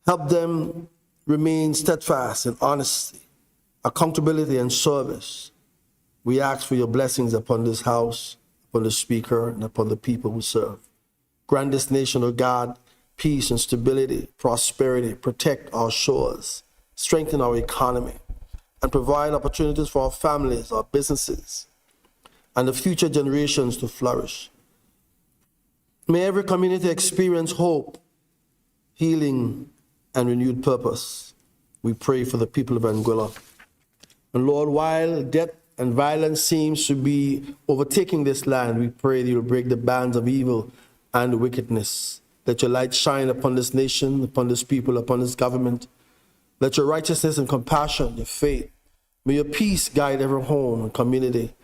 Help them remain steadfast in honesty, accountability, and service. We ask for your blessings upon this house, upon the speaker, and upon the people who serve. Grant this nation, O God, peace and stability, prosperity, protect our shores, strengthen our economy, and provide opportunities for our families, our businesses, and the future generations to flourish. May every community experience hope, healing, and renewed purpose. We pray for the people of Anguilla. And Lord, while death and violence seems to be overtaking this land, we pray that you'll break the bands of evil and wickedness. Let your light shine upon this nation, upon this people, upon this government. Let your righteousness and compassion, your faith, may your peace guide every home and community,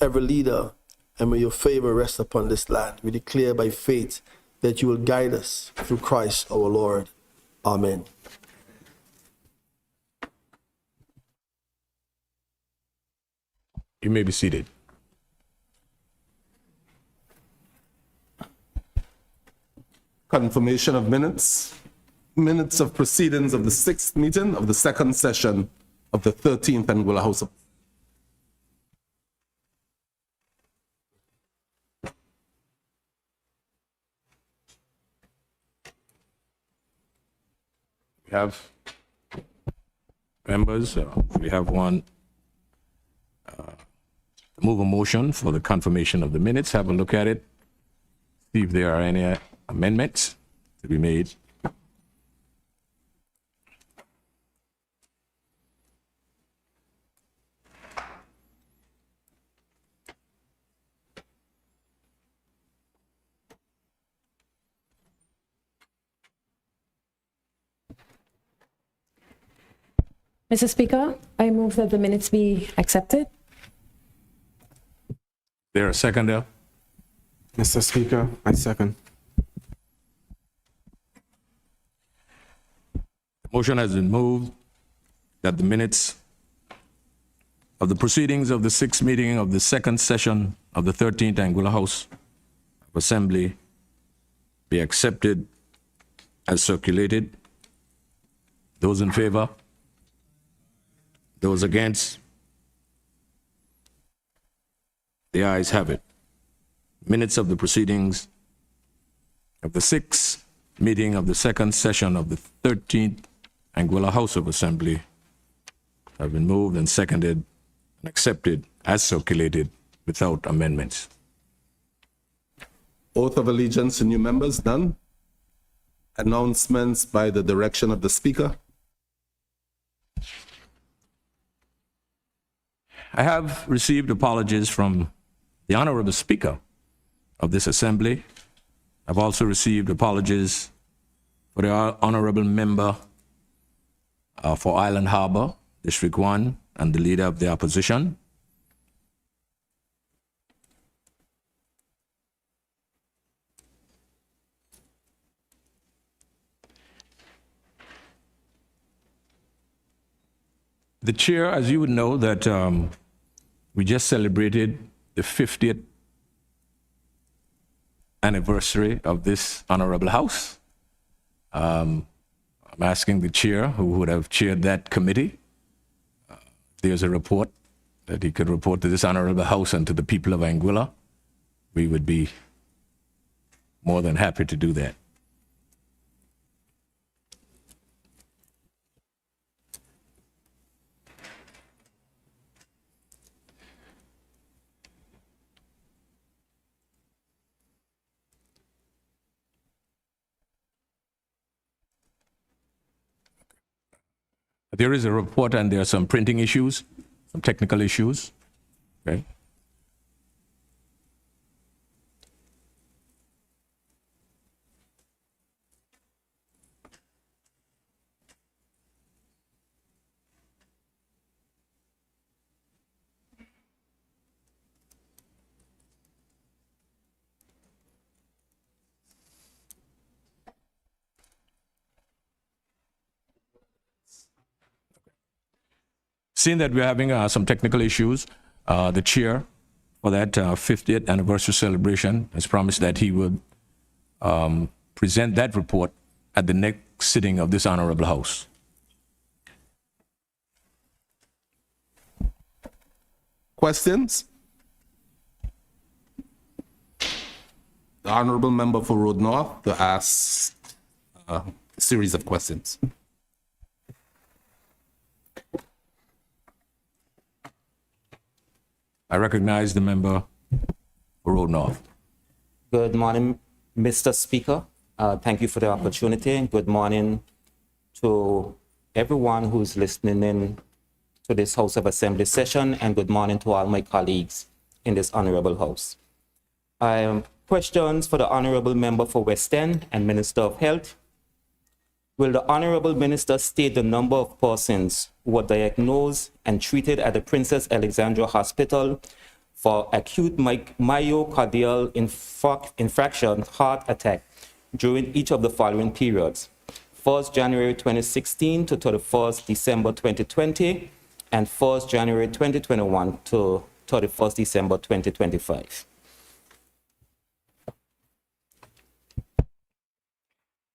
every leader, and may your favor rest upon this land. We declare by faith that you will guide us through Christ our Lord. Amen. You may be seated. Confirmation of minutes. Minutes of proceedings of the 6th meeting of the 2nd session of the 13th Anguilla House of We have members, we have one move a motion for the confirmation of the minutes. Have a look at it. See if there are any amendments to be made. Mr. Speaker, I move that the minutes be accepted. There a seconder? Mr. Speaker, I second. Motion has been moved that the minutes of the proceedings of the 6th meeting of the 2nd session of the 13th Anguilla House of Assembly be accepted as circulated. Those in favor? Those against? The ayes have it. Minutes of the proceedings of the 6th meeting of the 2nd session of the 13th Anguilla House of Assembly have been moved and seconded and accepted as circulated without amendments. Oath of allegiance to new members done. Announcements by the direction of the Speaker. I have received apologies from the Honorable Speaker of this Assembly. I've also received apologies for the Honorable Member for Island Harbor, District 1, and the Leader of the Opposition. The Chair, as you would know, that we just celebrated the 50th anniversary of this Honorable House. I'm asking the Chair, who would have chaired that committee, there's a report that he could report to this Honorable House and to the people of Anguilla. We would be more than happy to do that. There is a report and there are some printing issues, some technical issues. Okay. Seeing that we're having some technical issues, the chair for that 50th anniversary celebration has promised that he would present that report at the next sitting of this Honorable House. Questions? The Honorable Member for Road North to ask a series of questions. I recognize the member for Road North. Good morning, Mr. Speaker. Thank you for the opportunity. Good morning to everyone who's listening in to this House of Assembly session, and good morning to all my colleagues in this Honorable House. Questions for the Honorable Member for West End and Minister of Health. Will the Honorable Minister state the number of persons who were diagnosed and treated at the Princess Alexandra Hospital for acute myocardial infarction heart attack during each of the following periods: 1st January 2016 to 31st December 2020, and 1st January 2021 to 31st December 2025.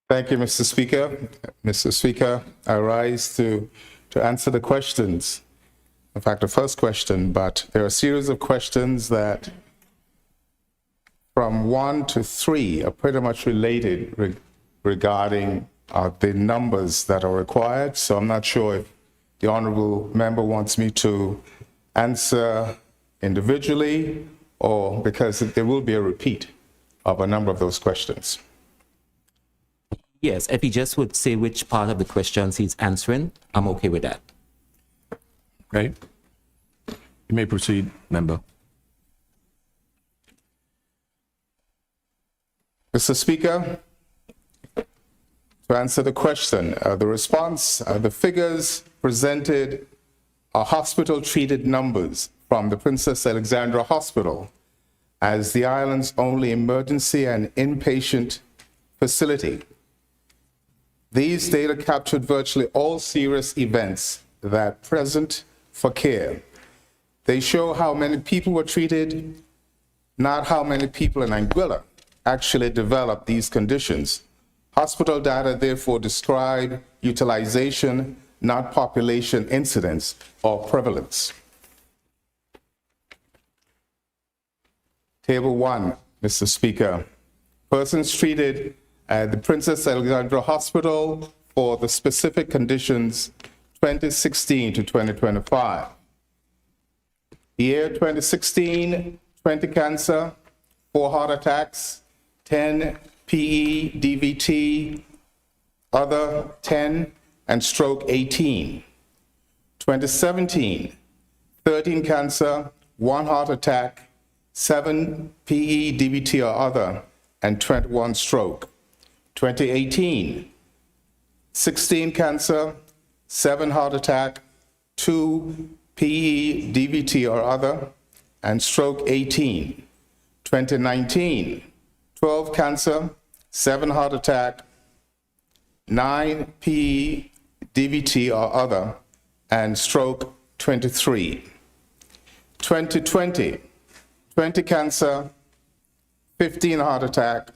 Thank you, Mr. Speaker. Mr. Speaker, I rise to answer the questions. In fact, the first question, but there are a series of questions that from 1 to 3 are pretty much related regarding the numbers that are required. So I'm not sure if the honorable member wants me to answer individually or because there will be a repeat of a number of those questions. Yes, if he just would say which part of the questions he's answering, I'm okay with that. Okay. You may proceed, member. Mr. Speaker, to answer the question, the response, the figures presented are hospital-treated numbers from the Princess Alexandra Hospital as the island's only emergency and inpatient facility. These data captured virtually all serious events that present for care. They show how many people were treated, not how many people in Anguilla actually developed these conditions. Hospital data therefore describe utilization, not population incidence or prevalence. Table 1, Mr. Speaker. Persons treated at the Princess Alexandra Hospital for the specific conditions 2016 to 2025. Year 2016, 20 cancer, 4 heart attacks, 10 PE, DVT, other 10, and stroke 18. 2017, 13 cancer, 1 heart attack, 7 PE, DVT or other, and 21 stroke. 2018, 16 cancer, 7 heart attack, 2 PE, DVT or other, and stroke 18. 2019, 12 cancer, 7 heart attack, 9 PE, DVT or other, and stroke 23. 2020, 20 cancer, 15 heart attack,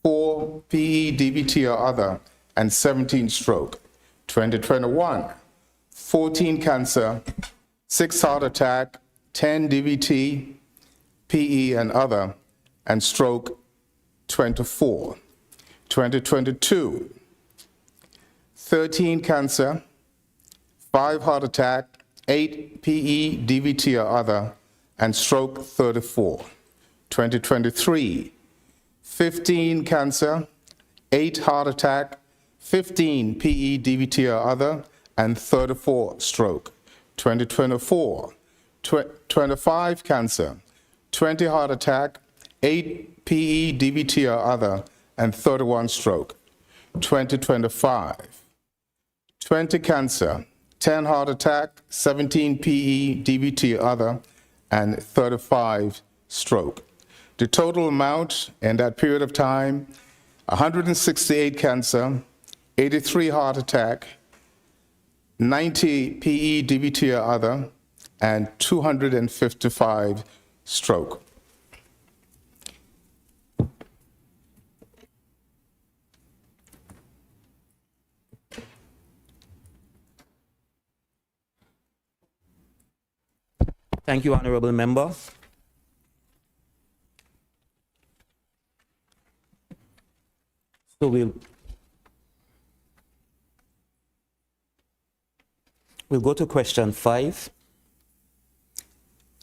4 PE, DVT or other, and 17 stroke. 2021, 14 cancer, 6 heart attack, 10 DVT, PE and other, and stroke 24. 2022, 13 cancer, 5 heart attack, 8 PE, DVT or other, and stroke 34. 2023, 15 cancer, 8 heart attack, 15 PE, DVT or other, and 34 stroke. 2024, 25 cancer, 20 heart attack, 8 PE, DVT or other, and 31 stroke. 2025, 20 cancer, 10 heart attack, 17 PE, DVT or other, and 35 stroke. The total amount in that period of time, 168 cancer, 83 heart attack, 90 PE, DVT or other, and 255 stroke. Thank you, Honorable Member. So we'll go to question 5.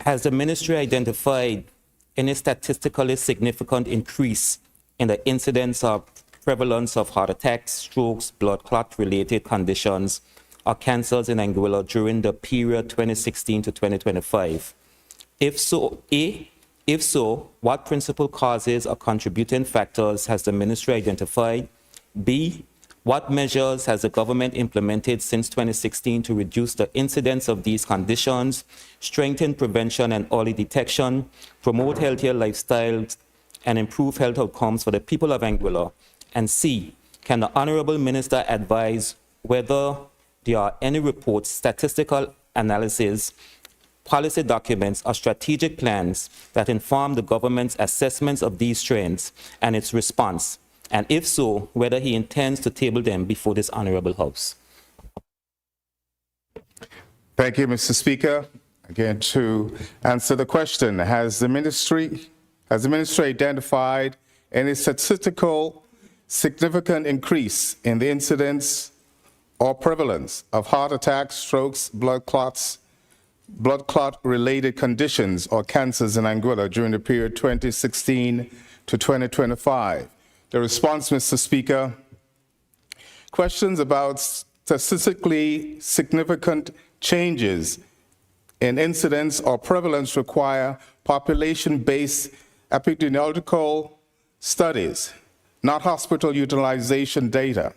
Has the ministry identified any statistically significant increase in the incidence or prevalence of heart attacks, strokes, blood clot-related conditions, or cancers in Anguilla during the period 2016 to 2025? If so, if so, what principal causes or contributing factors has the ministry identified? B, what measures has the government implemented since 2016 to reduce the incidence of these conditions, strengthen prevention and early detection, promote healthier lifestyles, and improve health outcomes for the people of Anguilla? And C, can the Honorable Minister advise whether there are any reports, statistical analysis, policy documents, or strategic plans that inform the government's assessments of these trends and its response? And if so, whether he intends to table them before this Honorable House? Thank you, Mr. Speaker. Again, to answer the question, has the ministry identified any statistical significant increase in the incidence or prevalence of heart attacks, strokes, blood clot-related conditions, or cancers in Anguilla during the period 2016 to 2025? The response, Mr. Speaker, questions about statistically significant changes in incidence or prevalence require population-based epidemiological studies, not hospital utilization data.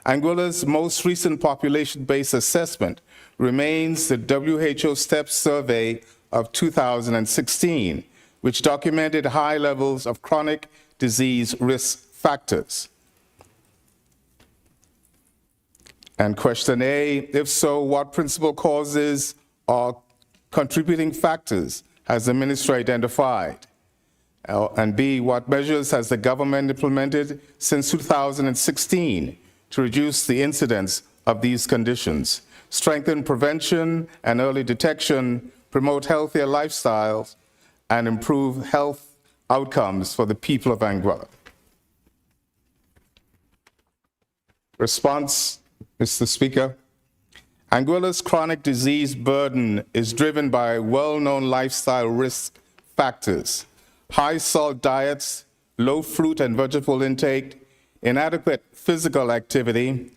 Anguilla's most recent population-based assessment remains the WHO STEP survey of 2016, which documented high levels of chronic disease risk factors. And question A, if so, what principal causes or contributing factors has the ministry identified? And B, what measures has the government implemented since 2016 to reduce the incidence of these conditions, strengthen prevention and early detection, promote healthier lifestyles, and improve health outcomes for the people of Anguilla? Response, Mr. Speaker. Anguilla's chronic disease burden is driven by well-known lifestyle risk factors: high salt diets, low fruit and vegetable intake, inadequate physical activity,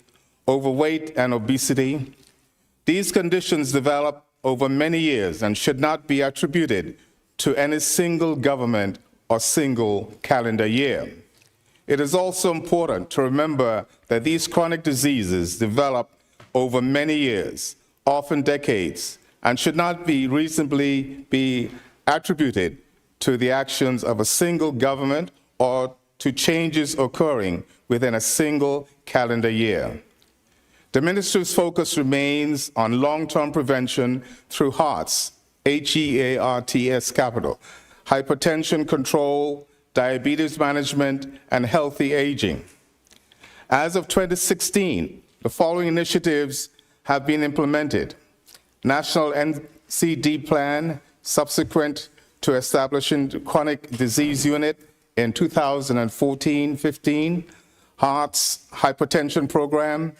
overweight and obesity. These conditions develop over many years and should not be attributed to any single government or single calendar year. It is also important to remember that these chronic diseases develop over many years, often decades, and should not be reasonably be attributed to the actions of a single government or to changes occurring within a single calendar year. The ministry's focus remains on long-term prevention through HEARTS, H-E-A-R-T-S capital, hypertension control, diabetes management, and healthy aging. As of 2016, the following initiatives have been implemented: National NCD Plan, subsequent to establishing the Chronic Disease Unit in 2014-15, HEARTS Hypertension Program,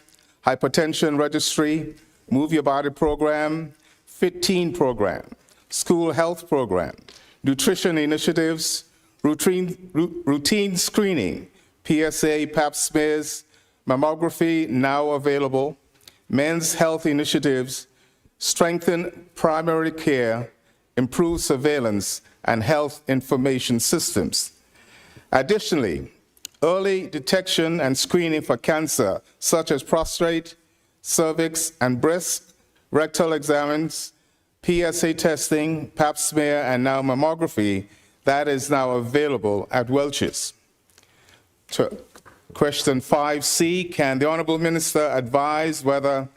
Hypertension Registry, Move Your Body Program, Fit Teen Program, School Health Program, Nutrition Initiatives, routine screening, PSA, Pap smears, mammography now available, men's health initiatives, strengthen primary care, improve surveillance, and health information systems. Additionally, early detection and screening for cancer, such as prostate, cervix, and breast, rectal exams, PSA testing, Pap smear, and now mammography, that is now available at Welch's. Question 5C, can the Honorable Minister advise whether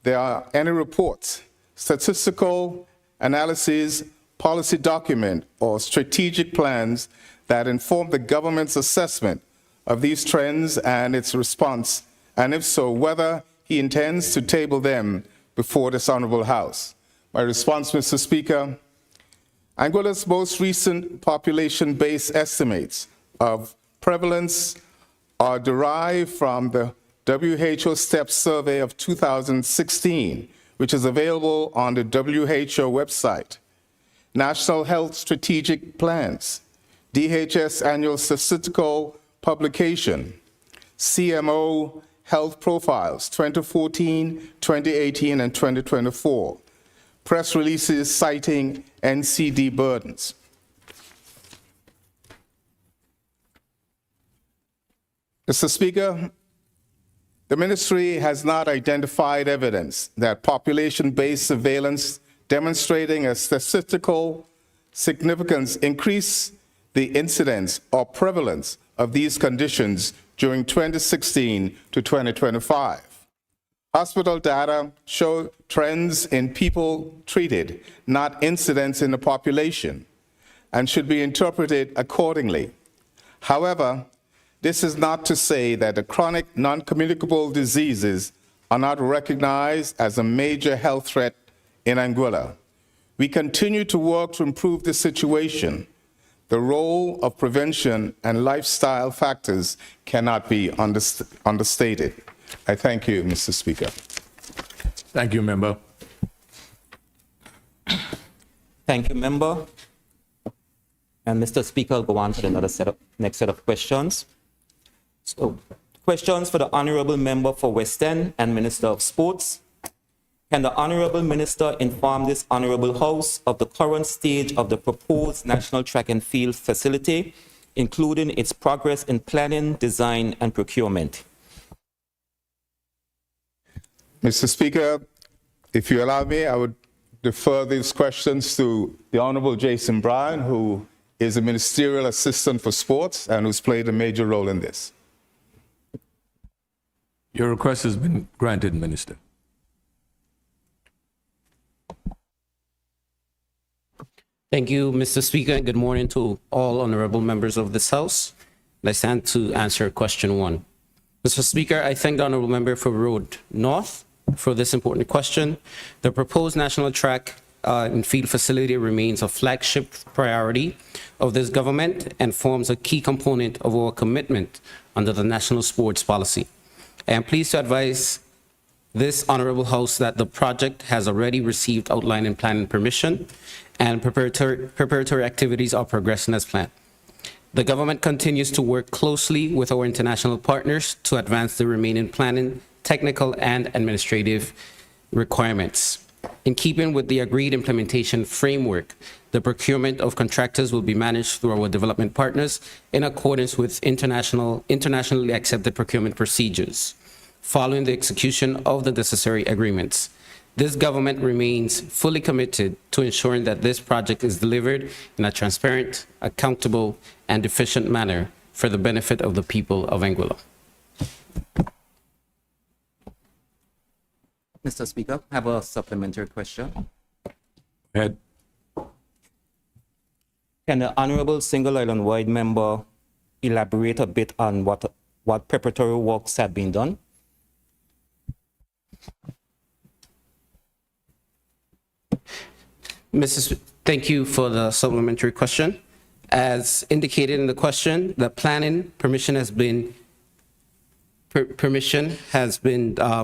there are any reports, statistical analyses, policy document, or strategic plans that inform the government's assessment of these trends and its response, and if so, whether he intends to table them before this Honorable House? My response, Mr. Speaker, Anguilla's most recent population-based estimates of prevalence are derived from the WHO STEP survey of 2016, which is available on the WHO website. National Health Strategic Plans, DHS Annual Statistical Publication, CMO Health Profiles 2014, 2018, and 2024. Press releases citing NCD burdens. Mr. Speaker, the ministry has not identified evidence that population-based surveillance demonstrating a statistical significance increase the incidence or prevalence of these conditions during 2016 to 2025. Hospital data show trends in people treated, not incidents in the population, and should be interpreted accordingly. However, this is not to say that the chronic non-communicable diseases are not recognized as a major health threat in Anguilla. We continue to work to improve the situation. The role of prevention and lifestyle factors cannot be understated. I thank you, Mr. Speaker. Thank you, member. Thank you, member. And Mr. Speaker, I'll go on to the next set of questions. So, questions for the Honorable Member for West End and Minister of Sports. Can the Honorable Minister inform this Honorable House of the current stage of the proposed National Track and Field facility, including its progress in planning, design, and procurement? Mr. Speaker, if you allow me, I would defer these questions to the Honorable Jason Bryan, who is a ministerial assistant for sports and who's played a major role in this. Your request has been granted, Minister. Thank you, Mr. Speaker, and good morning to all honorable members of this House. I stand to answer question 1. Mr. Speaker, I thank the honorable member for Road North for this important question. The proposed national track and field facility remains a flagship priority of this government and forms a key component of our commitment under the National Sports Policy. I am pleased to advise this honorable House that the project has already received outline and planning permission, and preparatory activities are progressing as planned. The government continues to work closely with our international partners to advance the remaining planning, technical, and administrative requirements. In keeping with the agreed implementation framework, the procurement of contractors will be managed through our development partners in accordance with internationally accepted procurement procedures, following the execution of the necessary agreements. This government remains fully committed to ensuring that this project is delivered in a transparent, accountable, and efficient manner for the benefit of the people of Anguilla. Mr. Speaker, I have a supplementary question. Go ahead. Can the Honorable Single Island Wide member elaborate a bit on what preparatory works have been done? Thank you for the supplementary question. As indicated in the question, the planning permission has been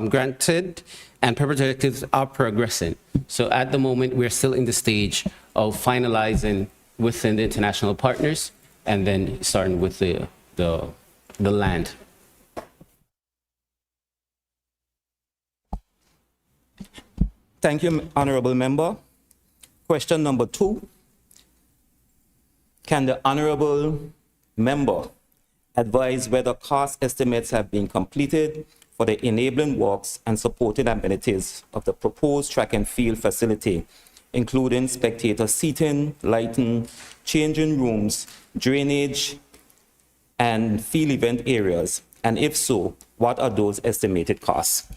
granted and preparatory activities are progressing. So at the moment, we're still in the stage of finalizing within the international partners and then starting with the land. Thank you, Honorable Member. Question number 2. Can the Honorable Member advise whether cost estimates have been completed for the enabling works and supporting amenities of the proposed track and field facility, including spectator seating, lighting, changing rooms, drainage, and field event areas? And if so, what are those estimated costs?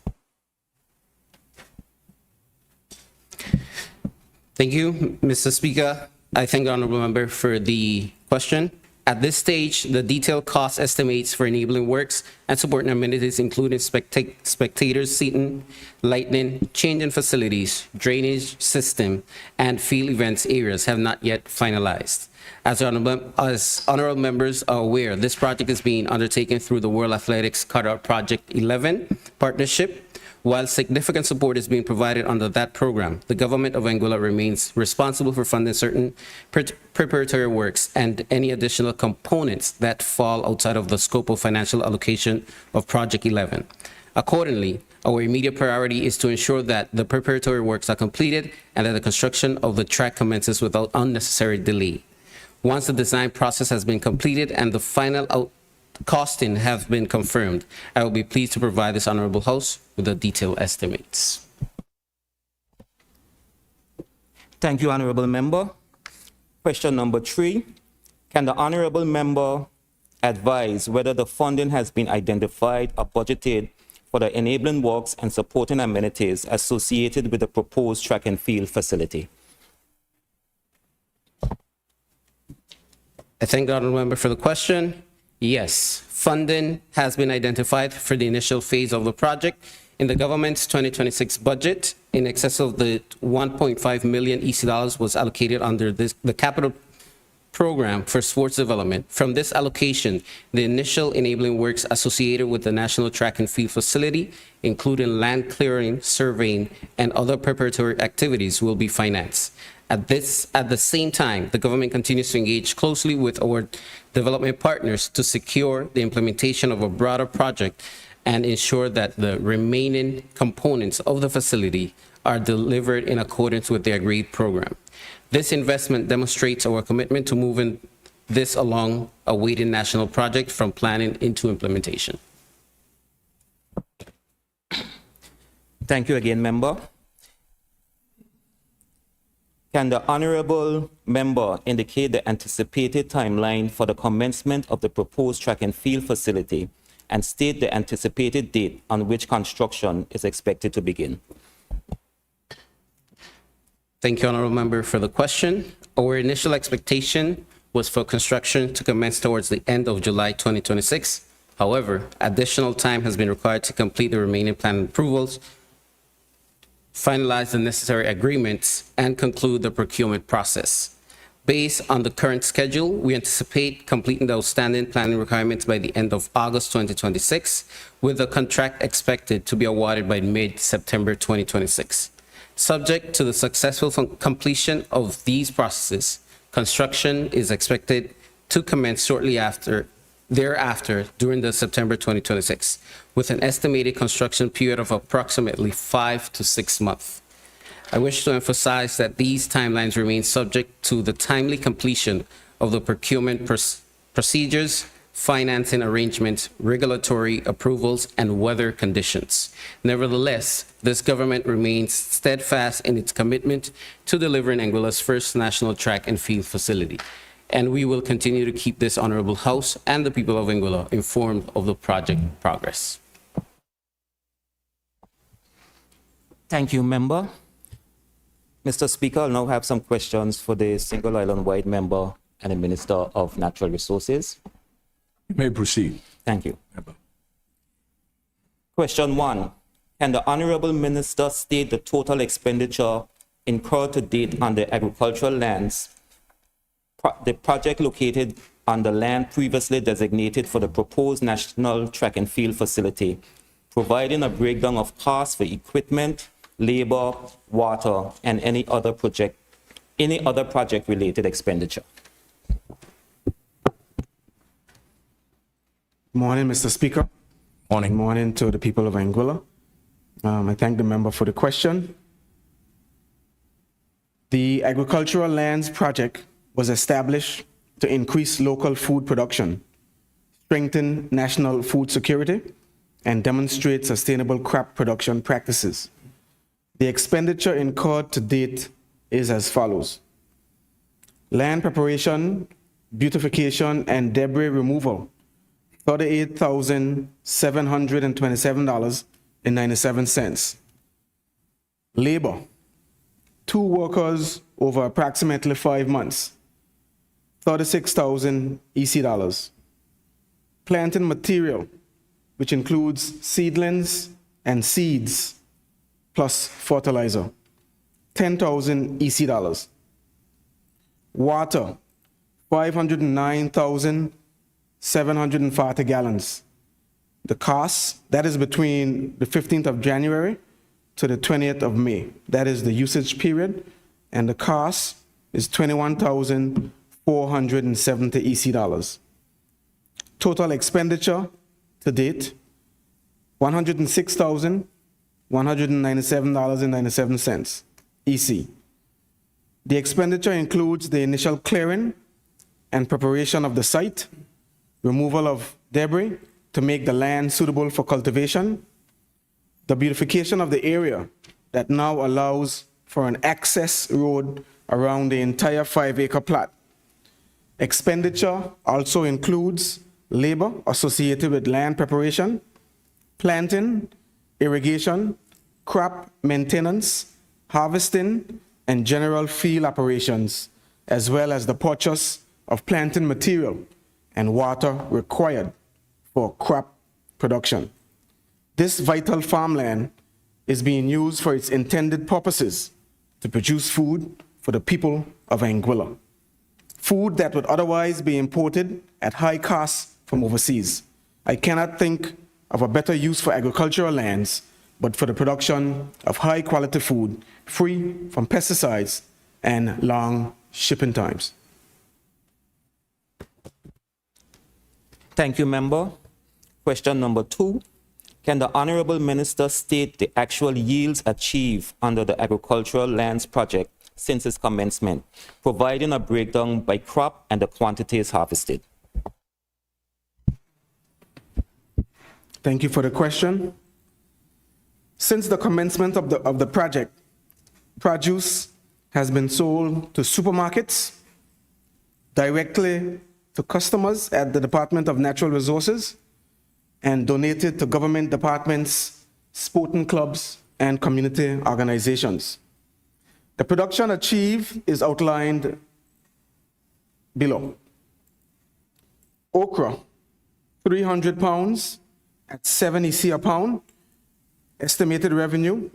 Thank you, Mr. Speaker. I thank the honorable member for the question. At this stage, the detailed cost estimates for enabling works and supporting amenities, including spectators seating, lighting, change in facilities, drainage system, and field events areas have not yet finalized. As honorable members are aware, this project is being undertaken through the World Athletics Cutout Project 11 partnership. While significant support is being provided under that program, the government of Anguilla remains responsible for funding certain preparatory works and any additional components that fall outside of the scope of financial allocation of Project 11. Accordingly, our immediate priority is to ensure that the preparatory works are completed and that the construction of the track commences without unnecessary delay. Once the design process has been completed and the final costing have been confirmed, I will be pleased to provide this honorable House with the detailed estimates. Thank you, honorable member. Question number 3. Can the honorable member advise whether the funding has been identified or budgeted for the enabling works and supporting amenities associated with the proposed track and field facility? I thank the honorable member for the question. Yes, funding has been identified for the initial phase of the project in the government's 2026 budget. In excess of the 1.5 million EC dollars was allocated under the capital program for sports development. From this allocation, the initial enabling works associated with the National Track and Field facility, including land clearing, surveying, and other preparatory activities, will be financed. At the same time, the government continues to engage closely with our development partners to secure the implementation of a broader project and ensure that the remaining components of the facility are delivered in accordance with the agreed program. This investment demonstrates our commitment to moving this along a weighted national project from planning into implementation. Thank you again, member. Can the honorable member indicate the anticipated timeline for the commencement of the proposed track and field facility and state the anticipated date on which construction is expected to begin? Thank you, honorable member, for the question. Our initial expectation was for construction to commence towards the end of July 2026. However, additional time has been required to complete the remaining plan approvals, finalize the necessary agreements, and conclude the procurement process. Based on the current schedule, we anticipate completing the outstanding planning requirements by the end of August 2026, with the contract expected to be awarded by mid-September 2026. Subject to the successful completion of these processes, construction is expected to commence shortly thereafter during the September 2026, with an estimated construction period of approximately 5 to 6 months. I wish to emphasize that these timelines remain subject to the timely completion of the procurement procedures, financing arrangements, regulatory approvals, and weather conditions. Nevertheless, this government remains steadfast in its commitment to delivering Anguilla's first national track and field facility. And we will continue to keep this honorable House and the people of Anguilla informed of the project progress. Thank you, member. Mr. Speaker, I'll now have some questions for the single island-wide member and the Minister of Natural Resources. You may proceed. Thank you. Member. Question 1. Can the Honorable Minister state the total expenditure incurred to date on the agricultural lands, the project located on the land previously designated for the proposed National Track and Field facility, providing a breakdown of costs for equipment, labor, water, and any other project-related expenditure? Morning, Mr. Speaker. Morning. Good morning to the people of Anguilla. I thank the member for the question. The Agricultural Lands Project was established to increase local food production, strengthen national food security, and demonstrate sustainable crop production practices. The expenditure incurred to date is as follows: land preparation, beautification, and debris removal, $38,727.97. Labor, 2 workers over approximately 5 months, 36,000 EC dollars. Planting material, which includes seedlings and seeds, plus fertilizer, 10,000 EC dollars. Water, 509,740 gallons. The cost, that is between the 15th of January to the 20th of May. That is the usage period, and the cost is 21,470 EC dollars. Total expenditure to date, $106,197.97 EC. The expenditure includes the initial clearing and preparation of the site, removal of debris to make the land suitable for cultivation, the beautification of the area that now allows for an access road around the entire 5-acre plot. Expenditure also includes labor associated with land preparation, planting, irrigation, crop maintenance, harvesting, and general field operations, as well as the purchase of planting material and water required for crop production. This vital farmland is being used for its intended purposes to produce food for the people of Anguilla. Food that would otherwise be imported at high costs from overseas. I cannot think of a better use for agricultural lands but for the production of high quality food free from pesticides and long shipping times. Thank you, member. Question number 2. Can the Honorable Minister state the actual yields achieved under the Agricultural Lands Project since its commencement, providing a breakdown by crop and the quantities harvested? Thank you for the question. Since the commencement of the project, produce has been sold to supermarkets, directly to customers at the Department of Natural Resources, and donated to government departments, sporting clubs, and community organizations. The production achieved is outlined below. Okra, 300 pounds at 7 EC a pound, estimated revenue,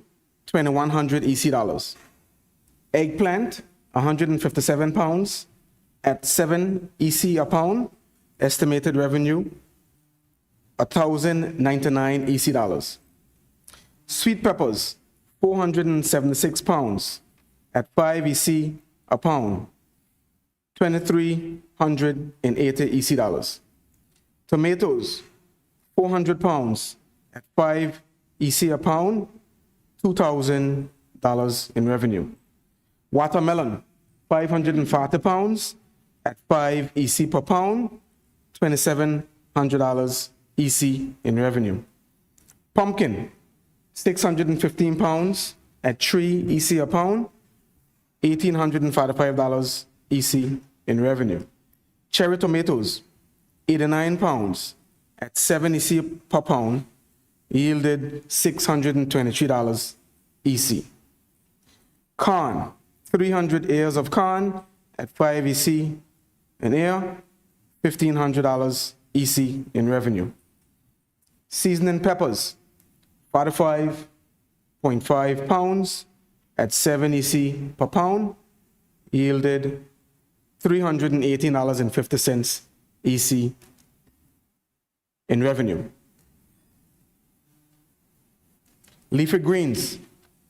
2,100 EC dollars. Eggplant, 157 pounds at 7 EC a pound, estimated revenue, 1,099 EC dollars. Sweet peppers, 476 pounds at 5 EC a pound, 2,380 EC dollars. Tomatoes, 400 pounds at 5 EC a pound, $2,000 in revenue. Watermelon, 540 pounds at 5 EC per pound, $2,700 EC in revenue. Pumpkin, 615 pounds at 3 EC a pound, $1,845 EC in revenue. Cherry tomatoes, 89 pounds at 7 EC per pound, yielded $623 EC. Corn, 300 ears of corn at 5 EC an ear, $1,500 EC in revenue. Seasoning peppers, 45.5 pounds at 7 EC per pound, yielded $318.50 EC in revenue. Leafy greens,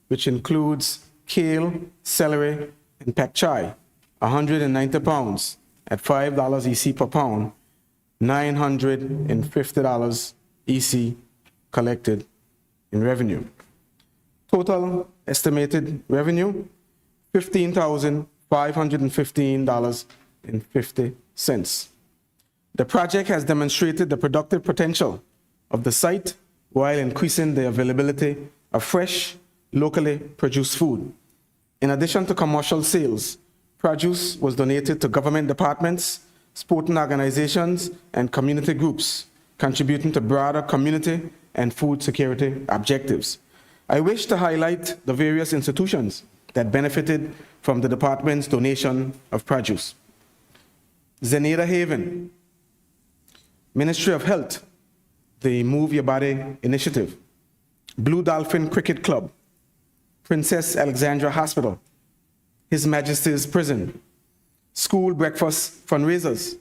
which includes kale, celery, and pak chai, 190 pounds at $5 EC per pound, $950 EC collected in revenue. Total estimated revenue, $15,515.50. The project has demonstrated the productive potential of the site while increasing the availability of fresh, locally produced food. In addition to commercial sales, produce was donated to government departments, sporting organizations, and community groups, contributing to broader community and food security objectives. I wish to highlight the various institutions that benefited from the department's donation of produce. Zenada Haven. Ministry of Health, the Move Your Body Initiative. Blue Dolphin Cricket Club. Princess Alexandra Hospital. His Majesty's Prison. School breakfast fundraisers.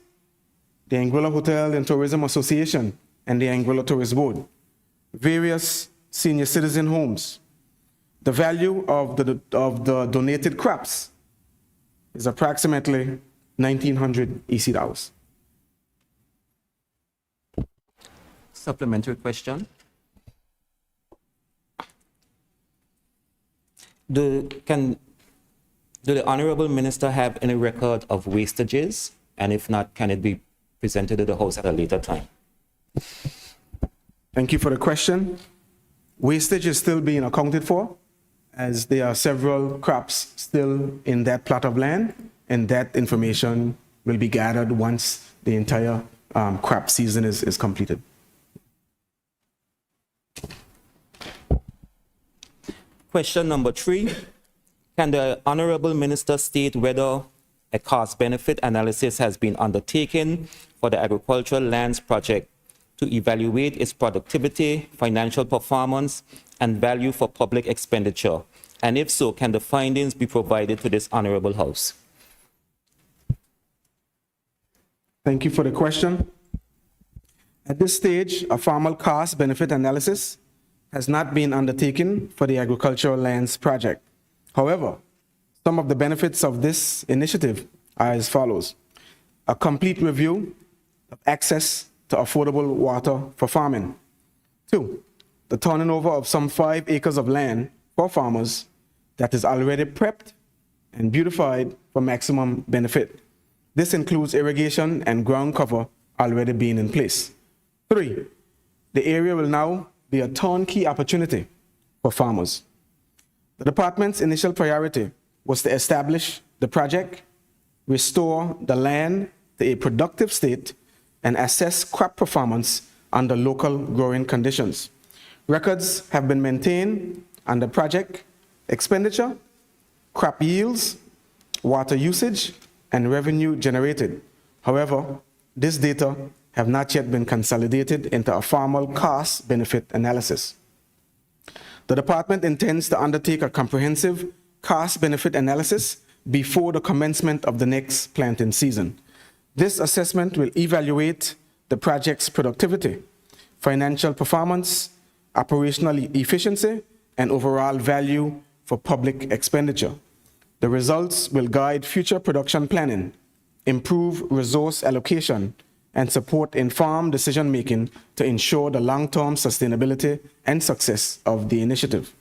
The Anguilla Hotel and Tourism Association and the Anguilla Tourist Board. Various senior citizen homes. The value of the donated crops is approximately 1,900 EC dollars. Supplementary question. Do the Honorable Minister have any record of wastages? And if not, can it be presented to the House at a later time? Thank you for the question. Wastage is still being accounted for, as there are several crops still in that plot of land, and that information will be gathered once the entire crop season is completed. Question number 3. Can the Honorable Minister state whether a cost-benefit analysis has been undertaken for the agricultural lands project to evaluate its productivity, financial performance, and value for public expenditure? And if so, can the findings be provided to this Honorable House? Thank you for the question. At this stage, a formal cost-benefit analysis has not been undertaken for the agricultural lands project. However, some of the benefits of this initiative are as follows: a complete review of access to affordable water for farming. 2, the turning over of some 5 acres of land for farmers that is already prepped and beautified for maximum benefit. This includes irrigation and ground cover already being in place. 3, the area will now be a turnkey opportunity for farmers. The department's initial priority was to establish the project, restore the land to a productive state, and assess crop performance under local growing conditions. Records have been maintained on the project expenditure, crop yields, water usage, and revenue generated. However, this data have not yet been consolidated into a formal cost-benefit analysis. The department intends to undertake a comprehensive cost-benefit analysis before the commencement of the next planting season. This assessment will evaluate the project's productivity, financial performance, operational efficiency, and overall value for public expenditure. The results will guide future production planning, improve resource allocation, and support informed decision-making to ensure the long-term sustainability and success of the initiative.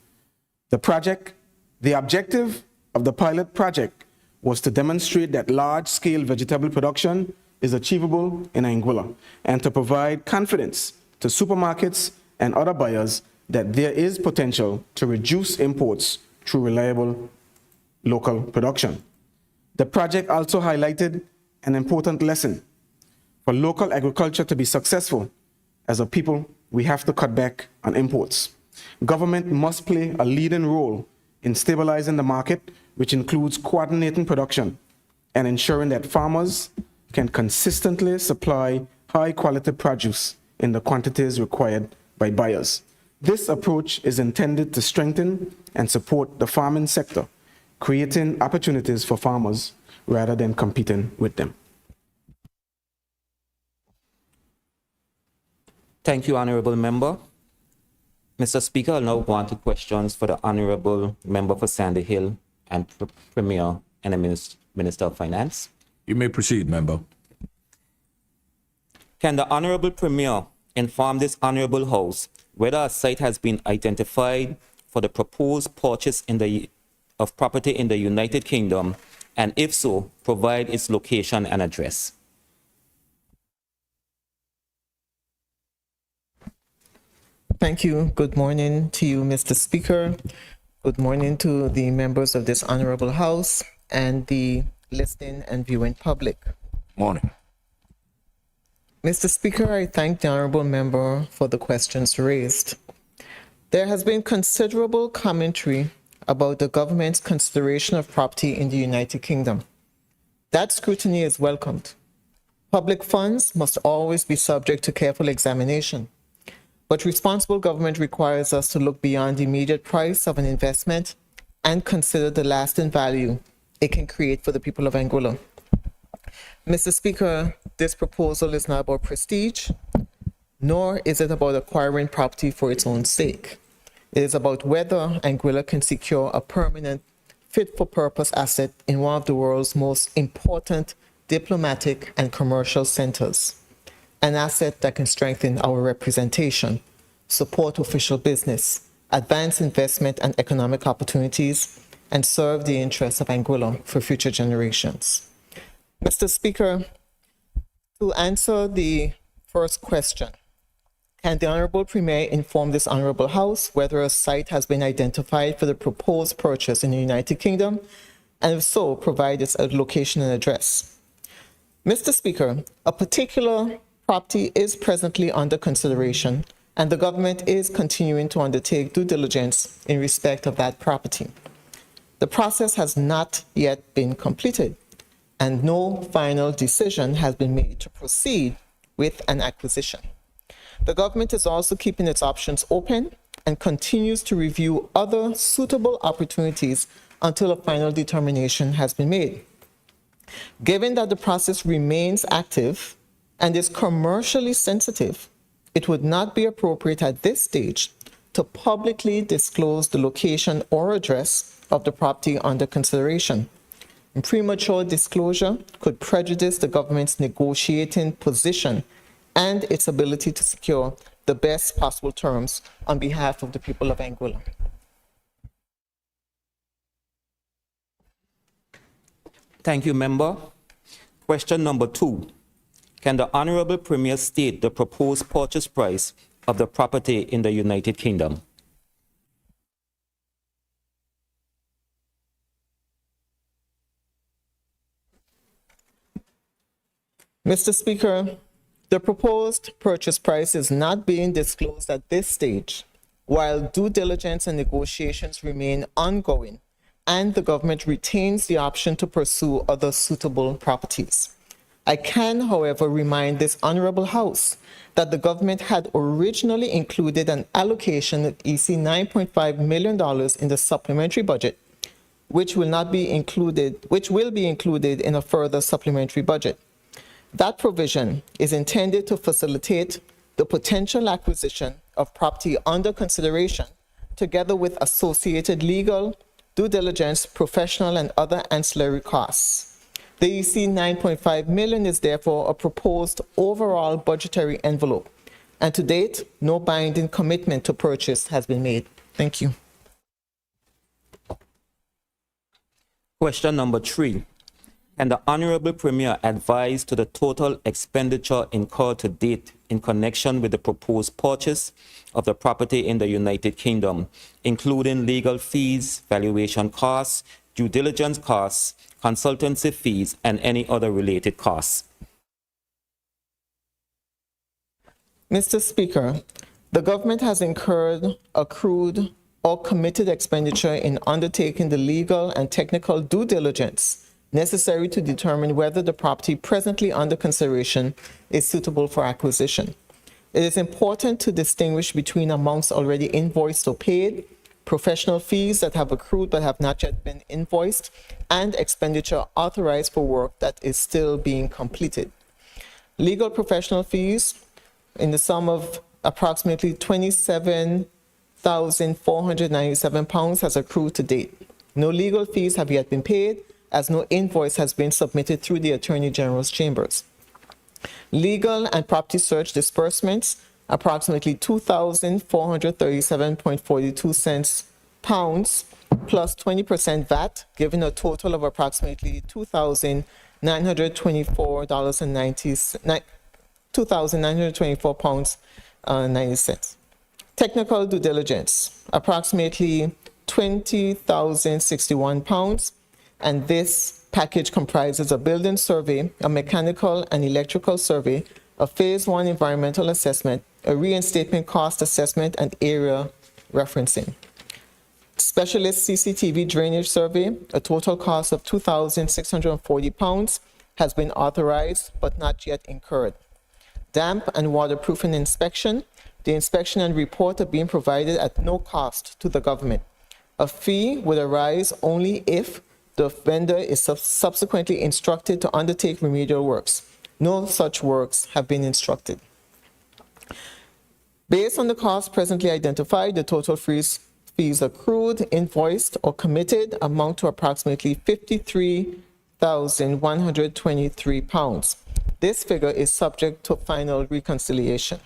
The objective of the pilot project was to demonstrate that large-scale vegetable production is achievable in Anguilla and to provide confidence to supermarkets and other buyers that there is potential to reduce imports through reliable local production. The project also highlighted an important lesson. For local agriculture to be successful, as a people, we have to cut back on imports. Government must play a leading role in stabilizing the market, which includes coordinating production and ensuring that farmers can consistently supply high-quality produce in the quantities required by buyers. This approach is intended to strengthen and support the farming sector, creating opportunities for farmers rather than competing with them. Thank you, Honorable Member. Mr. Speaker, I'll now go on to questions for the Honorable Member for Sandy Hill and Premier and the Minister of Finance. You may proceed, member. Can the Honorable Premier inform this Honorable House whether a site has been identified for the proposed purchase of property in the United Kingdom, and if so, provide its location and address? Thank you. Good morning to you, Mr. Speaker. Good morning to the members of this honorable House and the listening and viewing public. Morning. Mr. Speaker, I thank the honorable member for the questions raised. There has been considerable commentary about the government's consideration of property in the United Kingdom. That scrutiny is welcomed, Public funds must always be subject to careful examination, but responsible government requires us to look beyond the immediate price of an investment and consider the lasting value it can create for the people of Anguilla. Mr. Speaker, this proposal is not about prestige, nor is it about acquiring property for its own sake. It is about whether Anguilla can secure a permanent, fit-for-purpose asset in one of the world's most important diplomatic and commercial centers, an asset that can strengthen our representation, support official business, advance investment and economic opportunities, and serve the interests of Anguilla for future generations. Mr. Speaker, to answer the first question, can the Honorable Premier inform this Honorable House whether a site has been identified for the proposed purchase in the United Kingdom, and if so, provide its location and address? Mr. Speaker, a particular property is presently under consideration, and the government is continuing to undertake due diligence in respect of that property. The process has not yet been completed, and no final decision has been made to proceed with an acquisition. The government is also keeping its options open and continues to review other suitable opportunities until a final determination has been made. Given that the process remains active and is commercially sensitive, it would not be appropriate at this stage to publicly disclose the location or address of the property under consideration. Premature disclosure could prejudice the government's negotiating position and its ability to secure the best possible terms on behalf of the people of Anguilla. Thank you, Member. Question number 2. Can the Honorable Premier state the proposed purchase price of the property in the United Kingdom? Mr. Speaker, the proposed purchase price is not being disclosed at this stage, while due diligence and negotiations remain ongoing, and the government retains the option to pursue other suitable properties. I can, however, remind this Honorable House that the government had originally included an allocation of $9.5 million in the supplementary budget, which will be included in a further supplementary budget. That provision is intended to facilitate the potential acquisition of property under consideration, together with associated legal, due diligence, professional, and other ancillary costs. The $9.5 million is therefore a proposed overall budgetary envelope, and to date, no binding commitment to purchase has been made. Thank you. Question number 3. Can the Honorable Premier advise to the total expenditure incurred to date in connection with the proposed purchase of the property in the United Kingdom, including legal fees, valuation costs, due diligence costs, consultancy fees, and any other related costs? Mr. Speaker, the government has incurred, accrued, or committed expenditure in undertaking the legal and technical due diligence necessary to determine whether the property presently under consideration is suitable for acquisition. It is important to distinguish between amounts already invoiced or paid, professional fees that have accrued but have not yet been invoiced, and expenditure authorized for work that is still being completed. Legal professional fees in the sum of approximately £27,497 has accrued to date. No legal fees have yet been paid, as no invoice has been submitted through the Attorney General's chambers. Legal and property search disbursements, approximately £2,437.42 plus 20% VAT, giving a total of approximately £2,924.90. Technical due diligence, approximately £20,061, and this package comprises a building survey, a mechanical and electrical survey, a phase 1 environmental assessment, a reinstatement cost assessment, and area referencing. Specialist CCTV drainage survey, a total cost of £2,640, has been authorized but not yet incurred. Damp and waterproofing inspection. The inspection and report are being provided at no cost to the government. A fee would arise only if the vendor is subsequently instructed to undertake remedial works. No such works have been instructed. Based on the costs presently identified, the total fees accrued, invoiced, or committed amount to approximately £53,123. This figure is subject to final reconciliation.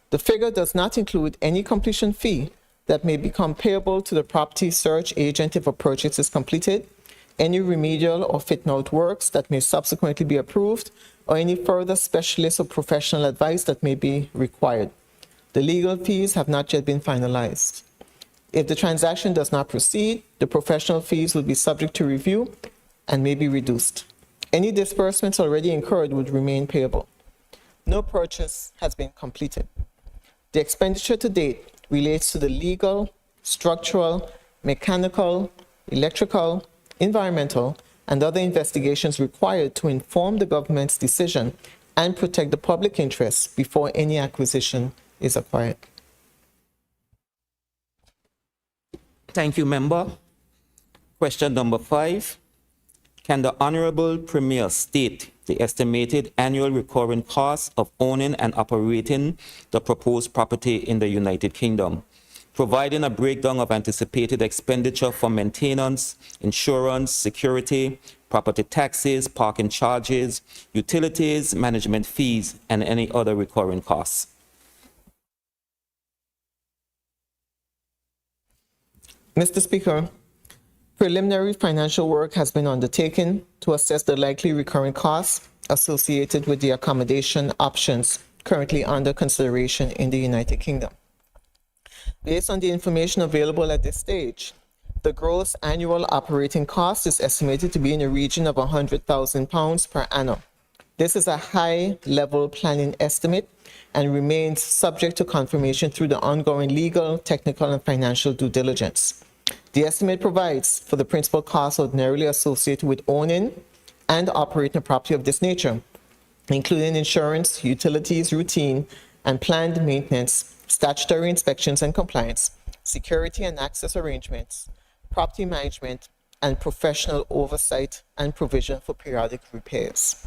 The figure does not include any completion fee that may become payable to the property search agent if a purchase is completed, any remedial or fit-out works that may subsequently be approved, or any further specialist or professional advice that may be required. The legal fees have not yet been finalized. If the transaction does not proceed, the professional fees will be subject to review and may be reduced. Any disbursements already incurred would remain payable. No purchase has been completed. The expenditure to date relates to the legal, structural, mechanical, electrical, environmental, and other investigations required to inform the government's decision and protect the public interest before any acquisition is acquired. Thank you, member. Question number 5. Can the Honorable Premier state the estimated annual recurring cost of owning and operating the proposed property in the United Kingdom, providing a breakdown of anticipated expenditure for maintenance, insurance, security, property taxes, parking charges, utilities, management fees, and any other recurring costs? Mr. Speaker, preliminary financial work has been undertaken to assess the likely recurring costs associated with the accommodation options currently under consideration in the United Kingdom. Based on the information available at this stage, the gross annual operating cost is estimated to be in the region of £100,000 per annum. This is a high-level planning estimate and remains subject to confirmation through the ongoing legal, technical, and financial due diligence. The estimate provides for the principal costs ordinarily associated with owning and operating a property of this nature, including insurance, utilities, routine and planned maintenance, statutory inspections and compliance, security and access arrangements, property management, and professional oversight and provision for periodic repairs.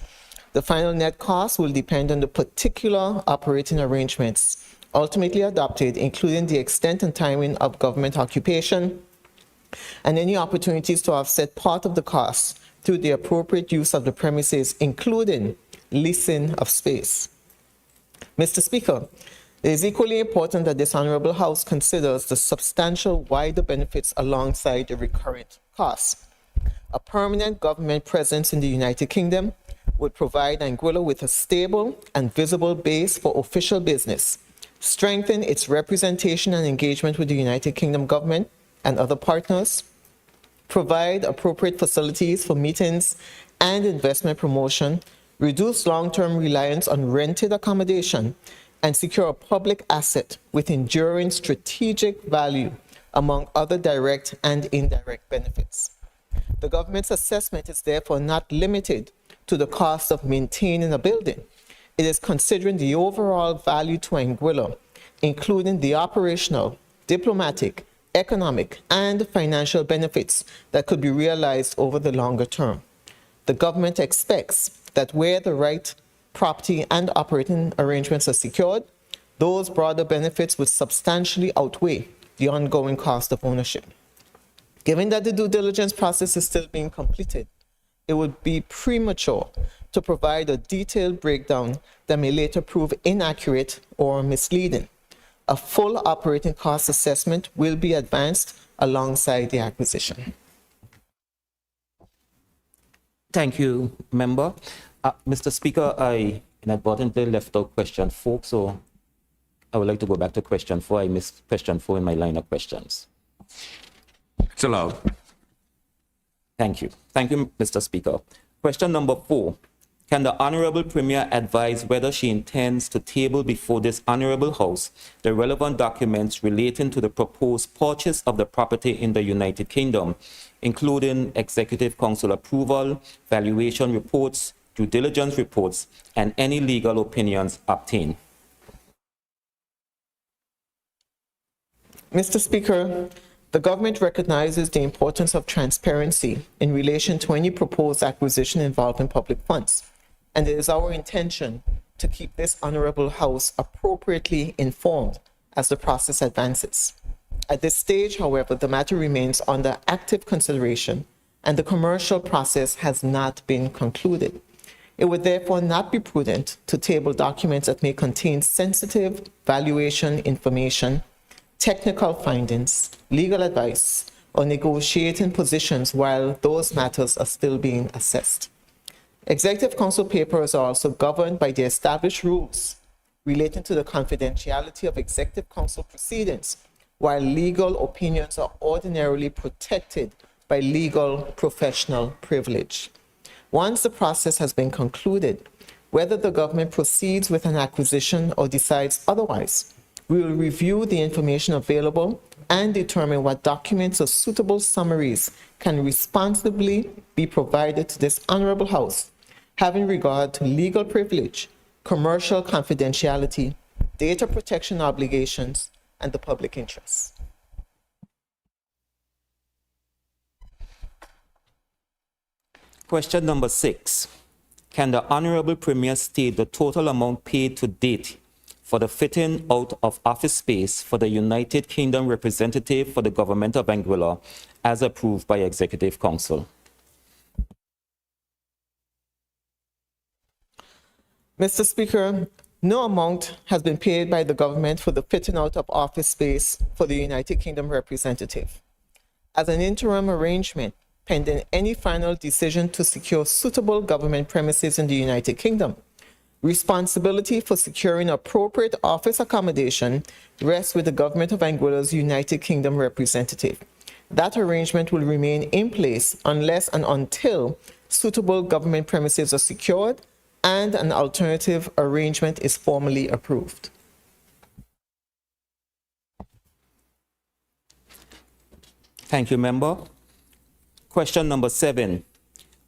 The final net cost will depend on the particular operating arrangements ultimately adopted, including the extent and timing of government occupation, and any opportunities to offset part of the cost through the appropriate use of the premises, including leasing of space. Mr. Speaker, it is equally important that this Honorable House considers the substantial wider benefits alongside the recurrent costs. A permanent government presence in the United Kingdom would provide Anguilla with a stable and visible base for official business, strengthen its representation and engagement with the United Kingdom government and other partners, provide appropriate facilities for meetings and investment promotion, reduce long-term reliance on rented accommodation, and secure a public asset with enduring strategic value, among other direct and indirect benefits. The government's assessment is therefore not limited to the cost of maintaining a building. It is considering the overall value to Anguilla, including the operational, diplomatic, economic, and financial benefits that could be realized over the longer term. The government expects that where the right property and operating arrangements are secured, those broader benefits would substantially outweigh the ongoing cost of ownership. Given that the due diligence process is still being completed, it would be premature to provide a detailed breakdown that may later prove inaccurate or misleading. A full operating cost assessment will be advanced alongside the acquisition. Thank you, member. Mr. Speaker, I inadvertently left out question 4, so I would like to go back to question 4. I missed question 4 in my line of questions. It's allowed. Thank you. Thank you, Mr. Speaker. Question number 4. Can the Honorable Premier advise whether she intends to table before this Honorable House the relevant documents relating to the proposed purchase of the property in the United Kingdom, including Executive Council approval, valuation reports, due diligence reports, and any legal opinions obtained. Mr. Speaker, the government recognizes the importance of transparency in relation to any proposed acquisition involving public funds, and it is our intention to keep this Honorable House appropriately informed as the process advances. At this stage, however, the matter remains under active consideration, and the commercial process has not been concluded. It would therefore not be prudent to table documents that may contain sensitive valuation information, technical findings, legal advice, or negotiating positions while those matters are still being assessed. Executive Council papers are also governed by the established rules relating to the confidentiality of Executive Council proceedings, while legal opinions are ordinarily protected by legal professional privilege. Once the process has been concluded, whether the government proceeds with an acquisition or decides otherwise, we will review the information available and determine what documents or suitable summaries can responsibly be provided to this Honorable House, having regard to legal privilege, commercial confidentiality, data protection obligations, and the public interest. Question number 6. Can the Honorable Premier state the total amount paid to date for the fitting out of office space for the United Kingdom representative for the Government of Anguilla as approved by Executive Council? Mr. Speaker, no amount has been paid by the government for the fitting out of office space for the United Kingdom representative. As an interim arrangement, pending any final decision to secure suitable government premises in the United Kingdom, responsibility for securing appropriate office accommodation rests with the Government of Anguilla's United Kingdom representative. That arrangement will remain in place unless and until suitable government premises are secured and an alternative arrangement is formally approved. Thank you, Member. Question number 7.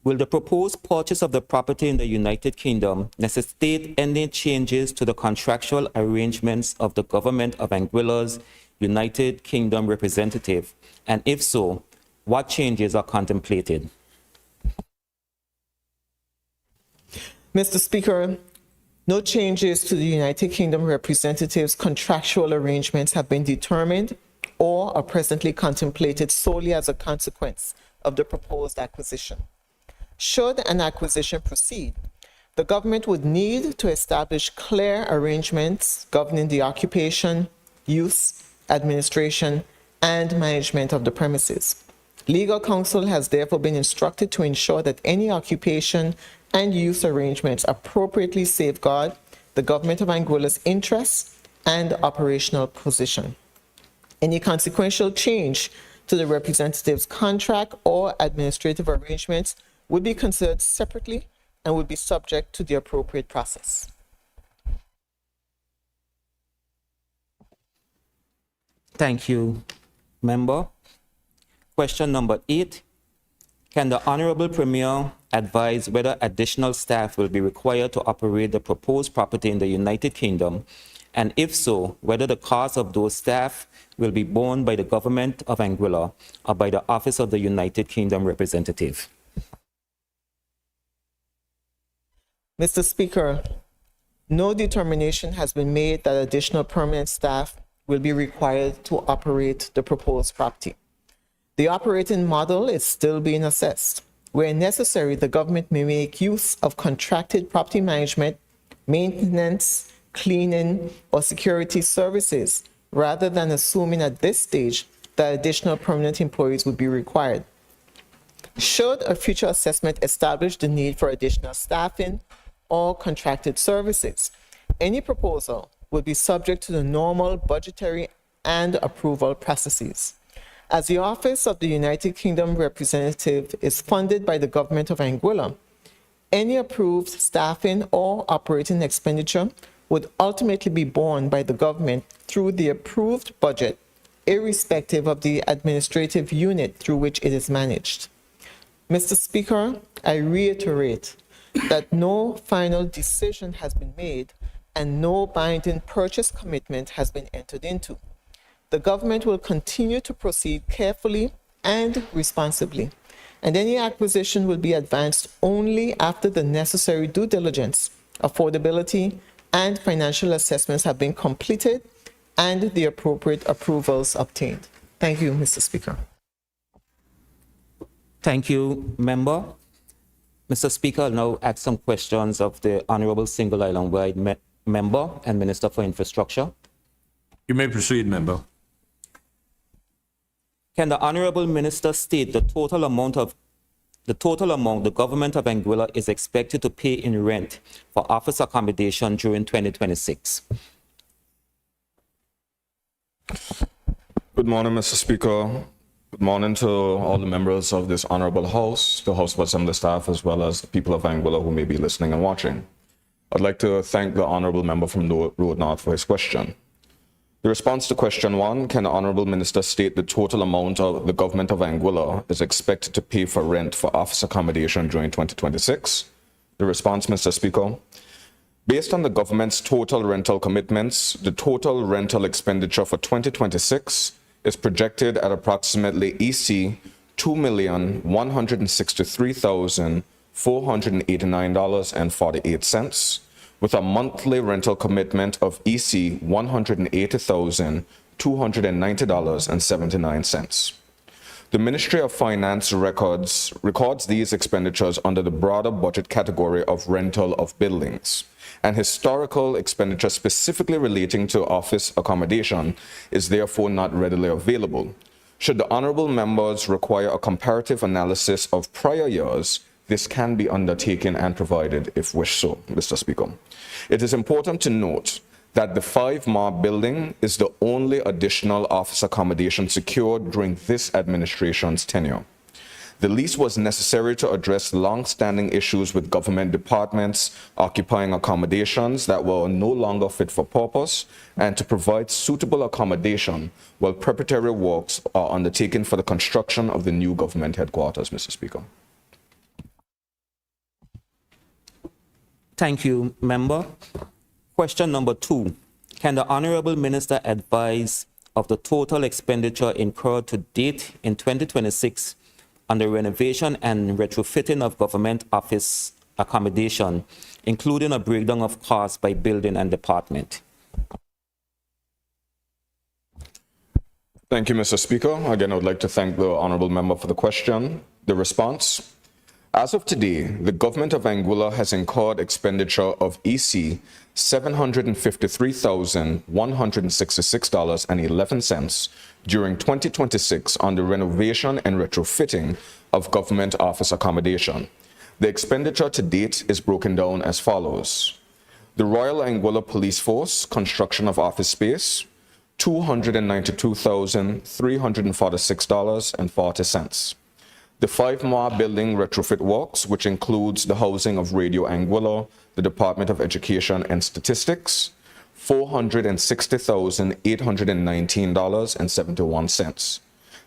Will the proposed purchase of the property in the United Kingdom necessitate any changes to the contractual arrangements of the Government of Anguilla's United Kingdom representative? And if so, what changes are contemplated? Mr. Speaker, no changes to the United Kingdom representative's contractual arrangements have been determined or are presently contemplated solely as a consequence of the proposed acquisition. Should an acquisition proceed, the government would need to establish clear arrangements governing the occupation, use, administration, and management of the premises. Legal counsel has therefore been instructed to ensure that any occupation and use arrangements appropriately safeguard the Government of Anguilla's interests and operational position. Any consequential change to the representative's contract or administrative arrangements would be considered separately and would be subject to the appropriate process. Thank you, Member. Question number 8. Can the Honorable Premier advise whether additional staff will be required to operate the proposed property in the United Kingdom? And if so, whether the cost of those staff will be borne by the Government of Anguilla or by the Office of the United Kingdom representative? Mr. Speaker, no determination has been made that additional permanent staff will be required to operate the proposed property. The operating model is still being assessed. Where necessary, the government may make use of contracted property management, maintenance, cleaning, or security services, rather than assuming at this stage that additional permanent employees would be required. Should a future assessment establish the need for additional staffing or contracted services, any proposal would be subject to the normal budgetary and approval processes. As the Office of the United Kingdom representative is funded by the Government of Anguilla, any approved staffing or operating expenditure would ultimately be borne by the government through the approved budget, irrespective of the administrative unit through which it is managed. Mr. Speaker, I reiterate that no final decision has been made and no binding purchase commitment has been entered into. The government will continue to proceed carefully and responsibly, and any acquisition will be advanced only after the necessary due diligence, affordability, and financial assessments have been completed and the appropriate approvals obtained. Thank you, Mr. Speaker. Thank you, member. Mr. Speaker, I'll now ask some questions of the Honorable Single Island Wide member and Minister for Infrastructure. You may proceed, member. Can the Honorable Minister state the total amount the government of Anguilla is expected to pay in rent for office accommodation during 2026? Good morning, Mr. Speaker. Good morning to all the members of this honorable House, the House of Assembly staff, as well as the people of Anguilla who may be listening and watching. I'd like to thank the honorable member from Road North for his question. The response to question 1, can the honorable minister state the total amount of the government of Anguilla is expected to pay for rent for office accommodation during 2026? The response, Mr. Speaker, based on the government's total rental commitments, the total rental expenditure for 2026 is projected at approximately EC $2,163,489.48, with a monthly rental commitment of EC $180,290.79. The Ministry of Finance records these expenditures under the broader budget category of rental of buildings, and historical expenditure specifically relating to office accommodation is therefore not readily available. Should the honorable members require a comparative analysis of prior years, this can be undertaken and provided if wished so, Mr. Speaker. It is important to note that the 5 Mar building is the only additional office accommodation secured during this administration's tenure. The lease was necessary to address long-standing issues with government departments occupying accommodations that were no longer fit for purpose and to provide suitable accommodation while preparatory works are undertaken for the construction of the new government headquarters, Mr. Speaker. Thank you, member. Question number 2. Can the Honorable Minister advise of the total expenditure incurred to date in 2026 on the renovation and retrofitting of government office accommodation, including a breakdown of costs by building and department? Thank you, Mr. Speaker. Again, I would like to thank the honorable member for the question. The response. As of today, the government of Anguilla has incurred expenditure of EC $753,166.11 during 2026 on the renovation and retrofitting of government office accommodation. The expenditure to date is broken down as follows. The Royal Anguilla Police Force, construction of office space, $292,346.40. The 5 Mar building retrofit works, which includes the housing of Radio Anguilla, the Department of Education and Statistics, $460,819.71.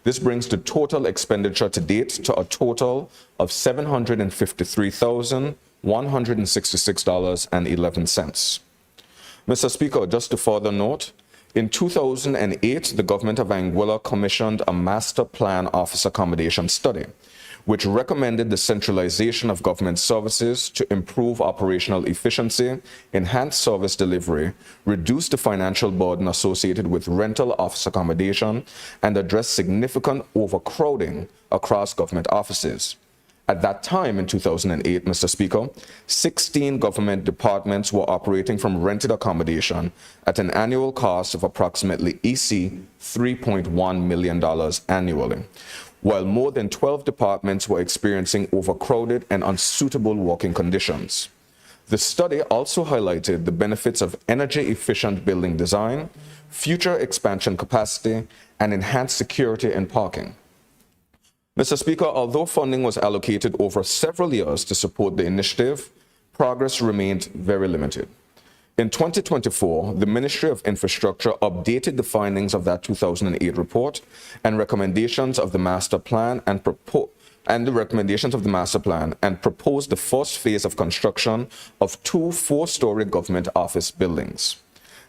This brings the total expenditure to date to a total of $753,166.11. Mr. Speaker, just to further note, in 2008, the government of Anguilla commissioned a master plan office accommodation study, which recommended the centralization of government services to improve operational efficiency, enhance service delivery, reduce the financial burden associated with rental office accommodation, and address significant overcrowding across government offices. At that time, in 2008, Mr. Speaker, 16 government departments were operating from rented accommodation at an annual cost of approximately EC $3.1 million annually, while more than 12 departments were experiencing overcrowded and unsuitable working conditions. The study also highlighted the benefits of energy-efficient building design, future expansion capacity, and enhanced security and parking. Mr. Speaker, although funding was allocated over several years to support the initiative, progress remained very limited. In 2024, the Ministry of Infrastructure updated the findings of that 2008 report and recommendations of the master plan and and the recommendations of the master plan and proposed the first phase of construction of 2 four-story government office buildings.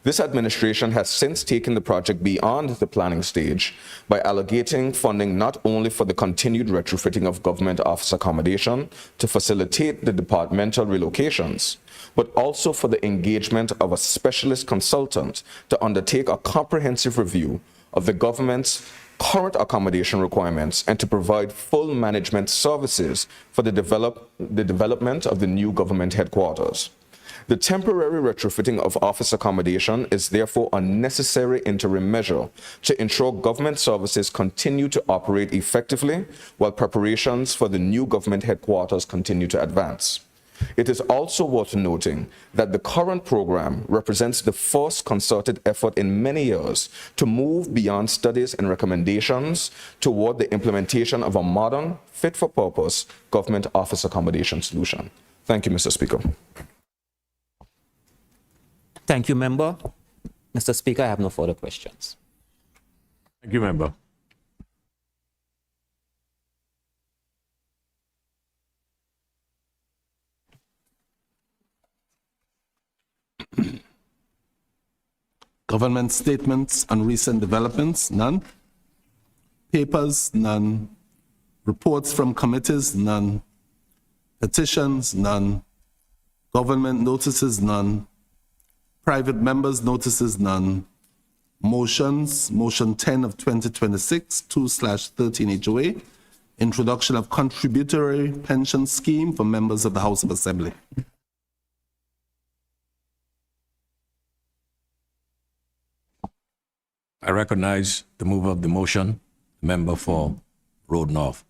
This administration has since taken the project beyond the planning stage by allocating funding not only for the continued retrofitting of government office accommodation to facilitate the departmental relocations, but also for the engagement of a specialist consultant to undertake a comprehensive review of the government's current accommodation requirements and to provide full management services for the development of the new government headquarters. The temporary retrofitting of office accommodation is therefore a necessary interim measure to ensure government services continue to operate effectively while preparations for the new government headquarters continue to advance. It is also worth noting that the current program represents the first concerted effort in many years to move beyond studies and recommendations toward the implementation of a modern, fit-for-purpose government office accommodation solution. Thank you, Mr. Speaker. Thank you, member. Mr. Speaker, I have no further questions. Thank you, member. Government statements on recent developments, none. Papers, none. Reports from committees, none. Petitions, none. Government notices, none. Private members' notices, none. Motions, Motion 10 of 2026, 2/13 HOA, introduction of contributory pension scheme for members of the House of Assembly. I recognize the mover of the motion, member for Road North.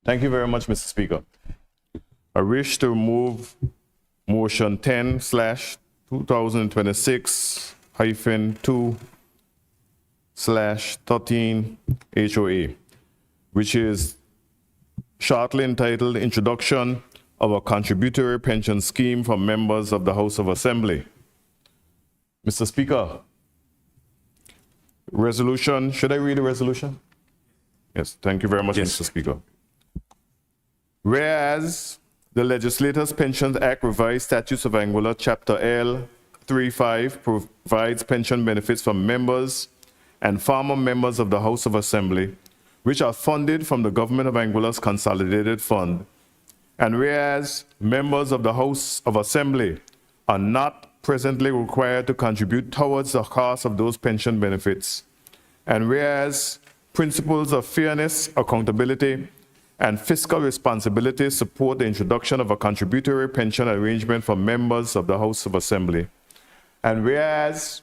Thank you very much, Mr. Speaker. I wish to remove motion 10/2026-2/13 HOA, which is shortly entitled Introduction of a Contributory Pension Scheme for Members of the House of Assembly. Mr. Speaker, resolution, should I read the resolution? Yes, thank you very much, Yes. Mr. Speaker. Whereas the Legislators Pensions Act Revised Statutes of Anguilla, Chapter L 35, provides pension benefits for members and former members of the House of Assembly, which are funded from the Government of Anguilla's Consolidated Fund. And whereas members of the House of Assembly are not presently required to contribute towards the cost of those pension benefits, and whereas principles of fairness, accountability, and fiscal responsibility support the introduction of a contributory pension arrangement for members of the House of Assembly. And whereas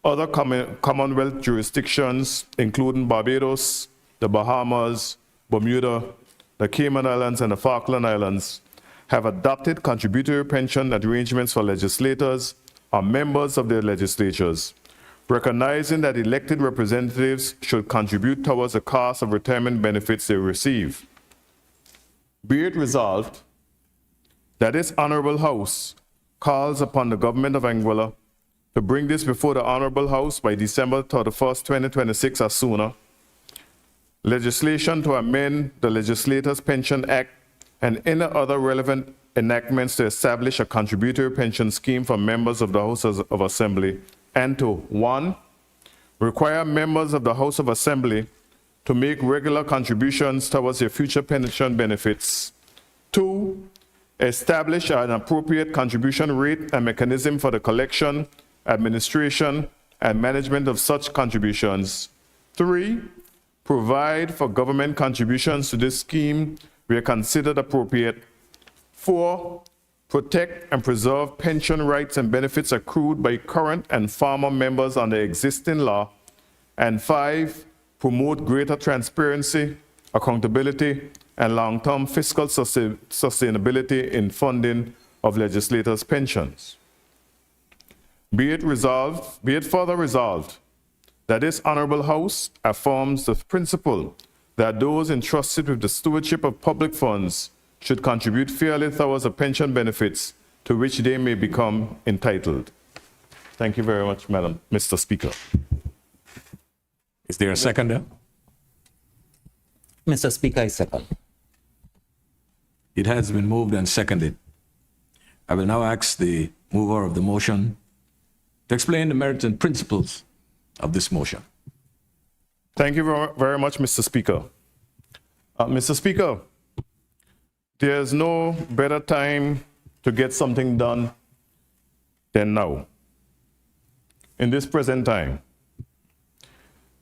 other Commonwealth jurisdictions, including Barbados, the Bahamas, Bermuda, the Cayman Islands, and the Falkland Islands, have adopted contributory pension arrangements for legislators or members of their legislatures, recognizing that elected representatives should contribute towards the cost of retirement benefits they receive. Be it resolved that this Honorable House calls upon the Government of Anguilla to bring this before the Honorable House by December 31st, 2026 or sooner, legislation to amend the Legislators Pension Act and any other relevant enactments to establish a contributory pension scheme for members of the House of Assembly, and to 1, require members of the House of Assembly to make regular contributions towards their future pension benefits. 2, establish an appropriate contribution rate and mechanism for the collection, administration, and management of such contributions. 3, provide for government contributions to this scheme where considered appropriate. 4, protect and preserve pension rights and benefits accrued by current and former members under existing law. And 5, promote greater transparency, accountability, and long-term fiscal sustainability in funding of legislators' pensions. Be it further resolved that this Honorable House affirms the principle that those entrusted with the stewardship of public funds should contribute fairly towards the pension benefits to which they may become entitled. Thank you very much, Mr. Speaker. Is there a seconder? Mr. Speaker, I second. It has been moved and seconded. I will now ask the mover of the motion to explain the merits and principles of this motion. Thank you very much, Mr. Speaker. Mr. Speaker, there's no better time to get something done than now, in this present time.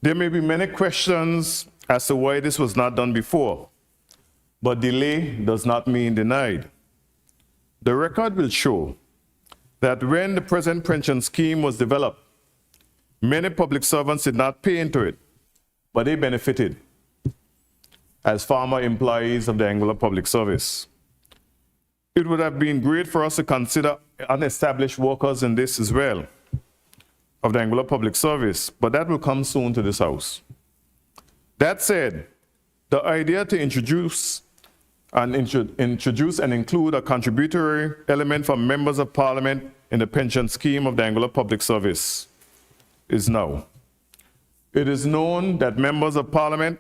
There may be many questions as to why this was not done before, but delay does not mean denied. The record will show that when the present pension scheme was developed, many public servants did not pay into it, but they benefited as former employees of the Anguilla Public Service. It would have been great for us to consider unestablished workers in this as well, of the Anguilla Public Service, but that will come soon to this House. That said, the idea to introduce and include a contributory element for members of Parliament in the pension scheme of the Anguilla Public Service is now. It is known that members of Parliament,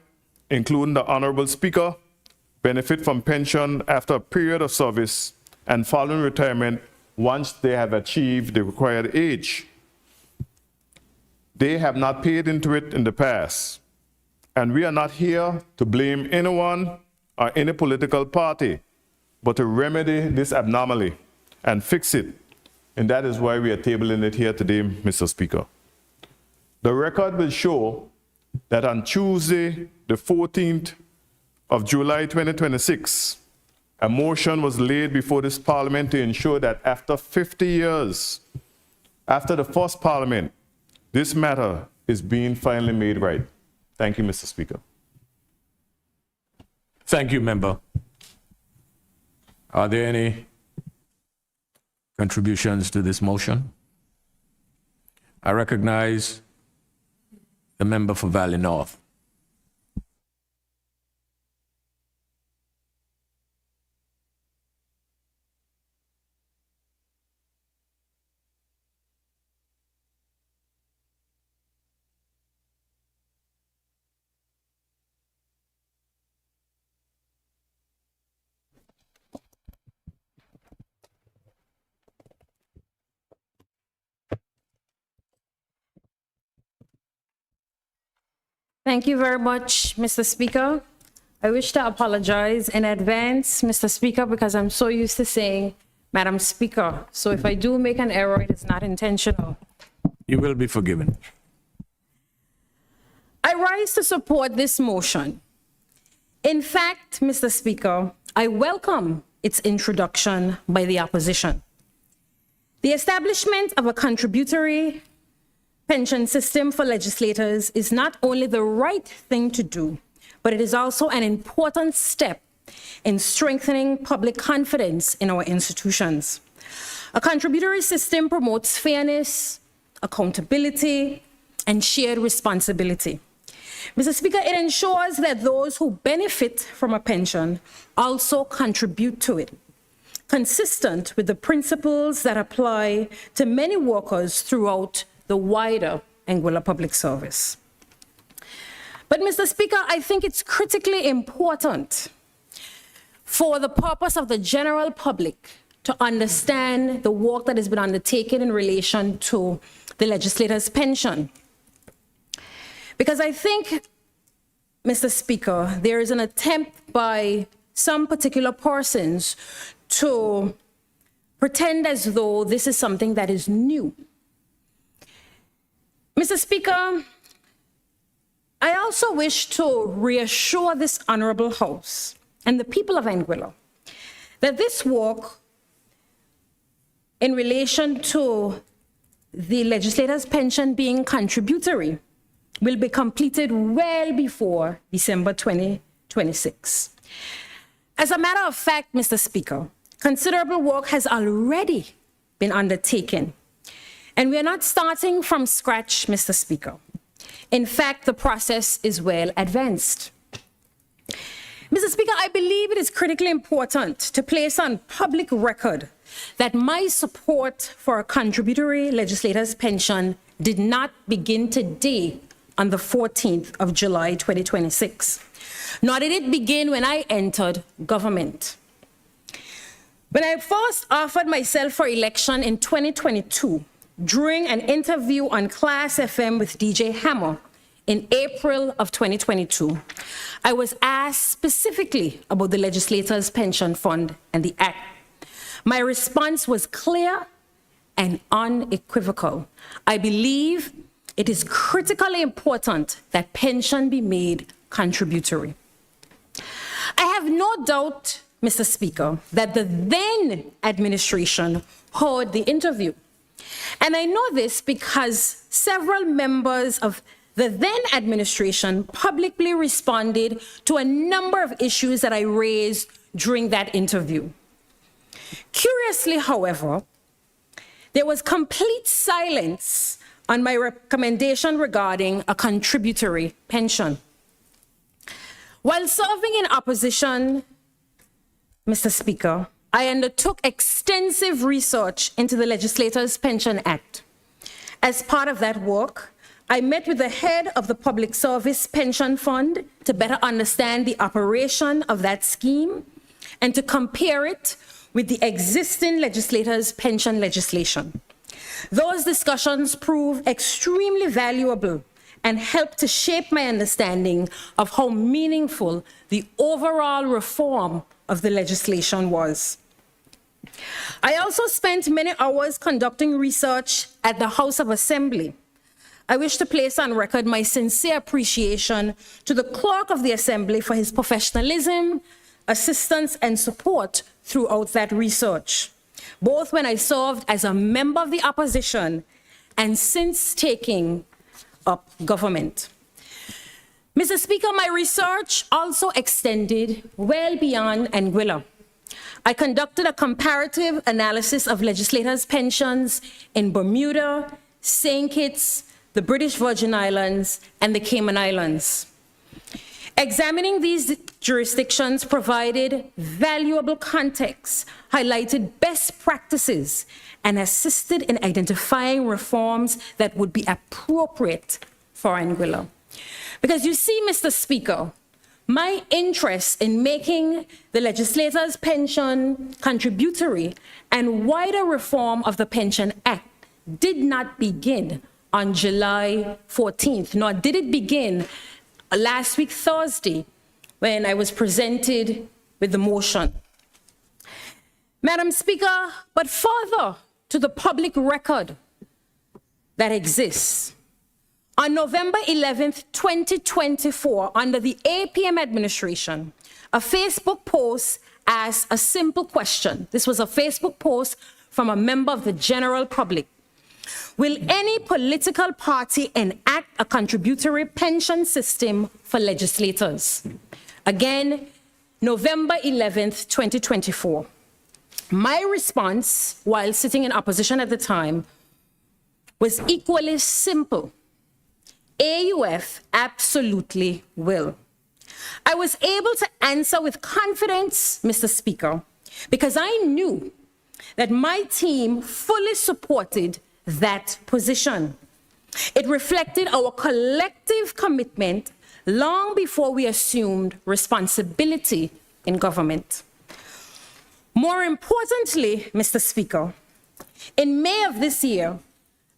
including the Honourable Speaker, benefit from pension after a period of service and following retirement once they have achieved the required age. They have not paid into it in the past, and we are not here to blame anyone or any political party, but to remedy this abnormality and fix it, and that is why we are tabling it here today, Mr. Speaker. The record will show that on Tuesday, the 14th of July 2026, a motion was laid before this Parliament to ensure that after 50 years, after the first Parliament, this matter is being finally made right. Thank you, Mr. Speaker. Thank you, member. Are there any contributions to this motion? I recognize the member for Valley North. Thank you very much, Mr. Speaker. I wish to apologize in advance, Mr. Speaker, because I'm so used to saying, Madam Speaker. So if I do make an error, it is not intentional. You will be forgiven. I rise to support this motion. In fact, Mr. Speaker, I welcome its introduction by the opposition. The establishment of a contributory pension system for legislators is not only the right thing to do, but it is also an important step in strengthening public confidence in our institutions. A contributory system promotes fairness, accountability, and shared responsibility. Mr. Speaker, it ensures that those who benefit from a pension also contribute to it, consistent with the principles that apply to many workers throughout the wider Anguilla Public Service. But, Mr. Speaker, I think it's critically important for the purpose of the general public to understand the work that has been undertaken in relation to the legislator's pension. Because I think, Mr. Speaker, there is an attempt by some particular persons to pretend as though this is something that is new. Mr. Speaker, I also wish to reassure this honorable House and the people of Anguilla that this work in relation to the legislator's pension being contributory will be completed well before December 2026. As a matter of fact, Mr. Speaker, considerable work has already been undertaken. And we are not starting from scratch, Mr. Speaker. In fact, the process is well advanced. Mr. Speaker, I believe it is critically important to place on public record that my support for a contributory legislator's pension did not begin today on the 14th of July 2026, nor did it begin when I entered government. When I first offered myself for election in 2022, during an interview on Class FM with DJ Hammer in April of 2022, I was asked specifically about the Legislators' Pension Fund and the Act. My response was clear and unequivocal. I believe it is critically important that pension be made contributory. I have no doubt, Mr. Speaker, that the then administration heard the interview. And I know this because several members of the then administration publicly responded to a number of issues that I raised during that interview. Curiously, however, there was complete silence on my recommendation regarding a contributory pension. While serving in opposition, Mr. Speaker, I undertook extensive research into the Legislators' Pension Act. As part of that work, I met with the head of the Public Service Pension Fund to better understand the operation of that scheme and to compare it with the existing legislators' pension legislation. Those discussions proved extremely valuable and helped to shape my understanding of how meaningful the overall reform of the legislation was. I also spent many hours conducting research at the House of Assembly. I wish to place on record my sincere appreciation to the Clerk of the Assembly for his professionalism, assistance, and support throughout that research, both when I served as a member of the opposition and since taking up government. Mr. Speaker, my research also extended well beyond Anguilla. I conducted a comparative analysis of legislators' pensions in Bermuda, St. Kitts, the British Virgin Islands, and the Cayman Islands. Examining these jurisdictions provided valuable context, highlighted best practices, and assisted in identifying reforms that would be appropriate for Anguilla. Because you see, Mr. Speaker, my interest in making the legislators' pension contributory and wider reform of the Pension Act did not begin on July 14th, nor did it begin last week, Thursday, when I was presented with the motion. Madam Speaker, but further to the public record that exists, on November 11th, 2024, under the APM administration, a Facebook post asked a simple question. This was a Facebook post from a member of the general public. Will any political party enact a contributory pension system for legislators? Again, November 11th, 2024. My response, while sitting in opposition at the time, was equally simple. AUF absolutely will. I was able to answer with confidence, Mr. Speaker, because I knew that my team fully supported that position. It reflected our collective commitment long before we assumed responsibility in government. More importantly, Mr. Speaker, in May of this year,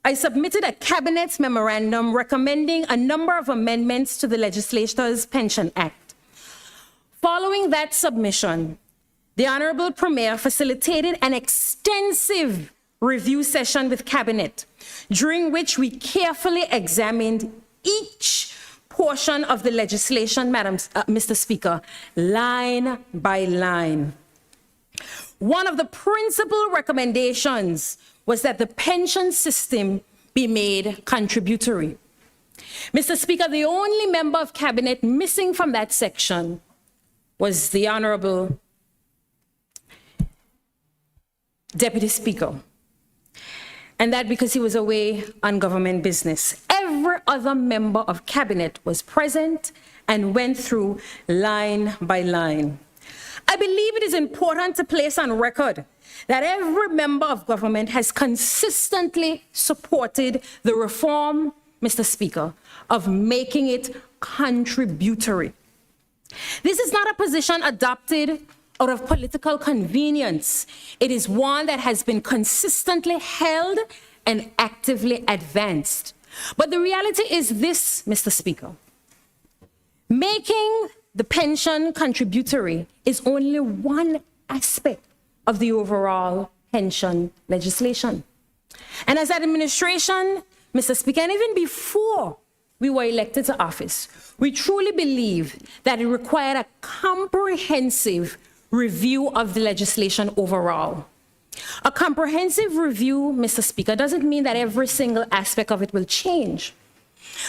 I submitted a cabinet memorandum recommending a number of amendments to the Legislators' Pension Act. Following that submission, the Honorable Premier facilitated an extensive review session with Cabinet, during which we carefully examined each portion of the legislation, Mr. Speaker, line by line. One of the principal recommendations was that the pension system be made contributory. Mr. Speaker, the only member of Cabinet missing from that section was the Honorable Deputy Speaker. And that because he was away on government business. Every other member of Cabinet was present and went through line by line. I believe it is important to place on record that every member of government has consistently supported the reform, Mr. Speaker, of making it contributory. This is not a position adopted out of political convenience. It is one that has been consistently held and actively advanced. But the reality is this, Mr. Speaker. Making the pension contributory is only one aspect of the overall pension legislation. And as administration, Mr. Speaker, and even before we were elected to office, we truly believe that it required a comprehensive review of the legislation overall. A comprehensive review, Mr. Speaker, doesn't mean that every single aspect of it will change.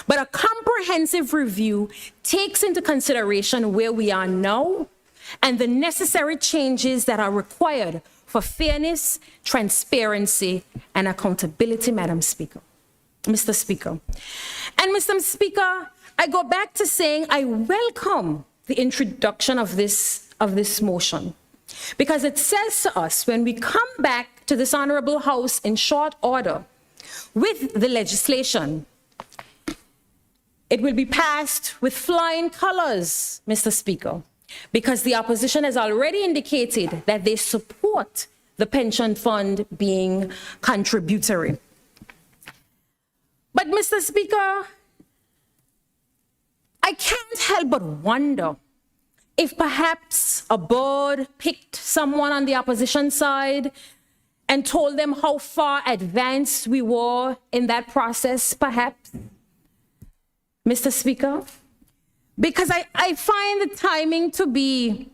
But a comprehensive review takes into consideration where we are now and the necessary changes that are required for fairness, transparency, and accountability, Madam Speaker. Mr. Speaker. And Mr. Speaker, I go back to saying I welcome the introduction of this motion, because it says to us when we come back to this honorable House in short order with the legislation, it will be passed with flying colors, Mr. Speaker, because the opposition has already indicated that they support the pension fund being contributory. But Mr. Speaker, I can't help but wonder if perhaps a board picked someone on the opposition side and told them how far advanced we were in that process, perhaps, Mr. Speaker, because I find the timing to be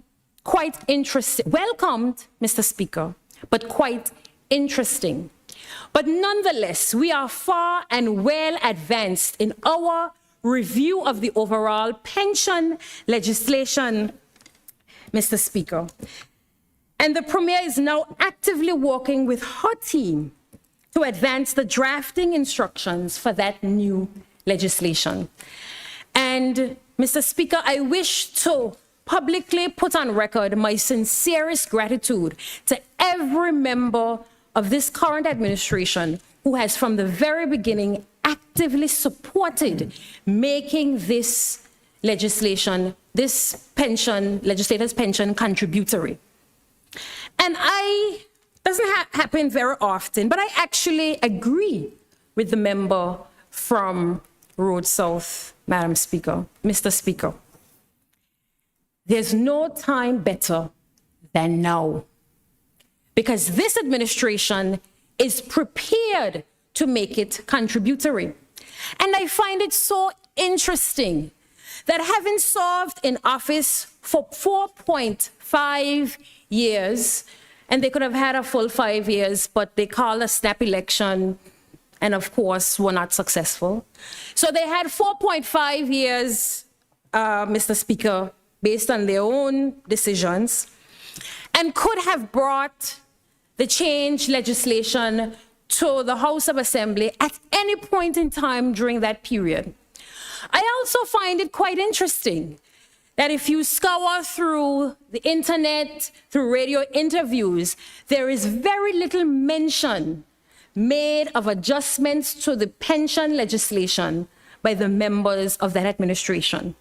quite interesting, welcomed, Mr. Speaker, but quite interesting. But nonetheless, we are far and well advanced in our review of the overall pension legislation, Mr. Speaker. And the Premier is now actively working with her team to advance the drafting instructions for that new legislation. And Mr. Speaker, I wish to publicly put on record my sincerest gratitude to every member of this current administration who has from the very beginning actively supported making this legislation, this pension, legislators' pension contributory. And doesn't happen very often, but I actually agree with the member from Road South, Madam Speaker, Mr. Speaker. There's no time better than now, because this administration is prepared to make it contributory. And I find it so interesting that having served in office for 4.5 years, and they could have had a full 5 years, but they called a snap election and of course were not successful. So they had 4.5 years, Mr. Speaker, based on their own decisions, and could have brought the change legislation to the House of Assembly at any point in time during that period. I also find it quite interesting that if you scour through the internet, through radio interviews, there is very little mention made of adjustments to the pension legislation by the members of that administration.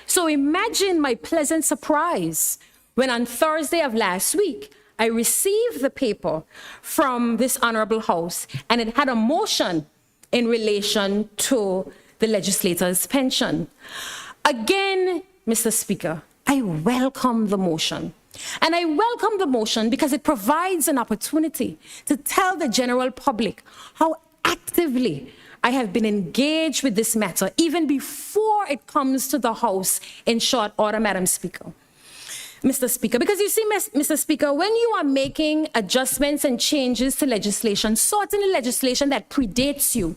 So imagine my pleasant surprise when on Thursday of last week, I received the paper from this honorable House, and it had a motion in relation to the legislators' pension. Again, Mr. Speaker, I welcome the motion. And I welcome the motion because it provides an opportunity to tell the general public how actively I have been engaged with this matter, even before it comes to the House in short order, Madam Speaker. Mr. Speaker, because you see, Mr. Speaker, when you are making adjustments and changes to legislation, certainly legislation that predates you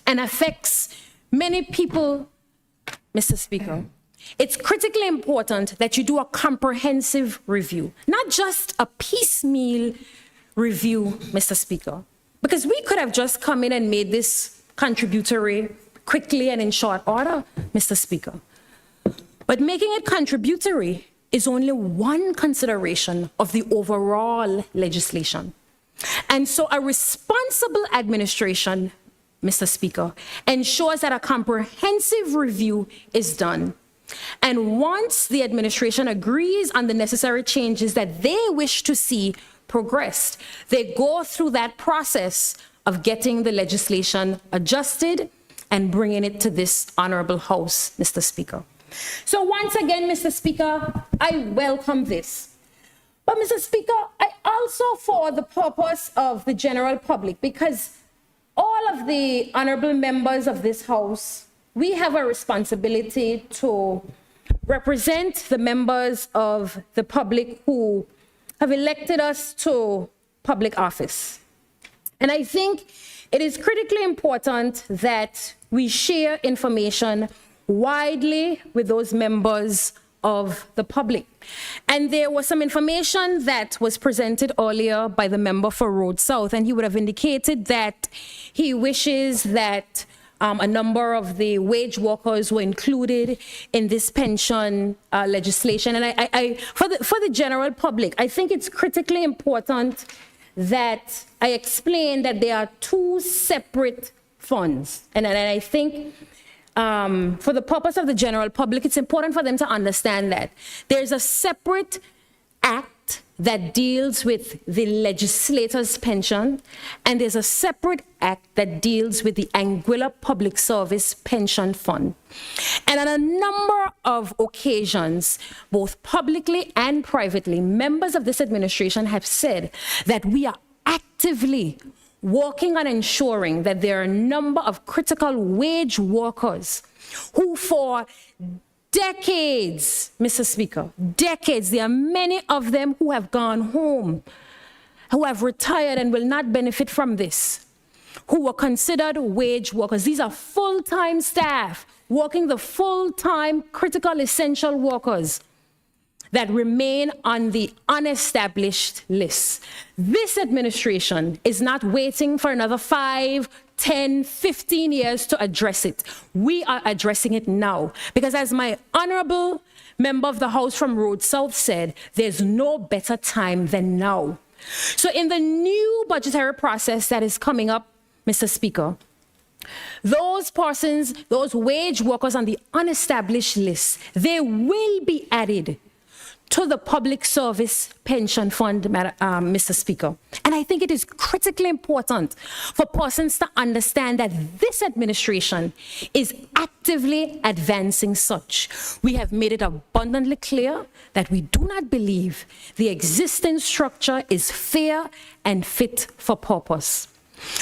and affects many people, Mr. Speaker, it's critically important that you do a comprehensive review, not just a piecemeal review, Mr. Speaker, because we could have just come in and made this contributory quickly and in short order, Mr. Speaker. But making it contributory is only one consideration of the overall legislation. And so a responsible administration, Mr. Speaker, ensures that a comprehensive review is done. And once the administration agrees on the necessary changes that they wish to see progressed, they go through that process of getting the legislation adjusted and bringing it to this honorable House, Mr. Speaker. So once again, Mr. Speaker, I welcome this. But Mr. Speaker, I also for the purpose of the general public, because all of the honorable members of this House, we have a responsibility to represent the members of the public who have elected us to public office. And I think it is critically important that we share information widely with those members of the public. And there was some information that was presented earlier by the member for Road South, and he would have indicated that he wishes that a number of the wage workers were included in this pension legislation. And for the general public, I think it's critically important that I explain that there are two separate funds. And I think for the purpose of the general public, it's important for them to understand that there's a separate act that deals with the legislator's pension, and there's a separate act that deals with the Anguilla Public Service Pension Fund. And on a number of occasions, both publicly and privately, members of this administration have said that we are actively working on ensuring that there are a number of critical wage workers who for decades, Mr. Speaker, decades, there are many of them who have gone home, who have retired and will not benefit from this, who were considered wage workers. These are full-time staff working the full-time critical essential workers that remain on the unestablished list. This administration is not waiting for another 5, 10, 15 years to address it. We are addressing it now. Because as my honorable member of the House from Road South said, there's no better time than now. So in the new budgetary process that is coming up, Mr. Speaker, those persons, those wage workers on the unestablished list, they will be added to the Public Service Pension Fund, Mr. Speaker. And I think it is critically important for persons to understand that this administration is actively advancing such. We have made it abundantly clear that we do not believe the existing structure is fair and fit for purpose.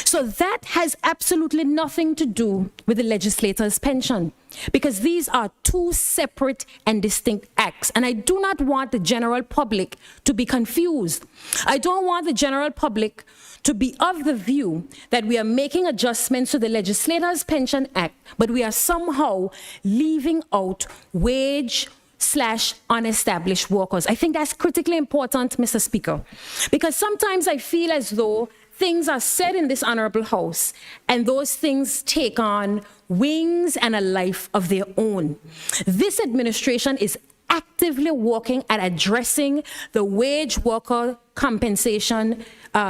So that has absolutely nothing to do with the legislator's pension, because these are two separate and distinct acts. And I do not want the general public to be confused. I don't want the general public to be of the view that we are making adjustments to the Legislators' Pension Act, but we are somehow leaving out wage/unestablished workers. I think that's critically important, Mr. Speaker, because sometimes I feel as though things are said in this honorable House, and those things take on wings and a life of their own. This administration is actively working at addressing the wage worker compensation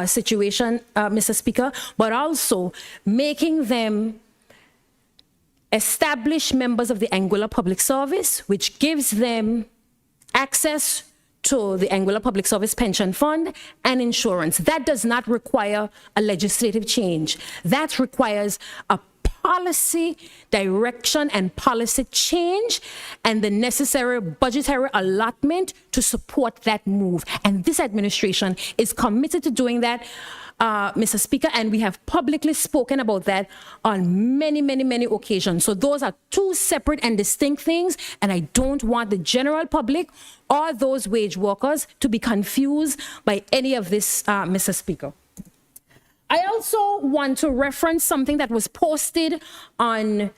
situation, Mr. Speaker, but also making them established members of the Anguilla Public Service, which gives them access to the Anguilla Public Service Pension Fund and insurance. That does not require a legislative change. That requires a policy direction and policy change and the necessary budgetary allotment to support that move. And this administration is committed to doing that, Mr. Speaker, and we have publicly spoken about that on many, many, many occasions. So those are two separate and distinct things, and I don't want the general public or those wage workers to be confused by any of this, Mr. Speaker. I also want to reference something that was posted on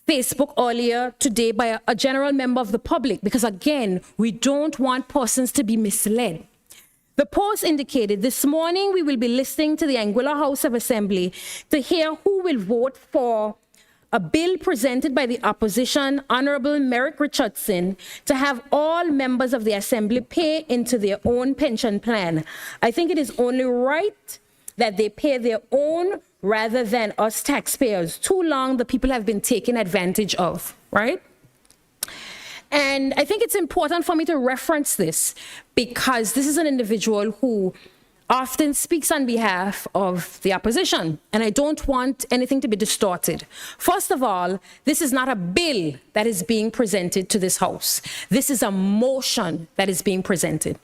Facebook earlier today by a general member of the public, because again, we don't want persons to be misled. The post indicated, this morning we will be listening to the Anguilla House of Assembly to hear who will vote for a bill presented by the opposition, Honorable Merrick Richardson, to have all members of the Assembly pay into their own pension plan. I think it is only right that they pay their own rather than us taxpayers. Too long the people have been taken advantage of, right? And I think it's important for me to reference this because this is an individual who often speaks on behalf of the opposition, and I don't want anything to be distorted. First of all, this is not a bill that is being presented to this House. This is a motion that is being presented.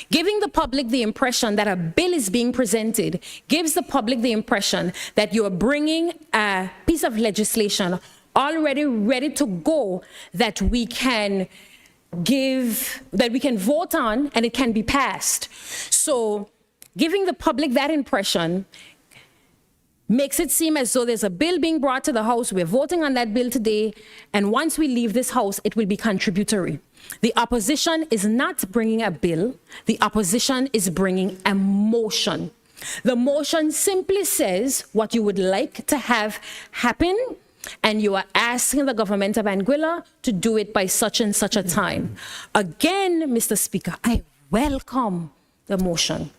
Giving the public the impression that a bill is being presented gives the public the impression that you are bringing a piece of legislation already ready to go that we can vote on and it can be passed. So giving the public that impression makes it seem as though there's a bill being brought to the House, we're voting on that bill today, and once we leave this House, it will be contributory. The opposition is not bringing a bill, the opposition is bringing a motion. The motion simply says what you would like to have happen, and you are asking the government of Anguilla to do it by such and such a time. Again, Mr. Speaker, I welcome the motion.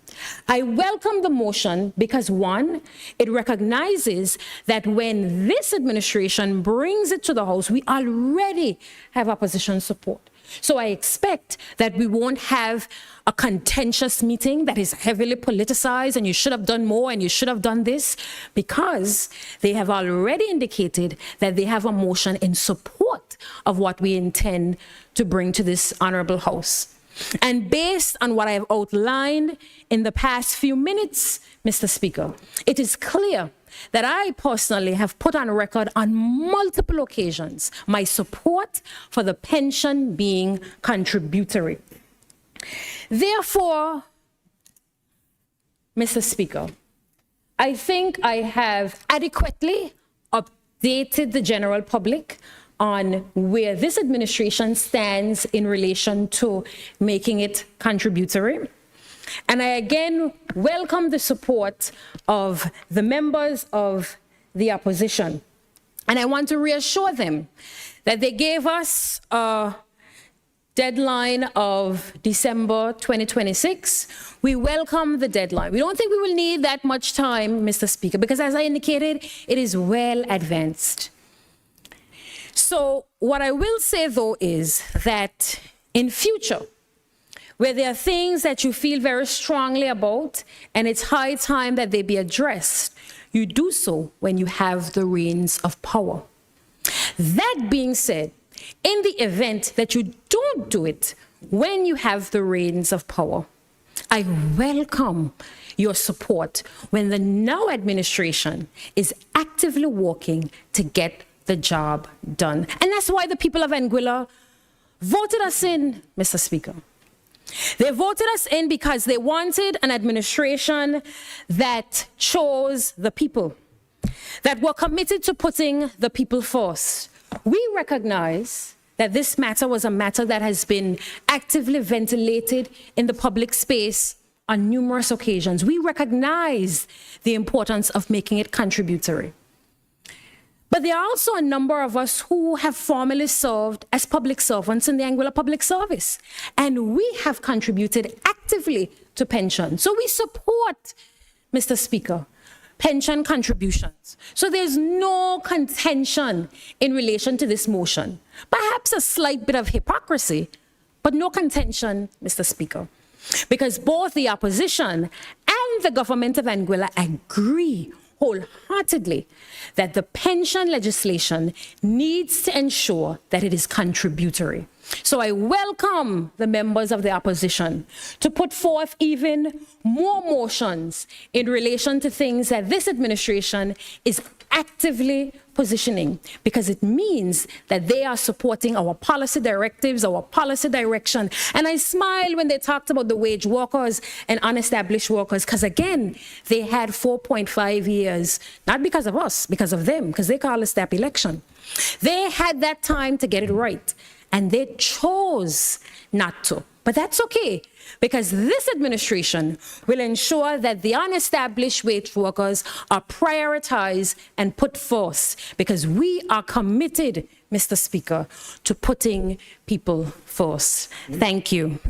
I welcome the motion because, one, it recognizes that when this administration brings it to the House, we already have opposition support. So I expect that we won't have a contentious meeting that is heavily politicized and you should have done more and you should have done this, because they have already indicated that they have a motion in support of what we intend to bring to this honorable House. And based on what I have outlined in the past few minutes, Mr. Speaker, it is clear that I personally have put on record on multiple occasions my support for the pension being contributory. Therefore, Mr. Speaker, I think I have adequately updated the general public on where this administration stands in relation to making it contributory. And I again welcome the support of the members of the opposition. And I want to reassure them that they gave us a deadline of December 2026. We welcome the deadline. We don't think we will need that much time, Mr. Speaker, because as I indicated, it is well advanced. So what I will say, though, is that in future, where there are things that you feel very strongly about, and it's high time that they be addressed, you do so when you have the reins of power. That being said, in the event that you don't do it when you have the reins of power, I welcome your support when the now administration is actively working to get the job done. And that's why the people of Anguilla voted us in, Mr. Speaker. They voted us in because they wanted an administration that chose the people, that were committed to putting the people first. We recognize that this matter was a matter that has been actively ventilated in the public space on numerous occasions. We recognize the importance of making it contributory. But there are also a number of us who have formerly served as public servants in the Anguilla Public Service, and we have contributed actively to pension. So we support, Mr. Speaker, pension contributions. So there's no contention in relation to this motion. Perhaps a slight bit of hypocrisy, but no contention, Mr. Speaker, because both the opposition and the government of Anguilla agree wholeheartedly that the pension legislation needs to ensure that it is contributory. So I welcome the members of the opposition to put forth even more motions in relation to things that this administration is actively positioning, because it means that they are supporting our policy directives, our policy direction. And I smile when they talked about the wage workers and unestablished workers, because again, they had 4.5 years, not because of us, because of them, because they call a step election. They had that time to get it right, and they chose not to. But that's okay, because this administration will ensure that the unestablished wage workers are prioritized and put first, because we are committed, Mr. Speaker, to putting people first. Thank you.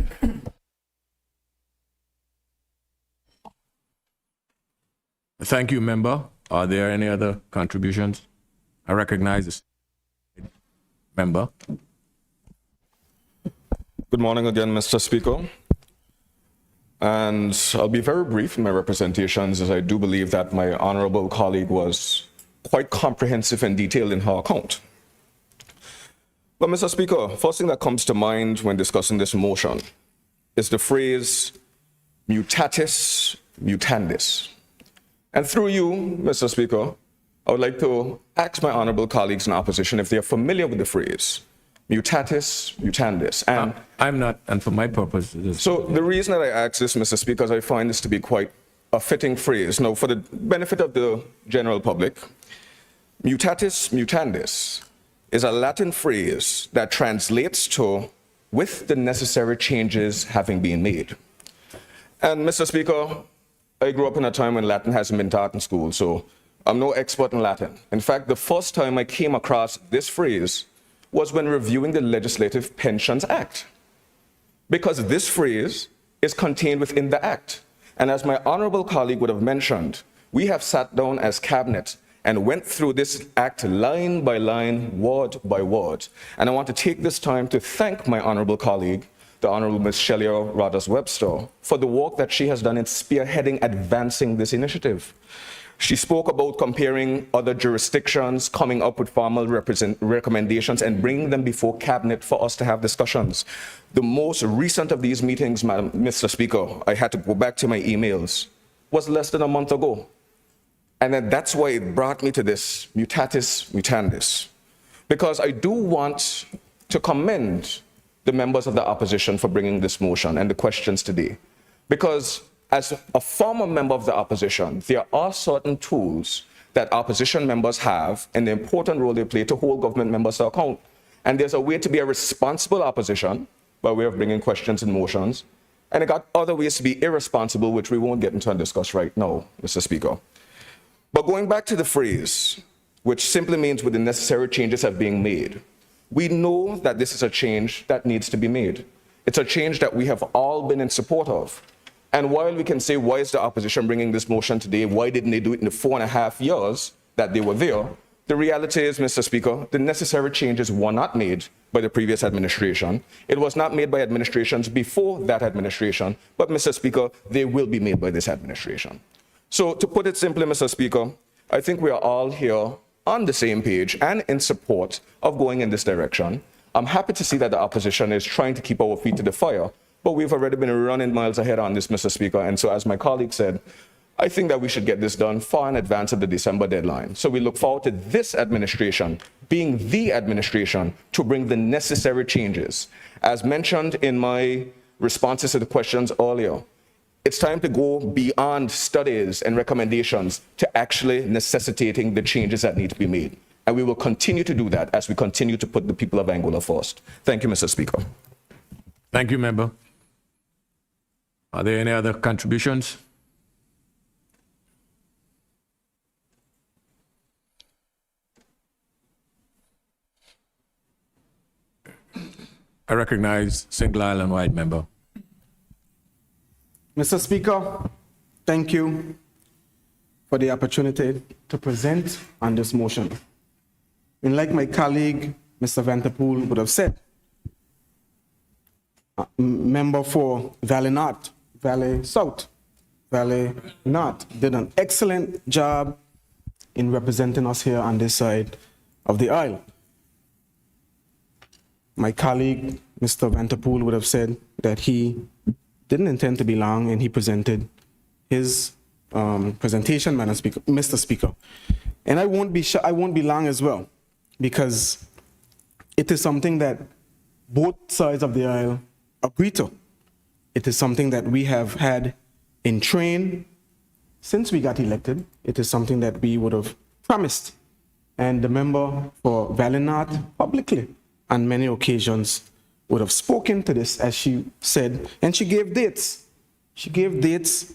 Thank you, member. Are there any other contributions? I recognize this member. Good morning again, Mr. Speaker. And I'll be very brief in my representations, as I do believe that my honorable colleague was quite comprehensive and detailed in her account. But Mr. Speaker, first thing that comes to mind when discussing this motion is the phrase mutatis mutandis. And through you, Mr. Speaker, I would like to ask my honorable colleagues in opposition if they are familiar with the phrase mutatis mutandis. And I'm not, and for my purpose. so the reason that I ask this, Mr. Speaker, is I find this to be quite a fitting phrase. Now, for the benefit of the general public, mutatis mutandis is a Latin phrase that translates to with the necessary changes having been made. And Mr. Speaker, I grew up in a time when Latin hasn't been taught in school, so I'm no expert in Latin. In fact, the first time I came across this phrase was when reviewing the Legislative Pensions Act, because this phrase is contained within the Act. And as my honorable colleague would have mentioned, we have sat down as cabinet and went through this Act line by line, word by word. And I want to take this time to thank my honorable colleague, the Honorable Ms. Shelia Rodders-Webster, for the work that she has done in spearheading advancing this initiative. She spoke about comparing other jurisdictions, coming up with formal recommendations, and bringing them before cabinet for us to have discussions. The most recent of these meetings, Mr. Speaker, I had to go back to my emails, was less than a month ago. And then that's why it brought me to this mutatis mutandis, because I do want to commend the members of the opposition for bringing this motion and the questions today. Because as a former member of the opposition, there are certain tools that opposition members have and the important role they play to hold government members to account. And there's a way to be a responsible opposition by way of bringing questions and motions. And it got other ways to be irresponsible, which we won't get into and discuss right now, Mr. Speaker. But going back to the phrase, which simply means with the necessary changes have been made, we know that this is a change that needs to be made. It's a change that we have all been in support of. And while we can say, why is the opposition bringing this motion today? Why didn't they do it in the 4.5 years that they were there? The reality is, Mr. Speaker, the necessary changes were not made by the previous administration. It was not made by administrations before that administration. But, Mr. Speaker, they will be made by this administration. So to put it simply, Mr. Speaker, I think we are all here on the same page and in support of going in this direction. I'm happy to see that the opposition is trying to keep our feet to the fire, but we've already been running miles ahead on this, Mr. Speaker. And so as my colleague said, I think that we should get this done far in advance of the December deadline. So we look forward to this administration being the administration to bring the necessary changes. As mentioned in my responses to the questions earlier, it's time to go beyond studies and recommendations to actually necessitating the changes that need to be made. And we will continue to do that as we continue to put the people of Angola first. Thank you, Mr. Speaker. Thank you, member. Are there any other contributions? I recognize Single Island White member. Mr. Speaker, thank you for the opportunity to present on this motion. And like my colleague, Mr. Vanterpool, would have said, member for Valley North, Valley South, Valley North did an excellent job in representing us here on this side of the aisle. My colleague, Mr. Vanterpool, would have said that he didn't intend to be long, and he presented his presentation, Mr. Speaker. And I won't be long as well, because it is something that both sides of the aisle agree to. It is something that we have had in train since we got elected. It is something that we would have promised. And the member for Valley North publicly on many occasions would have spoken to this, as she said, and she gave dates. She gave dates,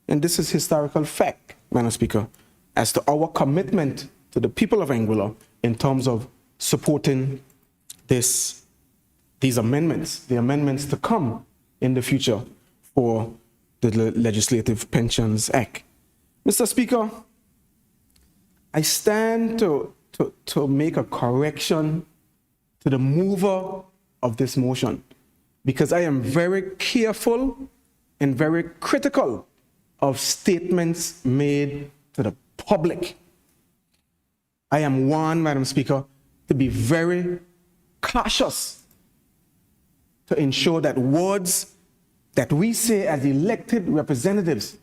and this is historical fact, Madam Speaker, as to our commitment to the people of Anguilla in terms of supporting these amendments, the amendments to come in the future for the Legislative Pensions Act. Mr. Speaker, I stand to make a correction to the mover of this motion, because I am very careful and very critical of statements made to the public. I am one, Madam Speaker, to be very cautious to ensure that words that we say as elected representatives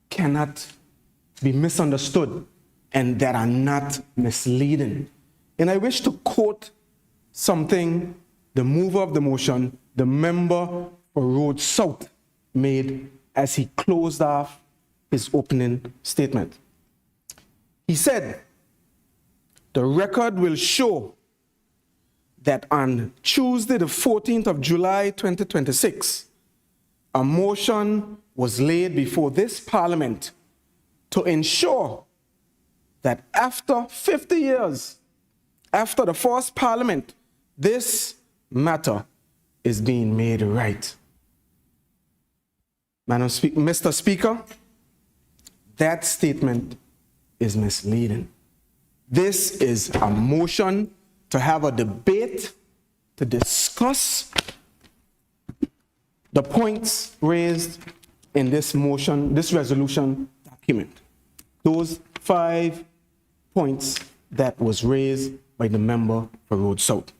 cannot be misunderstood and that are not misleading. And I wish to quote something the mover of the motion, the member for Road South, made as he closed off his opening statement. He said, "The record will show that on Tuesday, the 14th of July, 2026, a motion was laid before this Parliament to ensure that after 50 years, after the first Parliament, this matter is being made right." Mr. Speaker, that statement is misleading. This is a motion to have a debate, to discuss the points raised in this motion, this resolution document. Those 5 points that was raised by the member for Road South.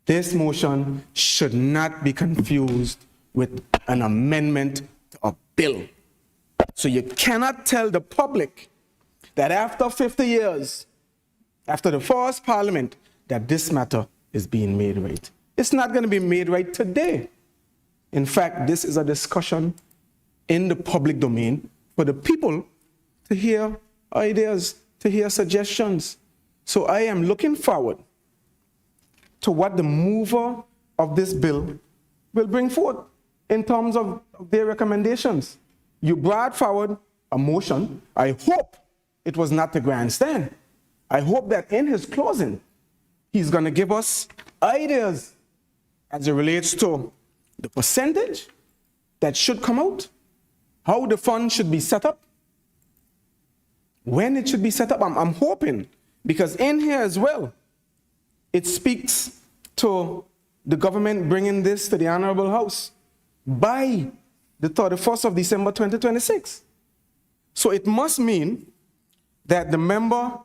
This motion should not be confused with an amendment to a bill. So you cannot tell the public that after 50 years, after the first Parliament, that this matter is being made right. It's not going to be made right today. In fact, this is a discussion in the public domain for the people to hear ideas, to hear suggestions. So I am looking forward to what the mover of this bill will bring forth in terms of their recommendations. You brought forward a motion. I hope it was not the grandstand. I hope that in his closing, he's going to give us ideas as it relates to the percentage that should come out, how the fund should be set up, when it should be set up. I'm hoping, because in here as well, it speaks to the government bringing this to the Honorable House by the 31st of December 2026. So it must mean that the member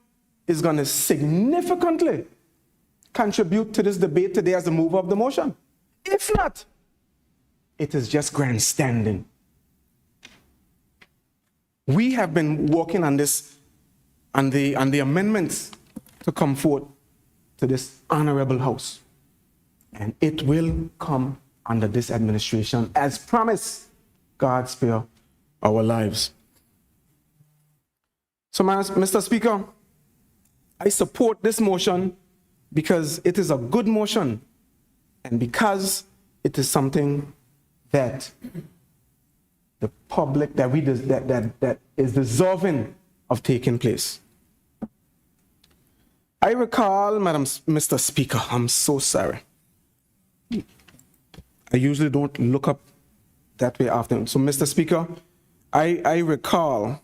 is going to significantly contribute to this debate today as the mover of the motion. If not, it is just grandstanding. We have been working on this, on the amendments to come forth to this Honorable House. And it will come under this administration as promised. God spare our lives. So, Mr. Speaker, I support this motion because it is a good motion and because it is something that the public, that is deserving of taking place. I recall, Mr. Speaker, I'm so sorry. I usually don't look up that way often. So, Mr. Speaker, I recall,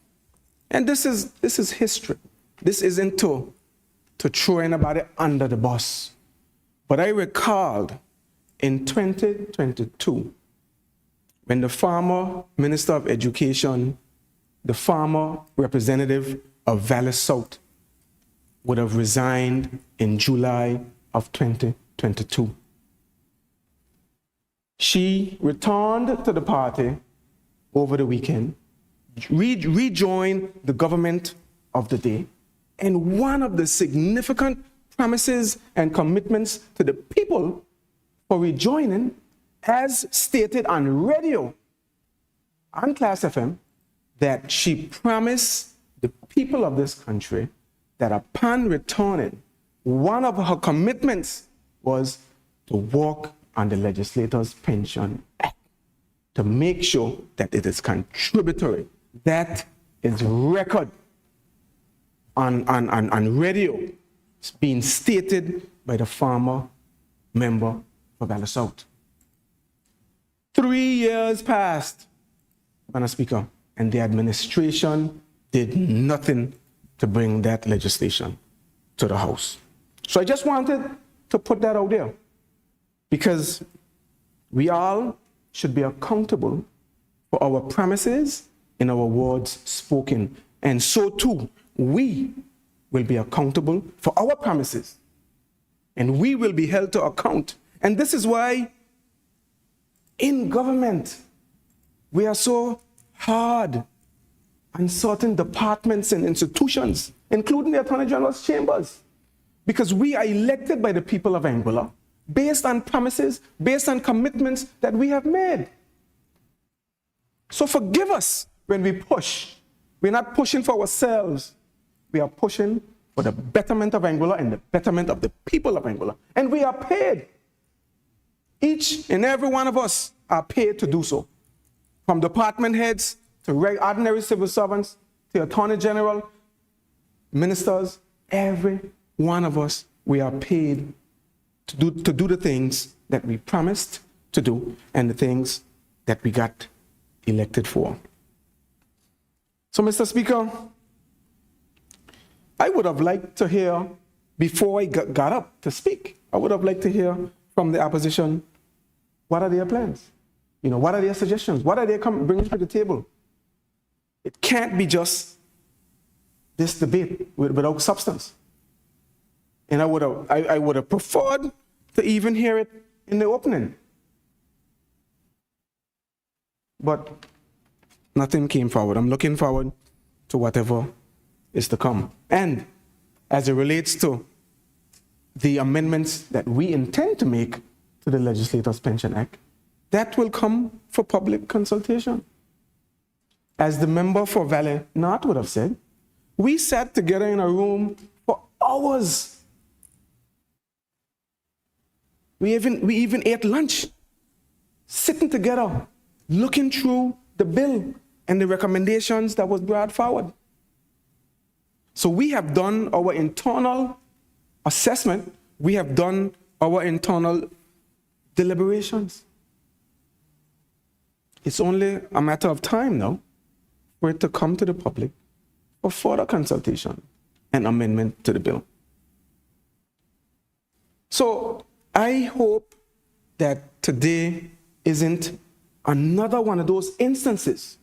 and this is history. This isn't to throw anybody under the bus. But I recalled in 2022, when the former Minister of Education, the former representative of Valley South, would have resigned in July of 2022. She returned to the party over the weekend, rejoined the government of the day, and one of the significant promises and commitments to the people for rejoining, as stated on radio, on Class FM, that she promised the people of this country that upon returning, one of her commitments was to work on the Legislators' Pension Act to make sure that it is contributory. That is record on radio. It's being stated by the former member for Valley South. 3 years passed, Madam Speaker, and the administration did nothing to bring that legislation to the House. So I just wanted to put that out there because we all should be accountable for our promises and our words spoken. And so too, we will be accountable for our promises and we will be held to account. And this is why in government, we are so hard on certain departments and institutions, including the Attorney General's chambers, because we are elected by the people of Anguilla based on promises, based on commitments that we have made. So forgive us when we push. We're not pushing for ourselves. We are pushing for the betterment of Anguilla and the betterment of the people of Anguilla. And we are paid. Each and every one of us are paid to do so. From department heads to ordinary civil servants, to Attorney General, ministers, every one of us, we are paid to do the things that we promised to do and the things that we got elected for. So, Mr. Speaker, I would have liked to hear, before I got up to speak, I would have liked to hear from the opposition, what are their plans? You know, what are their suggestions? What are they bringing to the table? It can't be just this debate without substance. And I would have preferred to even hear it in the opening. But nothing came forward. I'm looking forward to whatever is to come. And as it relates to the amendments that we intend to make to the Legislators' Pension Act, that will come for public consultation. As the member for Valley North would have said, we sat together in a room for hours. We even ate lunch, sitting together, looking through the bill and the recommendations that was brought forward. So we have done our internal assessment. We have done our internal deliberations. It's only a matter of time now for it to come to the public for further consultation and amendment to the bill. So I hope that today isn't another one of those instances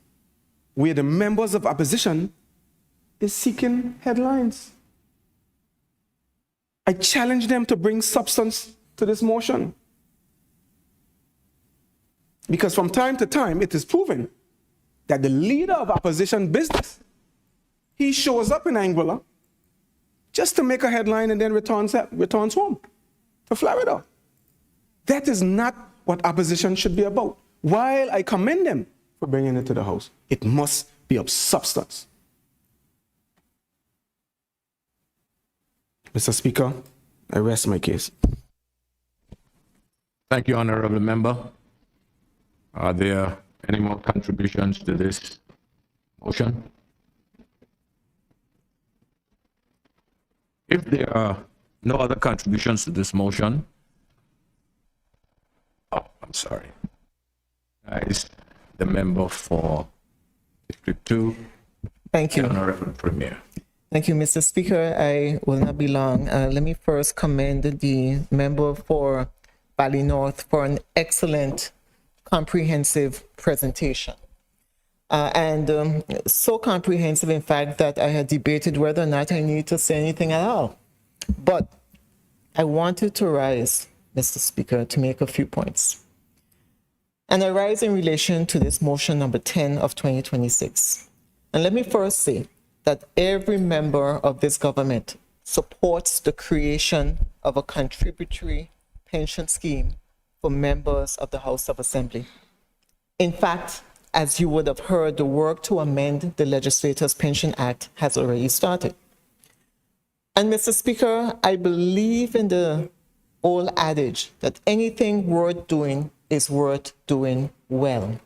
where the members of opposition is seeking headlines. I challenge them to bring substance to this motion. Because from time to time, it is proven that the leader of opposition business, he shows up in Anguilla just to make a headline and then returns home to Florida. That is not what opposition should be about. While I commend them for bringing it to the House, it must be of substance. Mr. Speaker, I rest my case. Thank you, Honorable Member. Are there any more contributions to this motion? If there are no other contributions to this motion, I'm sorry. Is the member for District 2, Thank you. Honorable Premier. Thank you, Mr. Speaker. I will not be long. Let me first commend the member for Valley North for an excellent, comprehensive presentation. So comprehensive, in fact, that I had debated whether or not I need to say anything at all. But I wanted to rise, Mr. Speaker, to make a few points. And I rise in relation to this motion number 10 of 2026. And let me first say that every member of this government supports the creation of a contributory pension scheme for members of the House of Assembly. In fact, as you would have heard, the work to amend the Legislators' Pension Act has already started. And Mr. Speaker, I believe in the old adage that anything worth doing is worth doing well.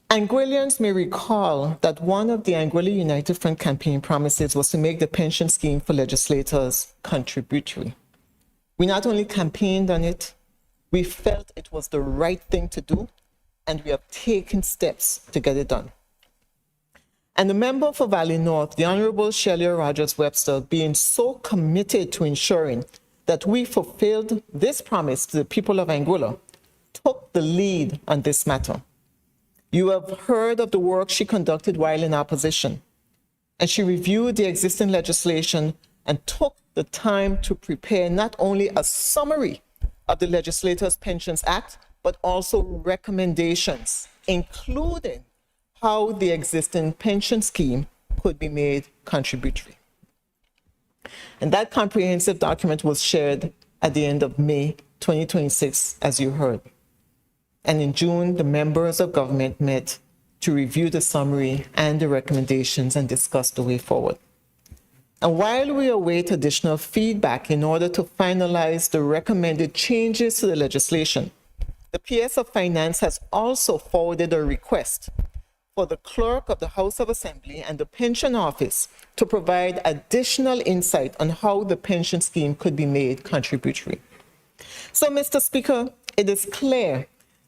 Anguillians may recall that one of the Anguilla United Front campaign promises was to make the pension scheme for legislators contributory. We not only campaigned on it, we felt it was the right thing to do, and we have taken steps to get it done. And the member for Valley North, the Honorable Shelia Rogers Webster, being so committed to ensuring that we fulfilled this promise to the people of Anguilla, took the lead on this matter. You have heard of the work she conducted while in opposition, and she reviewed the existing legislation and took the time to prepare not only a summary of the Legislators' Pensions Act, but also recommendations, including how the existing pension scheme could be made contributory. And that comprehensive document was shared at the end of May 2026, as you heard. And in June, the members of government met to review the summary and the recommendations and discuss the way forward. And while we await additional feedback in order to finalize the recommended changes to the legislation, the PS of Finance has also forwarded a request for the Clerk of the House of Assembly and the Pension Office to provide additional insight on how the pension scheme could be made contributory. So, Mr. Speaker, it is clear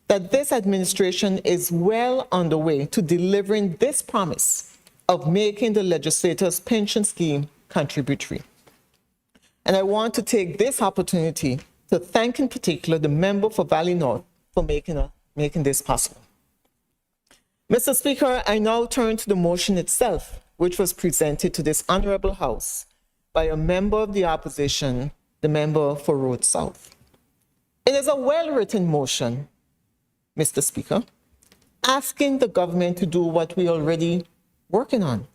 that this administration is well on the way to delivering this promise of making the legislators' pension scheme contributory. And I want to take this opportunity to thank in particular the member for Valley North for making this possible. Mr. Speaker, I now turn to the motion itself, which was presented to this honorable House by a member of the opposition, the member for Road South. It is a well-written motion, Mr. Speaker, asking the government to do what we're already working on,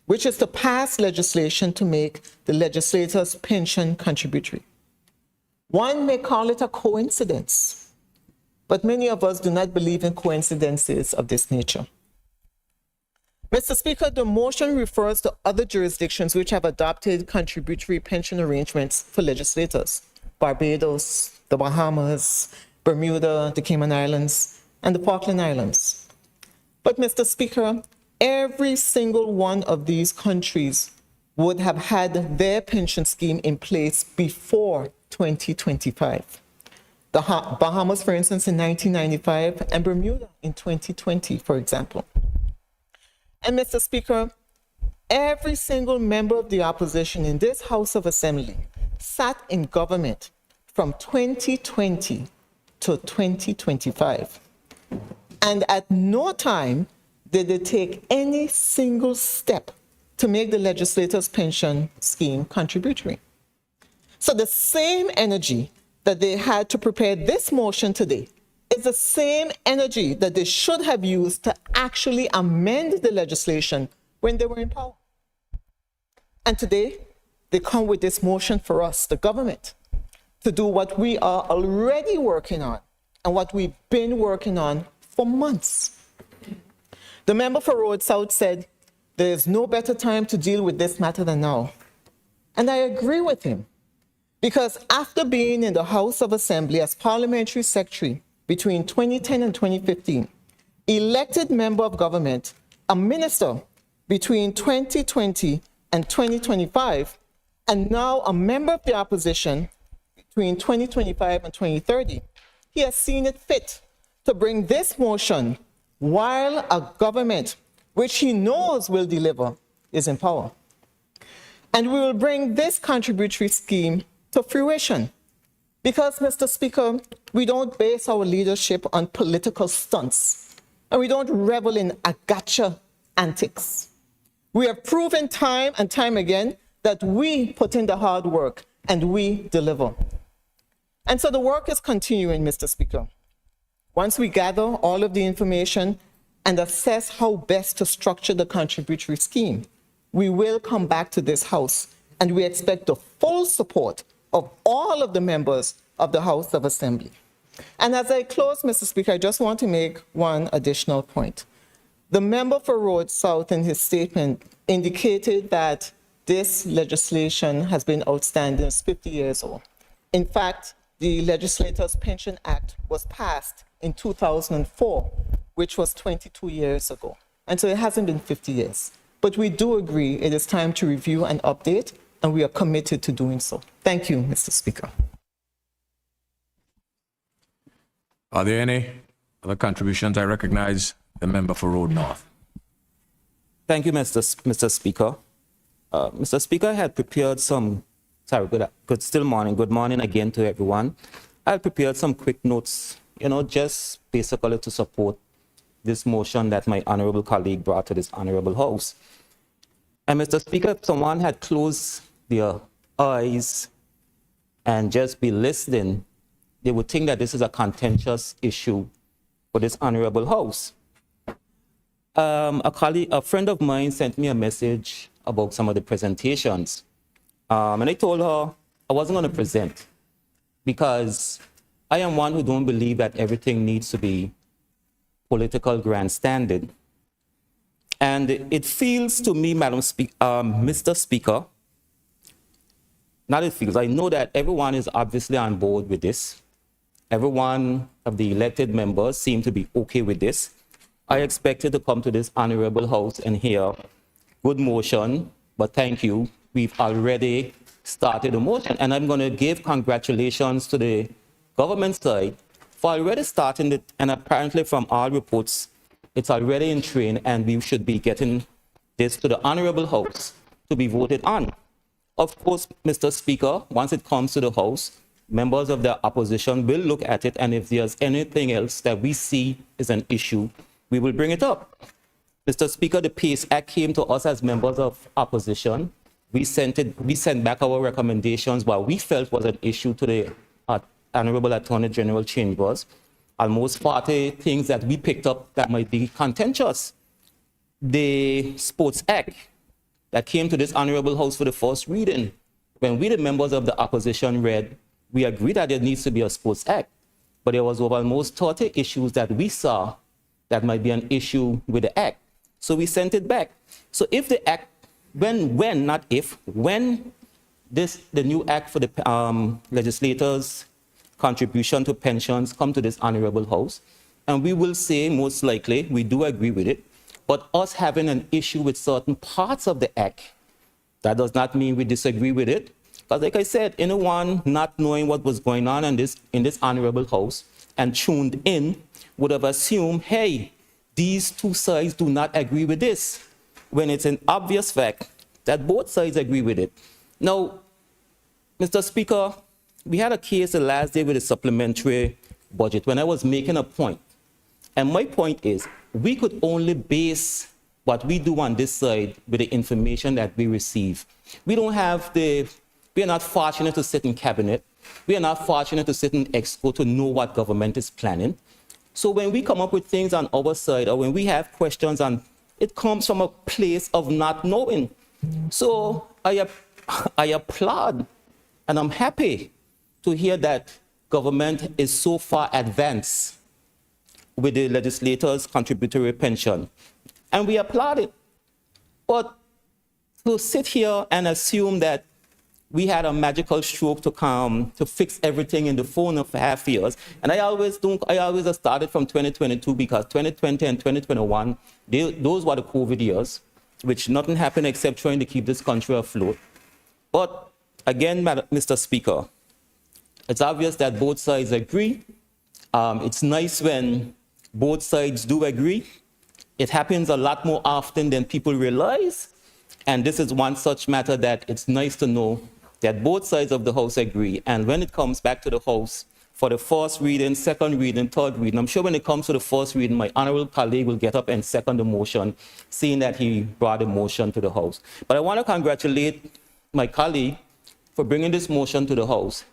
which is to pass legislation to make the legislators' pension contributory. One may call it a coincidence, but many of us do not believe in coincidences of this nature. Mr. Speaker, the motion refers to other jurisdictions which have adopted contributory pension arrangements for legislators: Barbados, the Bahamas, Bermuda, the Cayman Islands, and the Falkland Islands. But, Mr. Speaker, every single one of these countries would have had their pension scheme in place before 2025. The Bahamas, for instance, in 1995, and Bermuda in 2020, for example. And, Mr. Speaker, every single member of the opposition in this House of Assembly sat in government from 2020 to 2025. And at no time did they take any single step to make the legislators' pension scheme contributory. So the same energy that they had to prepare this motion today is the same energy that they should have used to actually amend the legislation when they were in power. And today, they come with this motion for us, the government, to do what we are already working on and what we've been working on for months. The member for Road South said, there is no better time to deal with this matter than now. And I agree with him, because after being in the House of Assembly as parliamentary secretary between 2010 and 2015, elected member of government, a minister between 2020 and 2025, and now a member of the opposition between 2025 and 2030, he has seen it fit to bring this motion while a government which he knows will deliver is in power. And we will bring this contributory scheme to fruition. Because, Mr. Speaker, we don't base our leadership on political stunts, and we don't revel in gotcha antics. We have proven time and time again that we put in the hard work and we deliver. And so the work is continuing, Mr. Speaker. Once we gather all of the information and assess how best to structure the contributory scheme, we will come back to this House, and we expect the full support of all of the members of the House of Assembly. And as I close, Mr. Speaker, I just want to make one additional point. The member for Road South in his statement indicated that this legislation has been outstanding. It's 50 years old. In fact, the Legislators' Pension Act was passed in 2004, which was 22 years ago. And so it hasn't been 50 years. But we do agree it is time to review and update, and we are committed to doing so. Thank you, Mr. Speaker. Are there any other contributions? I recognize the member for Road North. Thank you, Mr. Speaker. Mr. Speaker, I had prepared some, good morning again to everyone. I had prepared some quick notes, just basically to support this motion that my honorable colleague brought to this honorable house. And Mr. Speaker, if someone had closed their eyes and just be listening, they would think that this is a contentious issue for this honorable house. A friend of mine sent me a message about some of the presentations. And I told her I wasn't going to present because I am one who don't believe that everything needs to be political grandstanding. And it feels to me, Mr. Speaker, not it feels, I know that everyone is obviously on board with this. Everyone of the elected members seem to be okay with this. I expected to come to this honorable house and hear good motion, but thank you. We've already started a motion, and I'm going to give congratulations to the government side for already starting it, and apparently from all reports, it's already in train, and we should be getting this to the honorable house to be voted on. Of course, Mr. Speaker, once it comes to the house, members of the opposition will look at it, and if there's anything else that we see is an issue, we will bring it up. Mr. Speaker, the PACE Act came to us as members of opposition. We sent back our recommendations, what we felt was an issue to the Honorable Attorney General Chambers. Almost 40 things that we picked up that might be contentious. The Sports Act that came to this honorable house for the first reading, when we, the members of the opposition, read, we agreed that there needs to be a Sports Act, but there was almost 30 issues that we saw that might be an issue with the act. So we sent it back. So if the act, when, not if, when the new act for the legislators' contribution to pensions come to this honorable house, and we will say most likely we do agree with it, but us having an issue with certain parts of the act, that does not mean we disagree with it. Because like I said, anyone not knowing what was going on in this honorable house and tuned in would have assumed, hey, these two sides do not agree with this, when it's an obvious fact that both sides agree with it. Now, Mr. Speaker, we had a case the last day with a supplementary budget when I was making a point. And my point is, we could only base what we do on this side with the information that we receive. We are not fortunate to sit in cabinet. We are not fortunate to sit in exco to know what government is planning. So when we come up with things on our side, or when we have questions, it comes from a place of not knowing. So I applaud, and I'm happy to hear that government is so far advanced with the legislators' contributory pension. And we applaud it. But to sit here and assume that we had a magical stroke to fix everything in the 4.5 years. And I always started from 2022 because 2020 and 2021, those were the COVID years, which nothing happened except trying to keep this country afloat. But again, Mr. Speaker, it's obvious that both sides agree. It's nice when both sides do agree. It happens a lot more often than people realize. And this is one such matter that it's nice to know that both sides of the House agree. And when it comes back to the House for the first reading, second reading, third reading, I'm sure when it comes to the first reading, my honorable colleague will get up and second the motion, seeing that he brought a motion to the House. But I want to congratulate my colleague for bringing this motion to the House.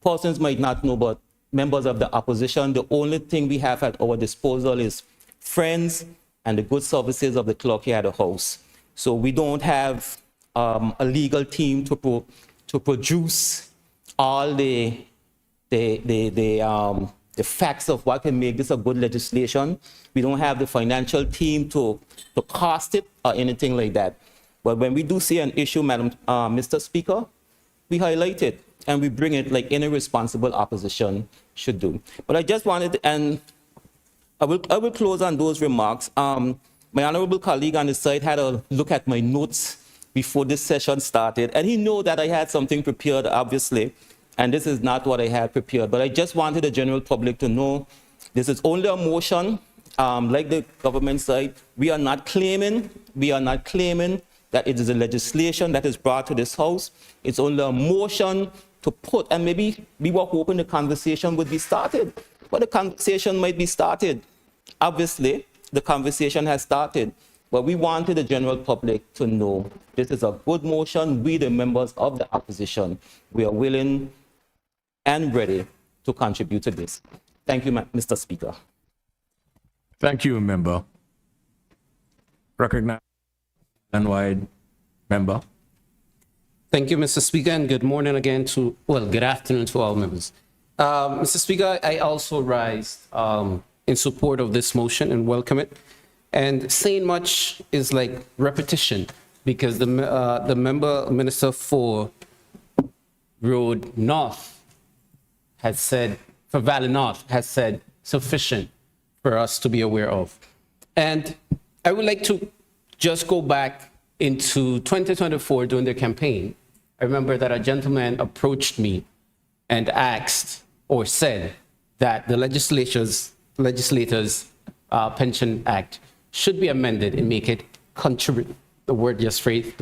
Persons might not know, but members of the opposition, the only thing we have at our disposal is friends and the good services of the clerk here at the House. So we don't have a legal team to produce all the facts of what can make this a good legislation. We don't have the financial team to cost it or anything like that. But when we do see an issue, Mr. Speaker, we highlight it and we bring it like any responsible opposition should do. But I just wanted, and I will close on those remarks. My honorable colleague on the side had a look at my notes before this session started, and he knew that I had something prepared, obviously, and this is not what I had prepared. But I just wanted the general public to know this is only a motion. Like the government side, we are not claiming that it is a legislation that is brought to this House. It's only a motion to put, and maybe we were hoping the conversation would be started, but the conversation might be started. Obviously, the conversation has started, but we wanted the general public to know this is a good motion. We, the members of the opposition, we are willing and ready to contribute to this. Thank you, Mr. Speaker. Thank you, member. Recognize and wide member. Thank you, Mr. Speaker, and good morning again to, well, good afternoon to all members. Mr. Speaker, I also rise in support of this motion and welcome it. And saying much is like repetition, because the Minister for Road North has said, for Valley North, has said sufficient for us to be aware of. And I would like to just go back into 2024 during the campaign. I remember that a gentleman approached me and asked or said that the legislators' Pension Act should be amended and make it contribute. The word just phrased,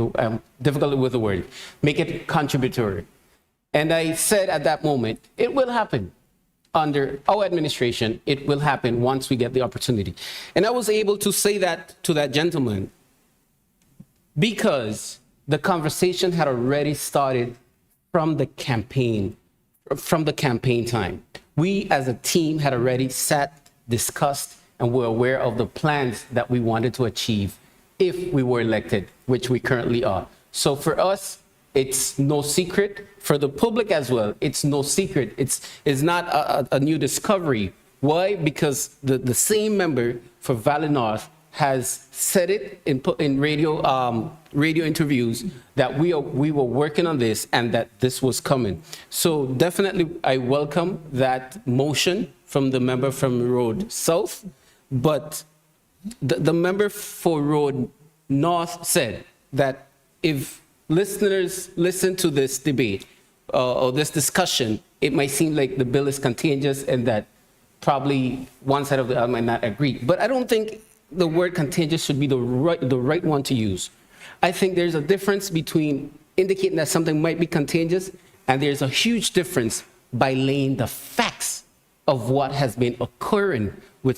difficult with the word, make it contributory. And I said at that moment, it will happen. Under our administration, it will happen once we get the opportunity. And I was able to say that to that gentleman because the conversation had already started from the campaign time. We as a team had already sat, discussed, and were aware of the plans that we wanted to achieve if we were elected, which we currently are. So for us, it's no secret. For the public as well, it's no secret. It's not a new discovery. Why? Because the same member for Valley North has said it in radio interviews that we were working on this and that this was coming. So definitely, I welcome that motion from the member from Road South, but the member for Road North said that if listeners listen to this debate or this discussion, it might seem like the bill is contagious and that probably one side of the aisle might not agree. But I don't think the word contagious should be the right one to use. I think there's a difference between indicating that something might be contagious, and there's a huge difference by laying the facts of what has been occurring with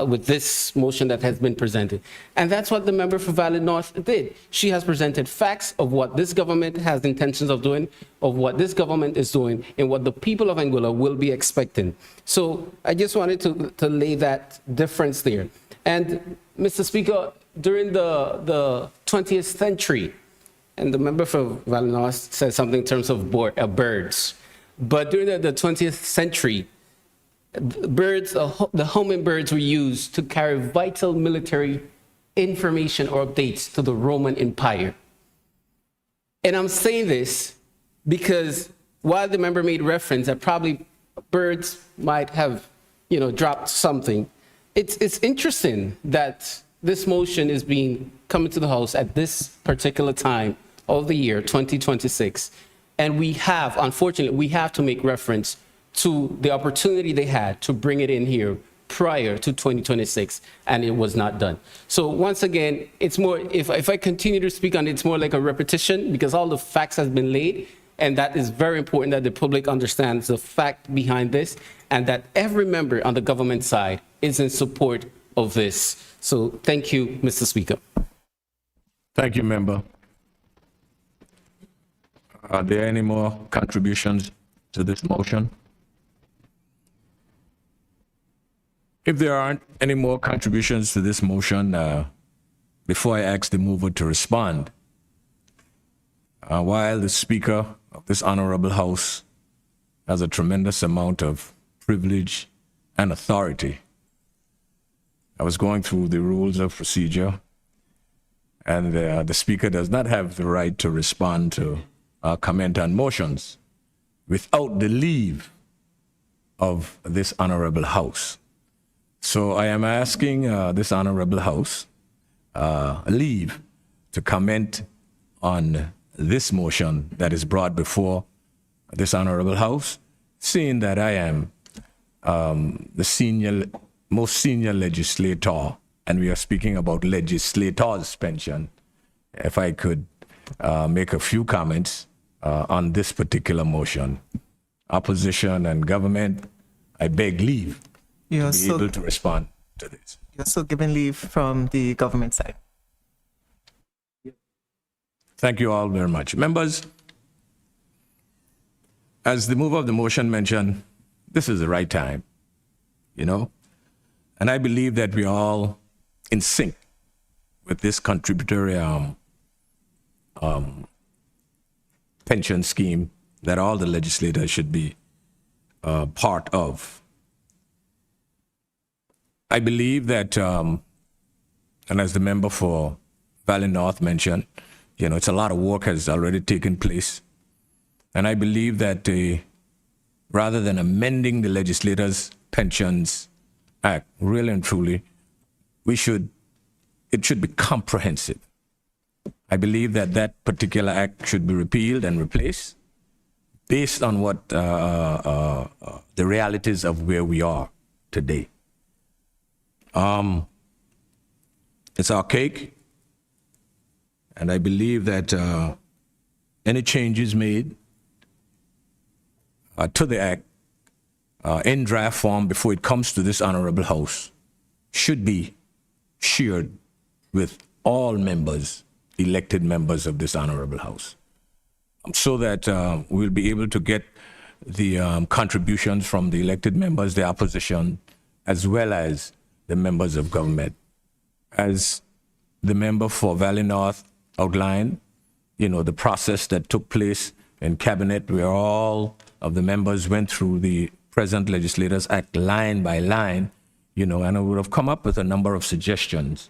with this motion that has been presented. And that's what the member for Valley North did. She has presented facts of what this government has intentions of doing, of what this government is doing, and what the people of Anguilla will be expecting. So I just wanted to lay that difference there. And Mr. Speaker, during the 20th century, and the member for Valley North said something in terms of birds, but during the 20th century, the hummingbirds were used to carry vital military information or updates to the Roman Empire. And I'm saying this because while the member made reference that probably birds might have, dropped something, it's interesting that this motion is coming to the House at this particular time of the year, 2026. And unfortunately, we have to make reference to the opportunity they had to bring it in here prior to 2026, and it was not done. So once again, it's more, if I continue to speak on it, it's more like a repetition because all the facts has been laid, and that is very important that the public understands the fact behind this, and that every member on the government side is in support of this. So thank you, Mr. Speaker. Thank you, member. Are there any more contributions to this motion? If there aren't any more contributions to this motion, before I ask the mover to respond, while the Speaker of this Honorable House has a tremendous amount of privilege and authority, I was going through the rules of procedure, and the Speaker does not have the right to respond to comment on motions without the leave of this Honorable House. So I am asking this Honorable House leave to comment on this motion that is brought before this Honorable House, seeing that I am the most senior legislator, and we are speaking about legislators' pension. If I could make a few comments on this particular motion. Opposition and government, I beg leave You're to be able to respond to this. you're still given leave from the government side. Thank you all very much. Members, as the mover of the motion mentioned, this is the right time, and I believe that we are all in sync with this contributory pension scheme that all the legislators should be part of. I believe that, and as the member for Valley North mentioned, it's a lot of work has already taken place. And I believe that rather than amending the Legislators' Pensions Act, really and truly, it should be comprehensive. I believe that that particular act should be repealed and replaced based on what the realities of where we are today. It's archaic, and I believe that any changes made to the act in draft form before it comes to this Honorable House should be shared with all members, elected members of this Honorable House, so that we'll be able to get the contributions from the elected members, the opposition, as well as the members of government. As the member for Valley North outlined, the process that took place in cabinet, where all of the members went through the present Legislators Act line by line, and I would have come up with a number of suggestions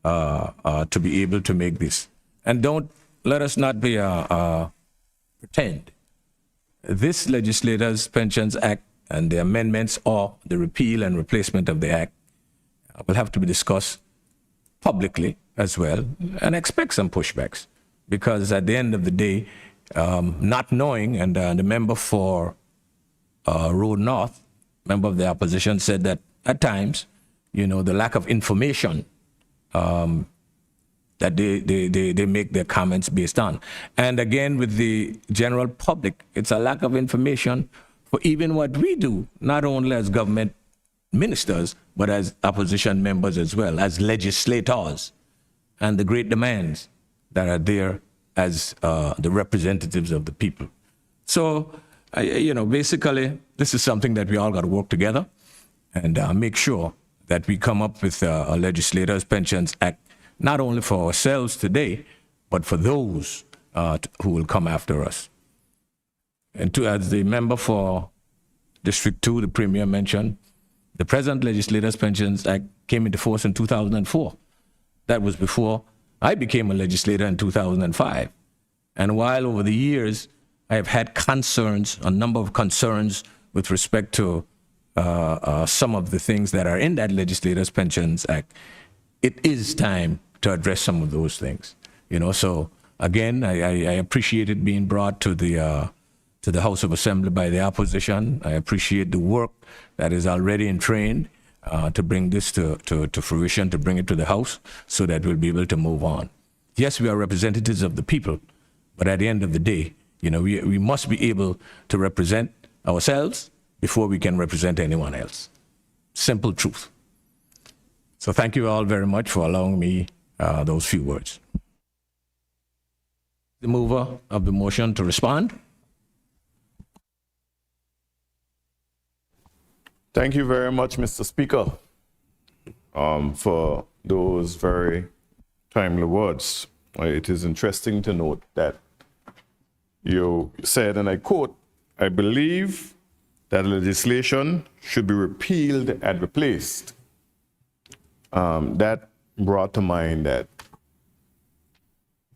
to be able to make this. And don't let us not be pretend. This Legislators Pensions Act and the amendments or the repeal and replacement of the act will have to be discussed publicly as well, and expect some pushbacks, because at the end of the day, not knowing, and the member for Road North, member of the opposition, said that at times, the lack of information that they make their comments based on. And again, with the general public, it's a lack of information for even what we do, not only as government ministers, but as opposition members as well, as legislators, and the great demands that are there as the representatives of the people. So, basically, this is something that we all got to work together and make sure that we come up with a Legislators Pensions Act, not only for ourselves today, but for those who will come after us. And as the member for District 2, the Premier mentioned, the present Legislators Pensions Act came into force in 2004. That was before I became a legislator in 2005. And while over the years, I have had concerns, a number of concerns with respect to some of the things that are in that Legislators Pensions Act, it is time to address some of those things. So again, I appreciate it being brought to the House of Assembly by the opposition. I appreciate the work that is already in train to bring this to fruition, to bring it to the House, so that we'll be able to move on. Yes, we are representatives of the people, but at the end of the day, we must be able to represent ourselves before we can represent anyone else. Simple truth. So thank you all very much for allowing me those few words. The mover of the motion to respond. Thank you very much, Mr. Speaker, for those very timely words. It is interesting to note that you said, and I quote, "I believe that legislation should be repealed and replaced." That brought to mind that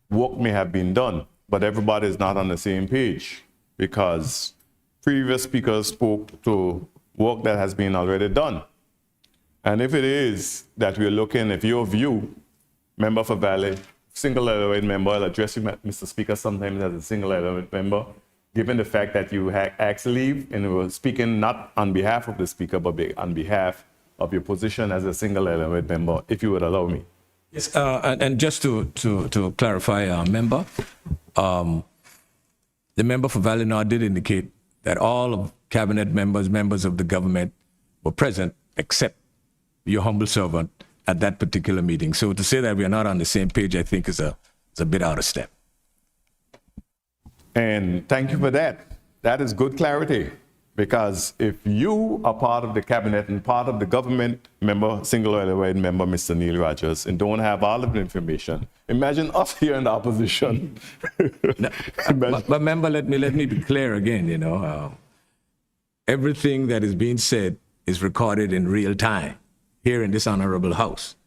work may have been done, but everybody is not on the same page because previous speakers spoke to work that has been already done. And if it is that we're looking, if your view, member for Valley, single element member, I'll address you, Mr. Speaker, sometimes as a single element member, given the fact that you asked leave and were speaking not on behalf of the speaker, but on behalf of your position as a single element member, if you would allow me. Yes, and just to clarify, member, the member for Valley North did indicate that all of cabinet members of the government were present, except your humble servant at that particular meeting. So to say that we are not on the same page, I think is a bit out of step. And thank you for that. That is good clarity. Because if you are part of the cabinet and part of the government member, single element member, Mr. Neil Rogers, and don't have all of the information, imagine us here in the opposition. But member, let me be clear again, everything that is being said is recorded in real time here in this honorable house.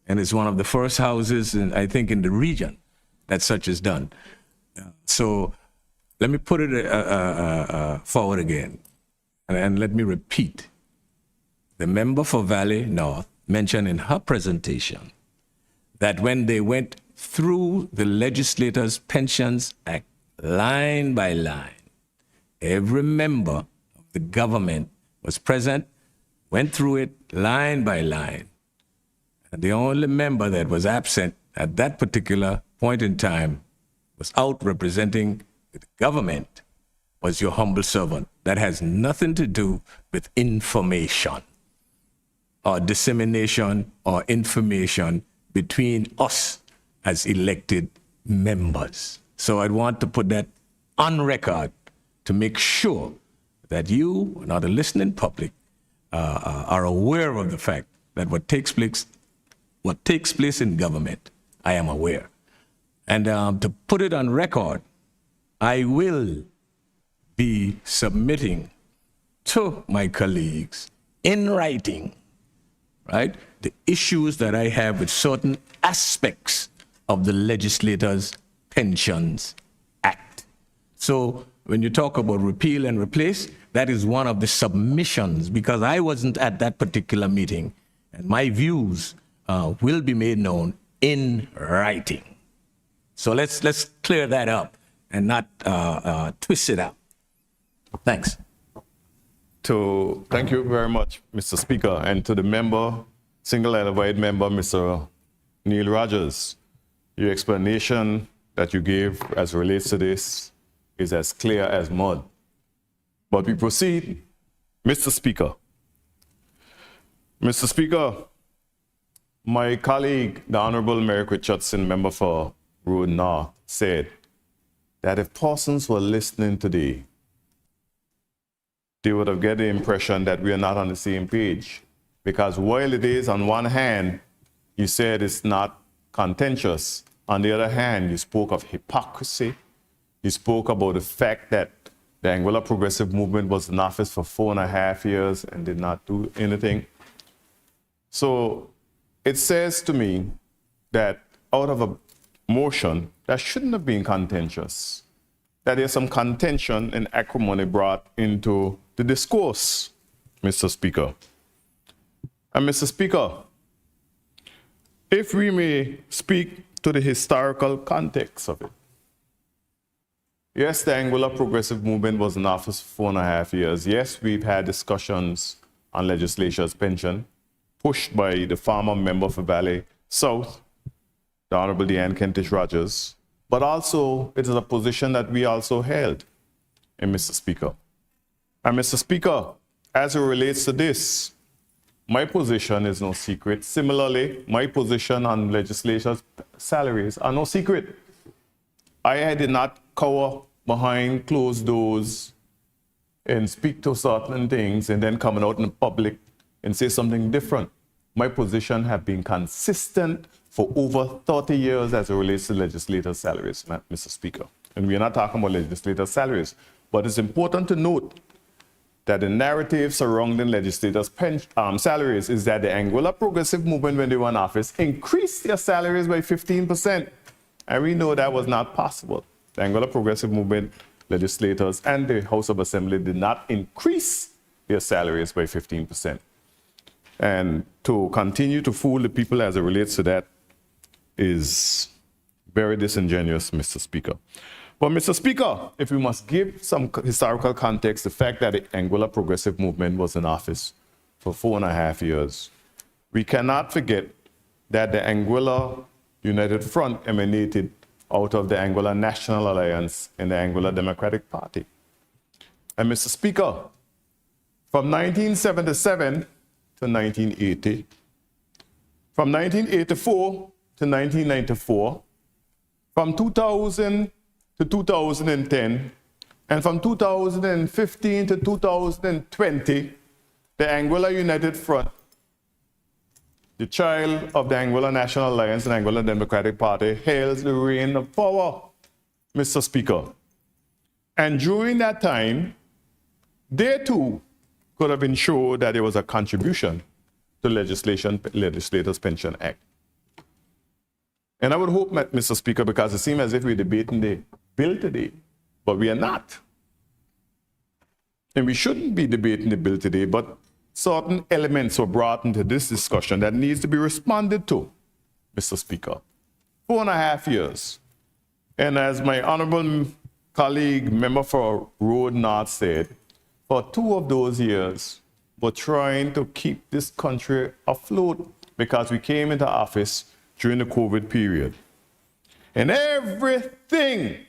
And it's one of the first houses, I think, in the region that such is done. So let me put it forward again. And let me repeat. The member for Valley North mentioned in her presentation that when they went through the Legislators' Pensions Act line by line, every member of the government was present, went through it line by line. And the only member that was absent at that particular point in time was out representing the government was your humble servant. That has nothing to do with information or dissemination or information between us as elected members. So I'd want to put that on record to make sure that you and other listening public are aware of the fact that what takes place in government, I am aware. And to put it on record, I will be submitting to my colleagues in writing, right, the issues that I have with certain aspects of the Legislators' Pensions Act. So when you talk about repeal and replace, that is one of the submissions because I wasn't at that particular meeting and my views will be made known in writing. So let's clear that up and not twist it up. Thanks. Thank you very much, Mr. Speaker, and to the member, single element member, Mr. Neil Rogers. Your explanation that you gave as relates to this is as clear as mud. But we proceed. Mr. Speaker. Mr. Speaker, my colleague, the Honorable Merrick Richardson, member for Road North, said that if persons were listening today, they would have get the impression that we are not on the same page. Because while it is, on one hand, you said it's not contentious. On the other hand, you spoke of hypocrisy. You spoke about the fact that the Anguilla Progressive Movement was in office for 4.5 years and did not do anything. So it says to me that out of a motion that shouldn't have been contentious, that there's some contention and acrimony brought into the discourse, Mr. Speaker. And Mr. Speaker, if we may speak to the historical context of it. Yes, the Anguilla Progressive Movement was in office for 4.5 years. Yes, we've had discussions on legislature's pension, pushed by the former member for Valley South, the Honorable Deanne Kentish Rogers, but also it is a position that we also held, Mr. Speaker. And Mr. Speaker, as it relates to this, my position is no secret. Similarly, my position on legislature's salaries are no secret. I did not cower behind closed doors and speak to certain things and then coming out in the public and say something different. My position have been consistent for over 30 years as it relates to legislators' salaries, Mr. Speaker. And we're not talking about legislators' salaries, but it's important to note that the narrative surrounding legislators' salaries is that the Anguilla Progressive Movement, when they were in office, increased their salaries by 15%. And we know that was not possible. The Anguilla Progressive Movement legislators and the House of Assembly did not increase their salaries by 15%. And to continue to fool the people as it relates to that is very disingenuous, Mr. Speaker. But Mr. Speaker, if we must give some historical context, the fact that the Anguilla Progressive Movement was in office for 4.5 years, we cannot forget that the Anguilla United Front emanated out of the Anguilla National Alliance and the Anguilla Democratic Party. And Mr. Speaker, from 1977 to 1980, from 1984 to 1994, from 2000 to 2010, and from 2015 to 2020, the Anguilla United Front, the child of the Anguilla National Alliance and Anguilla Democratic Party, hails the reign of power, Mr. Speaker. And during that time, they too could have ensured that there was a contribution to Legislators' Pension Act. And I would hope, Mr. Speaker, because it seems as if we're debating the bill today, but we are not. And we shouldn't be debating the bill today, but certain elements were brought into this discussion that needs to be responded to, Mr. Speaker. 4.5 years. And as my honorable colleague, member for Road North said, for 2 of those years, we're trying to keep this country afloat because we came into office during the COVID period. And everything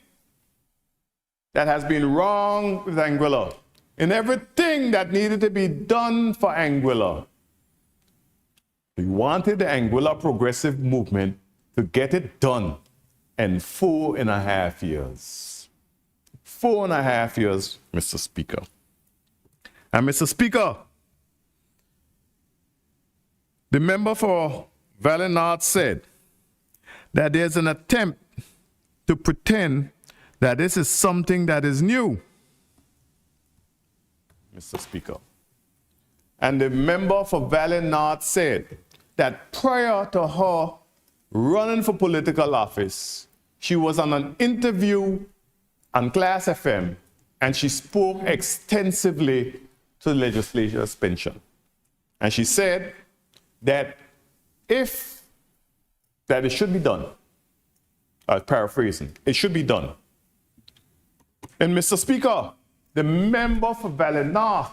that has been wrong with Anguilla, and everything that needed to be done for Anguilla, we wanted the Anguilla Progressive Movement to get it done in 4.5 years. 4.5 years, Mr. Speaker. And Mr. Speaker, the member for Valley North said that there's an attempt to pretend that this is something that is new, Mr. Speaker. And the member for Valley North said that prior to her running for political office, she was on an interview on Class FM, and she spoke extensively to the legislature's pension. And she said that it should be done. Paraphrasing, it should be done. And Mr. Speaker, the member for Valley North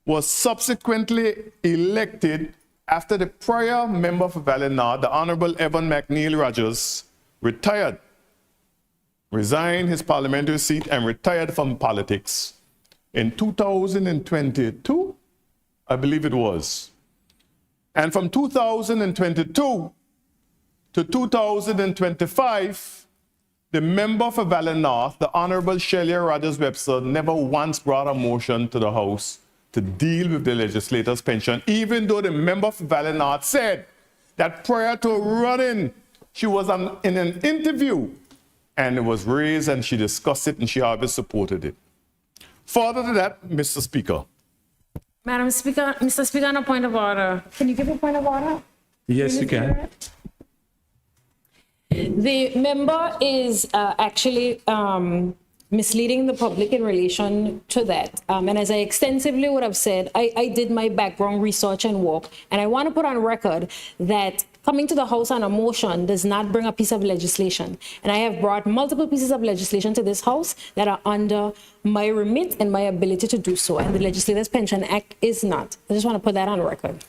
was subsequently elected after the prior member for Valley North, the Honorable Evan McNeil Rogers, resigned his parliamentary seat and retired from politics in 2022, I believe it was. And from 2022 to 2025, the member for Valley North, the Honorable Shelia Rogers Webster, never once brought a motion to the House to deal with the legislators' pension, even though the member for Valley North said that prior to running, she was in an interview and it was raised and she discussed it and she always supported it. Further to that, Mr. Speaker. Madam Speaker, Mr. Speaker, on a point of order. Can you give a point of order? Yes, you can. The member is actually misleading the public in relation to that. And as I extensively would have said, I did my background research and work, and I want to put on record that coming to the House on a motion does not bring a piece of legislation. And I have brought multiple pieces of legislation to this House that are under my remit and my ability to do so. And the Legislators' Pension Act is not. I just want to put that on record.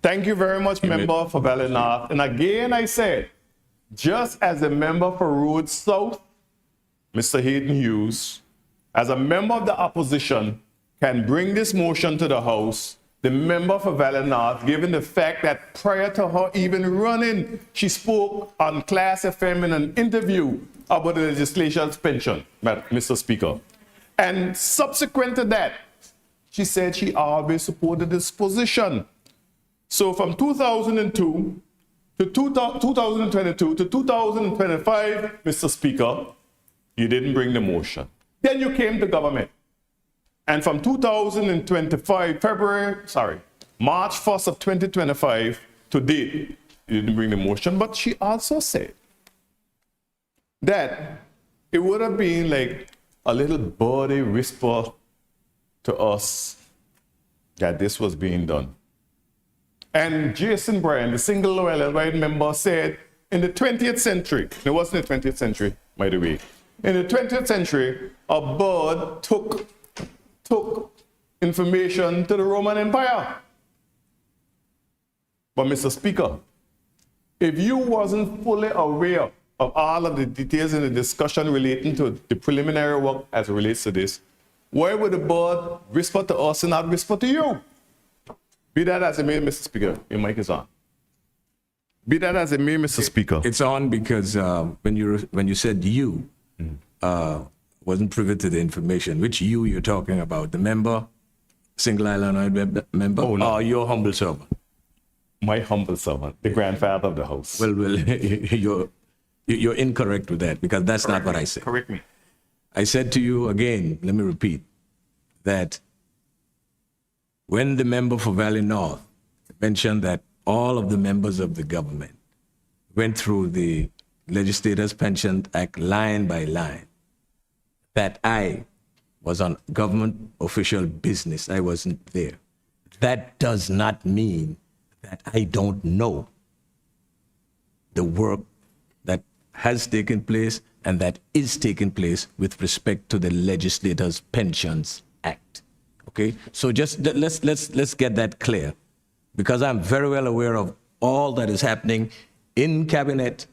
Thank you very much, member for Valley North. And again, I said, just as a member for Road South, Mr. Hayden Hughes, as a member of the opposition, can bring this motion to the House, the member for Valley North, given the fact that prior to her even running, she spoke on Class FM in an interview about the legislature's pension, Mr. Speaker. And subsequent to that, she said she always supported this position. So from 2002 to 2022 to 2025, Mr. Speaker, you didn't bring the motion. Then you came to government. And from 2025, March 1st of 2025 to date, you didn't bring the motion, but she also said that it would have been like a little birdie whisper to us that this was being done. And Jason Bryan, the single well-elected member, said in the 20th century, it wasn't the 20th century, by the way, in the 20th century, a bird took information to the Roman Empire. But Mr. Speaker, if you wasn't fully aware of all of the details in the discussion relating to the preliminary work as it relates to this, why would the bird whisper to us and not whisper to you? Be that as it may, Mr. Speaker, your mic is on. Be that as it may, Mr. Speaker. It's on because when you said you wasn't privy to the information, which you're talking about, the member, single island member, or your humble servant? My humble servant, the grandfather of the house. Well, you're incorrect with that because that's not what I said. Correct me. I said to you again, let me repeat, that when the member for Valley North mentioned that all of the members of the government went through the Legislators Pension Act line by line, that I was on government official business, I wasn't there. That does not mean that I don't know the work that has taken place and that is taking place with respect to the Legislators Pensions Act. Okay, so just let's get that clear, because I'm very well aware of all that is happening in cabinet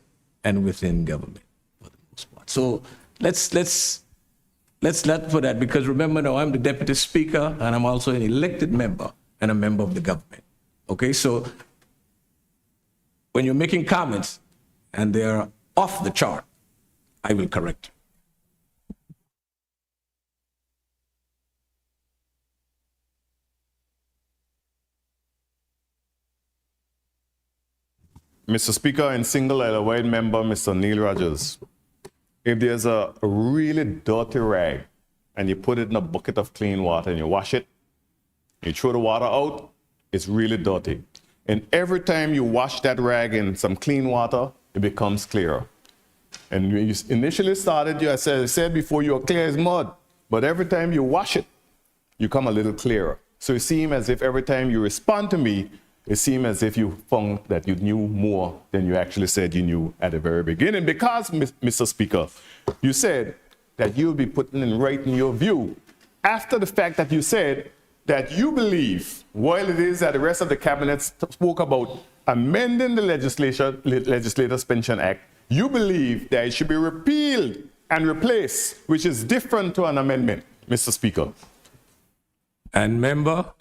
and within government for the most part. So let's let for that, because remember now I'm the deputy speaker and I'm also an elected member and a member of the government. Okay, so when you're making comments and they're off the chart, I will correct you. Mr. Speaker and single Island member, Mr. Neil Rogers, if there's a really dirty rag and you put it in a bucket of clean water and you wash it, you throw the water out, it's really dirty. And every time you wash that rag in some clean water, it becomes clearer. And when you initially started, I said before, you were clear as mud, but every time you wash it, you come a little clearer. So it seems as if every time you respond to me, it seemed as if you found that you knew more than you actually said you knew at the very beginning. Because, Mr. Speaker, you said that you'll be putting in writing your view after the fact that you said that you believe, while it is that the rest of the cabinet spoke about amending the Legislators Pension Act, you believe that it should be repealed and replaced, which is different to an amendment, Mr. Speaker. And member,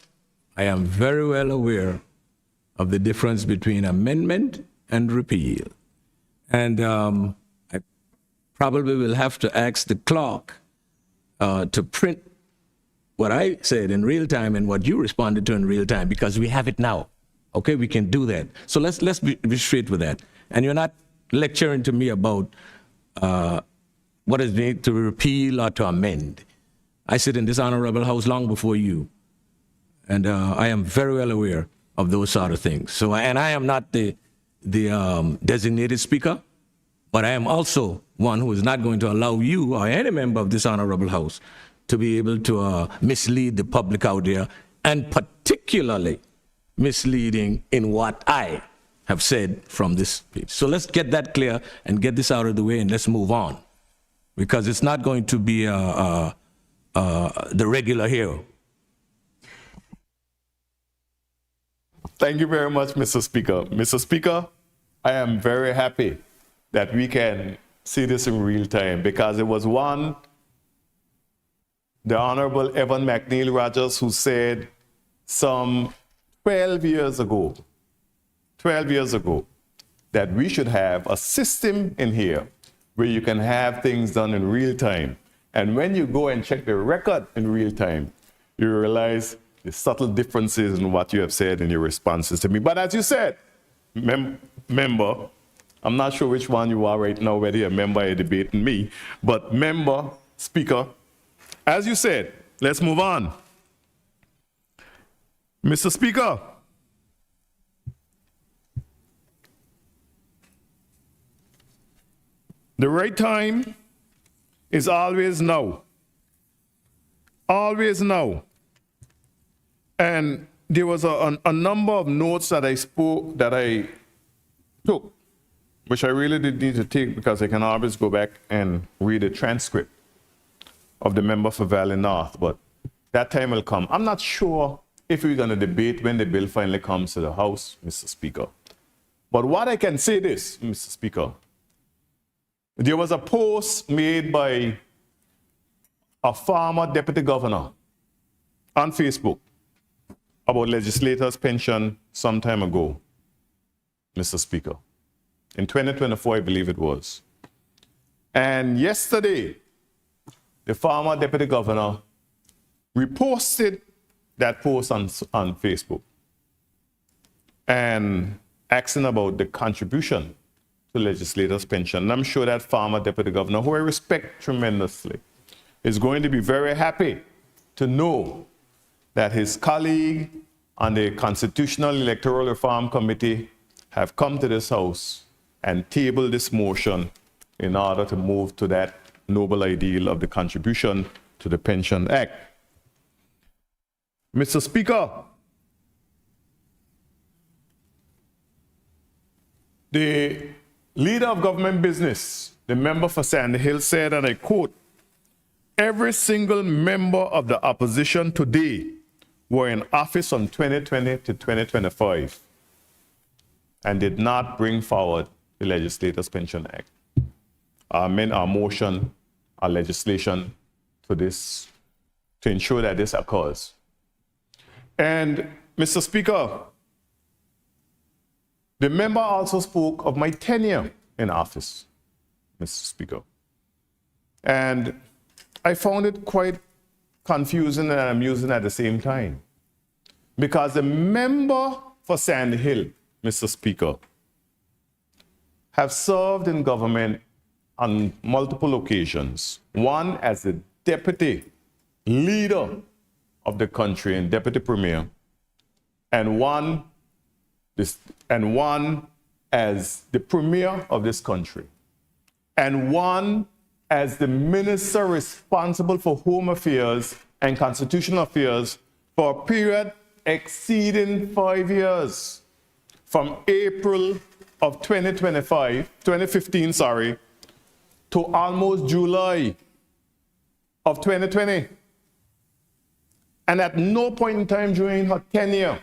I am very well aware of the difference between amendment and repeal. And I probably will have to ask the clerk to print what I said in real time and what you responded to in real time, because we have it now. Okay, we can do that. So let's be straight with that. And you're not lecturing to me about what is needed to repeal or to amend. I sit in this honorable house long before you, and I am very well aware of those sort of things. So, and I am not the designated speaker, but I am also one who is not going to allow you or any member of this honorable house to be able to mislead the public out there, and particularly misleading in what I have said from this page. So let's get that clear and get this out of the way, and let's move on, because it's not going to be the regular hero. Thank you very much, Mr. Speaker. Mr. Speaker, I am very happy that we can see this in real time, because it was the Honorable Evan McNeil Rogers, who said some 12 years ago, that we should have a system in here where you can have things done in real time. And when you go and check the record in real time, you realize the subtle differences in what you have said in your responses to me. But as you said, member, I'm not sure which one you are right now, whether you're a member or debating me, but member, speaker, as you said, let's move on. Mr. Speaker, The right time is always now. Always now. And there was a number of notes that I took, which I really did need to take because I can always go back and read a transcript of the member for Valley North, but that time will come. I'm not sure if we're going to debate when the bill finally comes to the House, Mr. Speaker. But what I can say this, Mr. Speaker, there was a post made by a former deputy governor on Facebook about legislators' pension some time ago, Mr. Speaker. In 2024, I believe it was. And yesterday, the former deputy governor reposted that post on Facebook and asking about the contribution to legislators' pension. And I'm sure that former deputy governor, who I respect tremendously, is going to be very happy to know that his colleague on the Constitutional Electoral Reform Committee have come to this House and tabled this motion in order to move to that noble ideal of the contribution to the Pension Act. Mr. Speaker, the leader of government business, the member for Sandy Hill, said, and I quote, "Every single member of the opposition today were in office from 2020 to 2025 and did not bring forward the Legislators' Pension Act. Our motion, our legislation to this, to ensure that this occurs." And Mr. Speaker, the member also spoke of my tenure in office, Mr. Speaker. And I found it quite confusing and amusing at the same time. Because the member for Sandy Hill, Mr. Speaker, have served in government on multiple occasions. One as the deputy leader of the country and deputy premier, and one as the premier of this country, and one as the minister responsible for home affairs and constitutional affairs for a period exceeding 5 years, from April of 2015, to almost July of 2020. And at no point in time during her tenure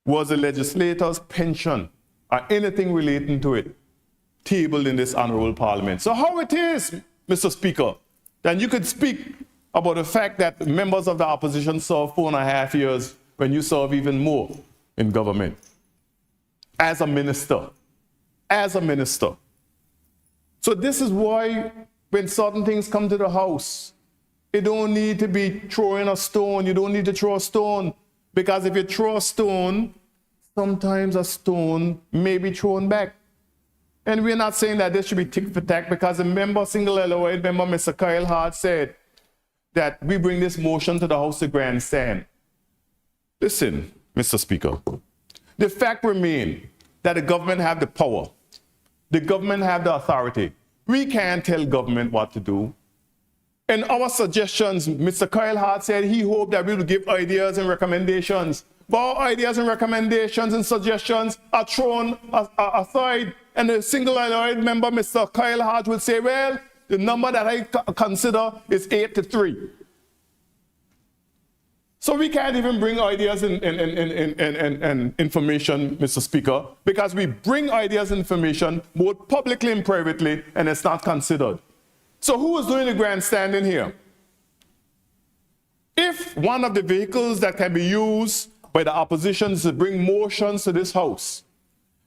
was a legislator's pension or anything relating to it tabled in this honorable parliament. So how it is, Mr. Speaker, then you could speak about the fact that members of the opposition serve 4.5 years when you serve even more in government as a minister. So this is why when certain things come to the House, it don't need to be throwing a stone. You don't need to throw a stone, because if you throw a stone, sometimes a stone may be thrown back. And we're not saying that this should be tick for tack, because the member, single LOA member, Mr. Kyle Hart, said that we bring this motion to the House to grandstand. Listen, Mr. Speaker, the fact remains that the government have the power. The government have the authority. We can't tell government what to do. In our suggestions, Mr. Kyle Hart said he hoped that we would give ideas and recommendations. But our ideas and recommendations and suggestions are thrown aside. And the single allied member, Mr. Kyle Hart, will say, well, the number that I consider is 8-3. So we can't even bring ideas and information, Mr. Speaker, because we bring ideas and information both publicly and privately, and it's not considered. So who is doing the grandstanding here? If one of the vehicles that can be used by the opposition to bring motions to this House,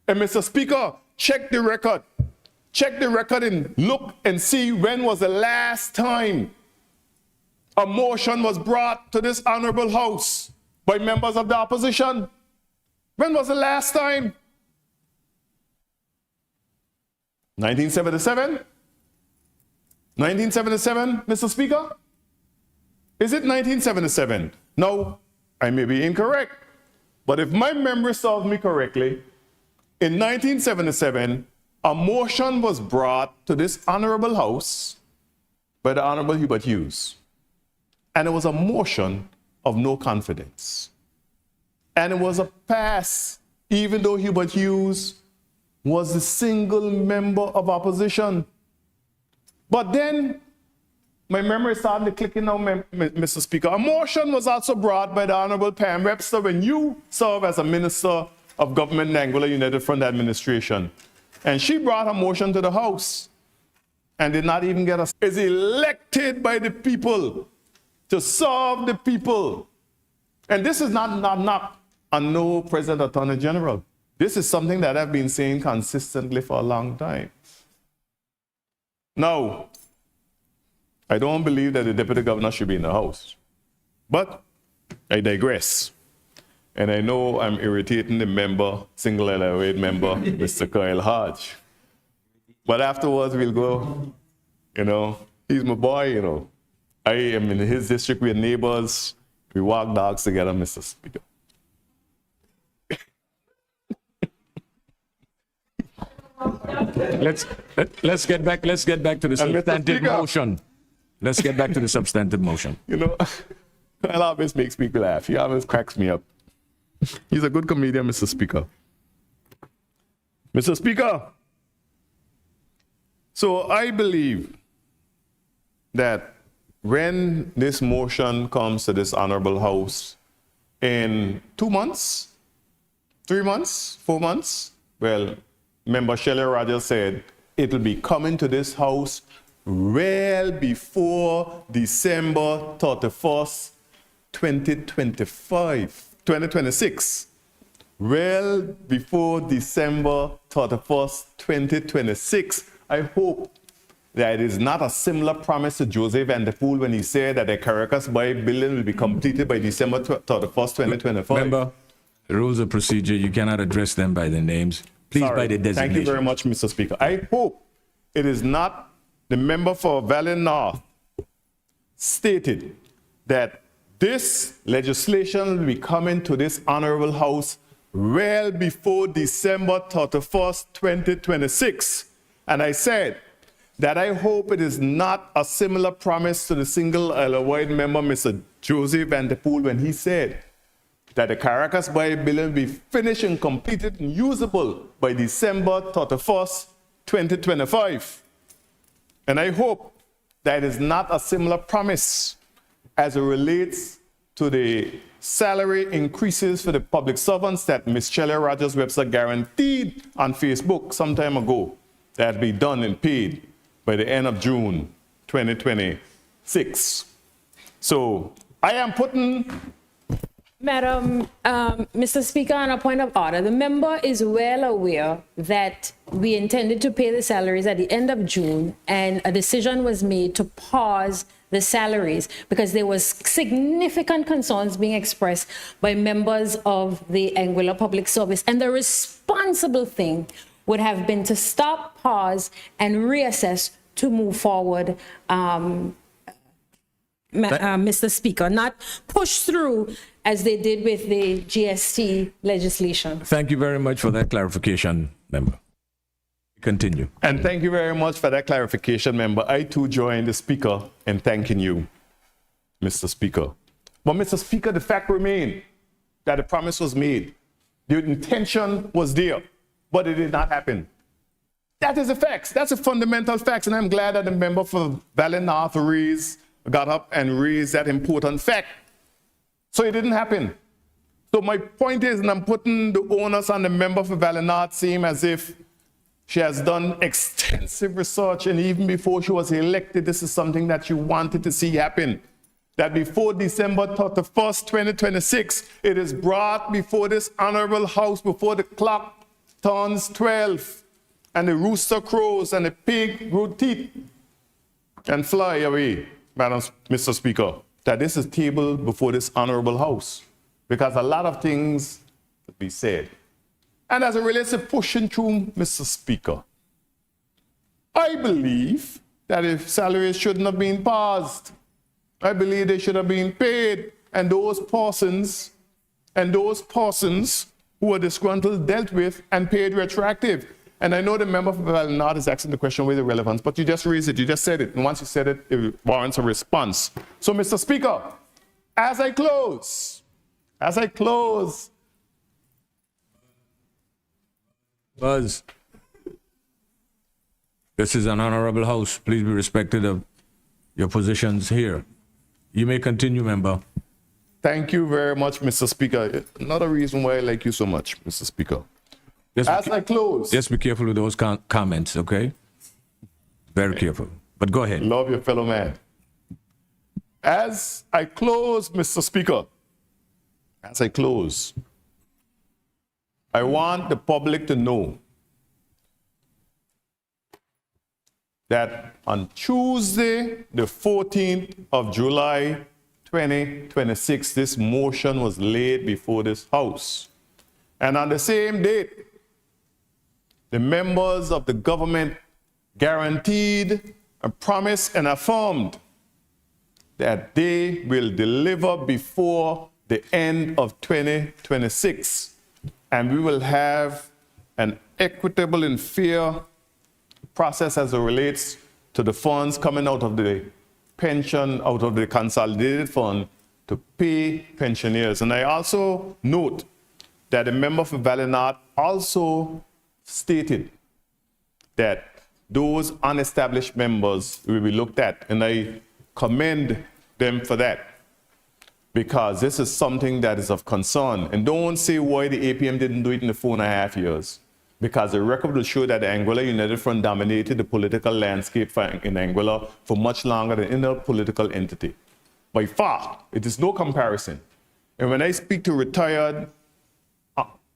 and Mr. Speaker, check the record and look and see when was the last time a motion was brought to this honorable House by members of the opposition. When was the last time? 1977? 1977, Mr. Speaker? Is it 1977? No, I may be incorrect. But if my memory serves me correctly, in 1977, a motion was brought to this honorable house by the Honorable Hubert Hughes. And it was a motion of no confidence. And it was a pass, even though Hubert Hughes was the single member of opposition. But then, my memory started to click in now, Mr. Speaker. A motion was also brought by the Honorable Pam Webster when you served as a Minister of Government in the Anguilla United Front administration. And she brought a motion to the House and did not even get is elected by the people to serve the people. And this is not a no President Attorney General. This is something that I've been saying consistently for a long time. Now, I don't believe that the Deputy Governor should be in the House. But I digress. And I know I'm irritating the member, single LLA member, Mr. Kyle Hodge. But afterwards, we'll go, he's my boy, I am in his district, we're neighbors. We walk dogs together, Mr. Speaker. Let's get back to the substantive motion. Let's get back to the substantive motion. Kyle always makes me laugh. He always cracks me up. He's a good comedian, Mr. Speaker. Mr. Speaker, so I believe that when this motion comes to this honorable house in 2 months, 3 months, 4 months, well, Member Shelley Rogers said it will be coming to this house well before December 31st, 2026. Well before December 31st, 2026. I hope that it is not a similar promise to Joseph Van der Poel when he said that the Caracas Bay building will be completed by December 31st, 2025. Remember, the rules of procedure, you cannot address them by their names. Please, by the designation. Thank you very much, Mr. Speaker. I hope it is not the member for Valley North stated that this legislation will be coming to this honorable house well before December 31st, 2026. And I said that I hope it is not a similar promise to the single white member, Mr. Joseph Van der Poel, when he said that the Caracas Bay building will be finished and completed and usable by December 31st, 2025. And I hope that it is not a similar promise as it relates to the salary increases for the public servants that Ms. Shelley Rogers Webster guaranteed on Facebook some time ago that will be done and paid by the end of June 2026. So I am putting... Madam, Mr. Speaker, on a point of order, the member is well aware that we intended to pay the salaries at the end of June, and a decision was made to pause the salaries because there was significant concerns being expressed by members of the Anguilla Public Service, and the responsible thing would have been to stop, pause, and reassess to move forward, Mr. Speaker, not push through as they did with the GST legislation. Thank you very much for that clarification, member. Continue. And thank you very much for that clarification, member. I too join the Speaker in thanking you, Mr. Speaker. But Mr. Speaker, the fact remains that the promise was made. The intention was there, but it did not happen. That is a fact. That's a fundamental fact. And I'm glad that the member for Valley North got up and raised that important fact. So it didn't happen. So my point is, and I'm putting the onus on the member for Valley North, seem as if she has done extensive research, and even before she was elected, this is something that she wanted to see happen. That before December 31st, 2026, it is brought before this honorable house, before the clock turns 12, and the rooster crows, and the pig grew teeth, and fly away, Mr. Speaker, that this is tabled before this honorable house, because a lot of things to be said. And as it relates to pushing through, Mr. Speaker, I believe that if salaries shouldn't have been paused, I believe they should have been paid, and those persons who were disgruntled dealt with and paid retroactive. And I know the member for Valenard is asking the question with the relevance, but you just raised it, you just said it. And once you said it, it warrants a response. So, Mr. Speaker, as I close, Buzz, this is an honorable house. Please be respected of your positions here. You may continue, member. thank you very much, Mr. Speaker. Another reason why I like you so much, Mr. Speaker. As I close, Just be careful with those comments, okay? Very careful. But go ahead. love your fellow man. As I close, Mr. Speaker, as I close, I want the public to know that on Tuesday, the 14th of July, 2026, this motion was laid before this House. And on the same date, the members of the government guaranteed and promised and affirmed that they will deliver before the end of 2026. And we will have an equitable and fair process as it relates to the funds coming out of the pension, out of the consolidated fund to pay pensioners. And I also note that the member for Valenard also stated that those unestablished members will be looked at, and I commend them for that, because this is something that is of concern. And don't say why the APM didn't do it in the 4.5 years, because the record will show that the Angola United Front dominated the political landscape in Angola for much longer than any other political entity. By far, it is no comparison. And when I speak to retired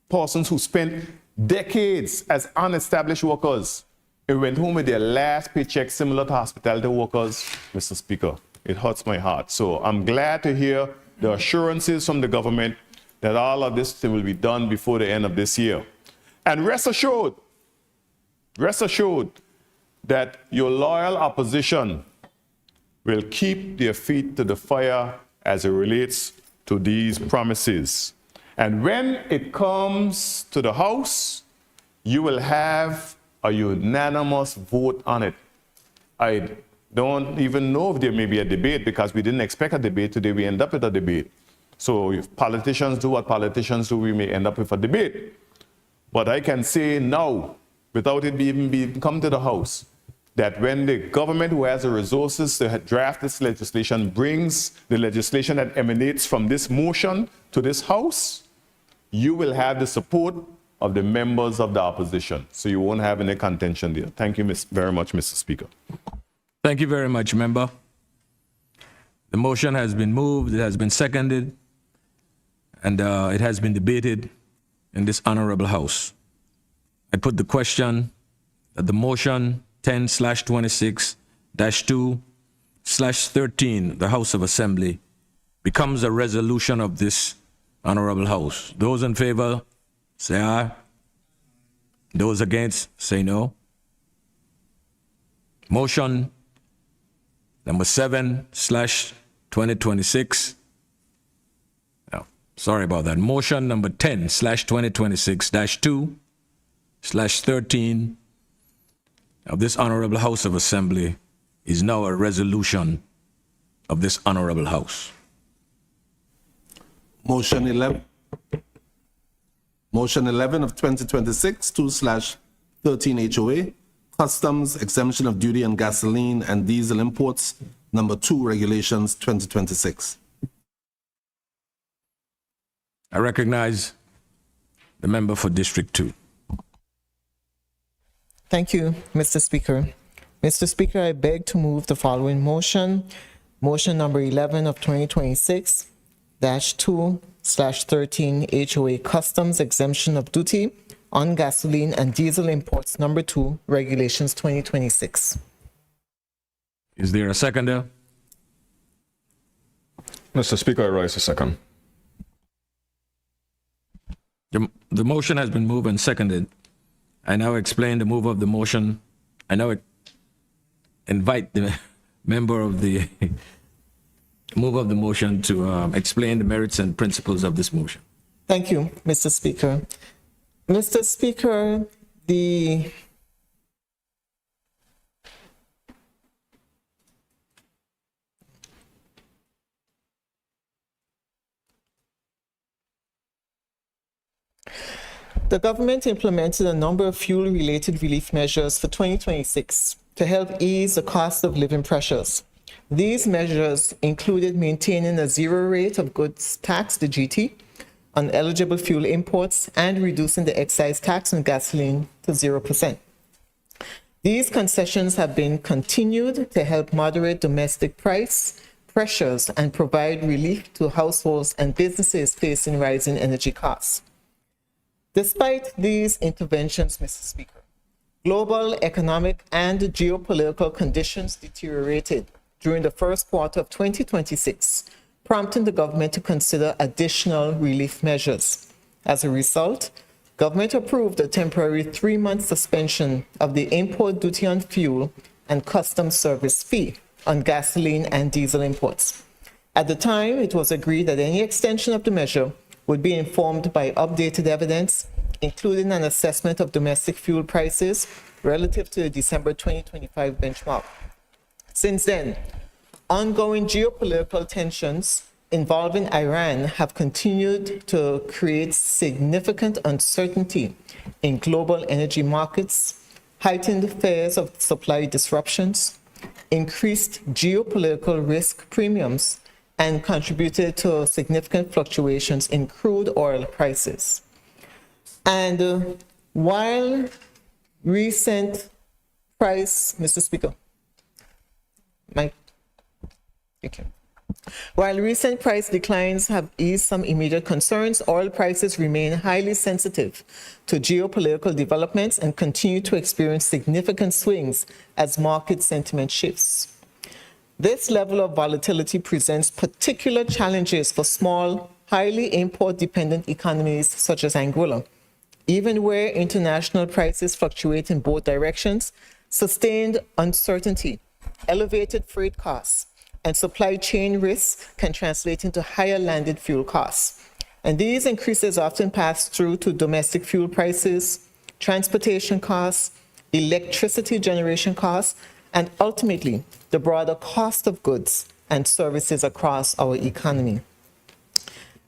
persons who spent decades as unestablished workers and went home with their last paycheck, similar to hospitality workers, Mr. Speaker, it hurts my heart. So I'm glad to hear the assurances from the government that all of this will be done before the end of this year. And rest assured that your loyal opposition will keep their feet to the fire as it relates to these promises. And when it comes to the House, you will have a unanimous vote on it. I don't even know if there may be a debate, because we didn't expect a debate today. We end up with a debate. So if politicians do what politicians do, we may end up with a debate. But I can say now, without it even come to the House, that when the government who has the resources to draft this legislation brings the legislation that emanates from this motion to this House, you will have the support of the members of the opposition. So you won't have any contention there. Thank you very much, Mr. Speaker. Thank you very much, member. The motion has been moved, it has been seconded, and it has been debated in this honorable House. I put the question that the motion 10/26-2/13, the House of Assembly, becomes a resolution of this honorable House. Those in favor, say aye. Those against, say no. Motion number 7/2026. Oh, sorry about that. Motion number 10/2026-2/13 of this honorable House of Assembly is now a resolution of this honorable House. Motion 11 of 2026, 2/13 HOA, Customs Exemption of Duty on Gasoline and Diesel Imports, number 2, Regulations 2026. I recognize the member for District 2. Thank you, Mr. Speaker. Mr. Speaker, I beg to move the following motion. Motion number 11 of 2026-2/13 HOA Customs Exemption of Duty on Gasoline and Diesel Imports, number 2, Regulations 2026. Is there a seconder? Mr. Speaker, I rise a second. The motion has been moved and seconded. I now explain the move of the motion. I now invite the member of the move of the motion to explain the merits and principles of this motion. Thank you, Mr. Speaker. Mr. Speaker, The The government implemented a number of fuel-related relief measures for 2026 to help ease the cost of living pressures. These measures included maintaining a zero rate of goods tax, the GT, on eligible fuel imports and reducing the excise tax on gasoline to 0%. These concessions have been continued to help moderate domestic price pressures and provide relief to households and businesses facing rising energy costs. Despite these interventions, Mr. Speaker, global economic and geopolitical conditions deteriorated during the first quarter of 2026, prompting the government to consider additional relief measures. As a result, government approved a temporary 3-month suspension of the import duty on fuel and customs service fee on gasoline and diesel imports. At the time, it was agreed that any extension of the measure would be informed by updated evidence, including an assessment of domestic fuel prices relative to the December 2025 benchmark. Since then, ongoing geopolitical tensions involving Iran have continued to create significant uncertainty in global energy markets, heightened fears of supply disruptions, increased geopolitical risk premiums, and contributed to significant fluctuations in crude oil prices. And while recent price, Mr. Speaker, thank you. While recent price declines have eased some immediate concerns, oil prices remain highly sensitive to geopolitical developments and continue to experience significant swings as market sentiment shifts. This level of volatility presents particular challenges for small, highly import-dependent economies such as Angola. Even where international prices fluctuate in both directions, sustained uncertainty, elevated freight costs, and supply chain risks can translate into higher landed fuel costs. And these increases often pass through to domestic fuel prices, transportation costs, electricity generation costs, and ultimately the broader cost of goods and services across our economy.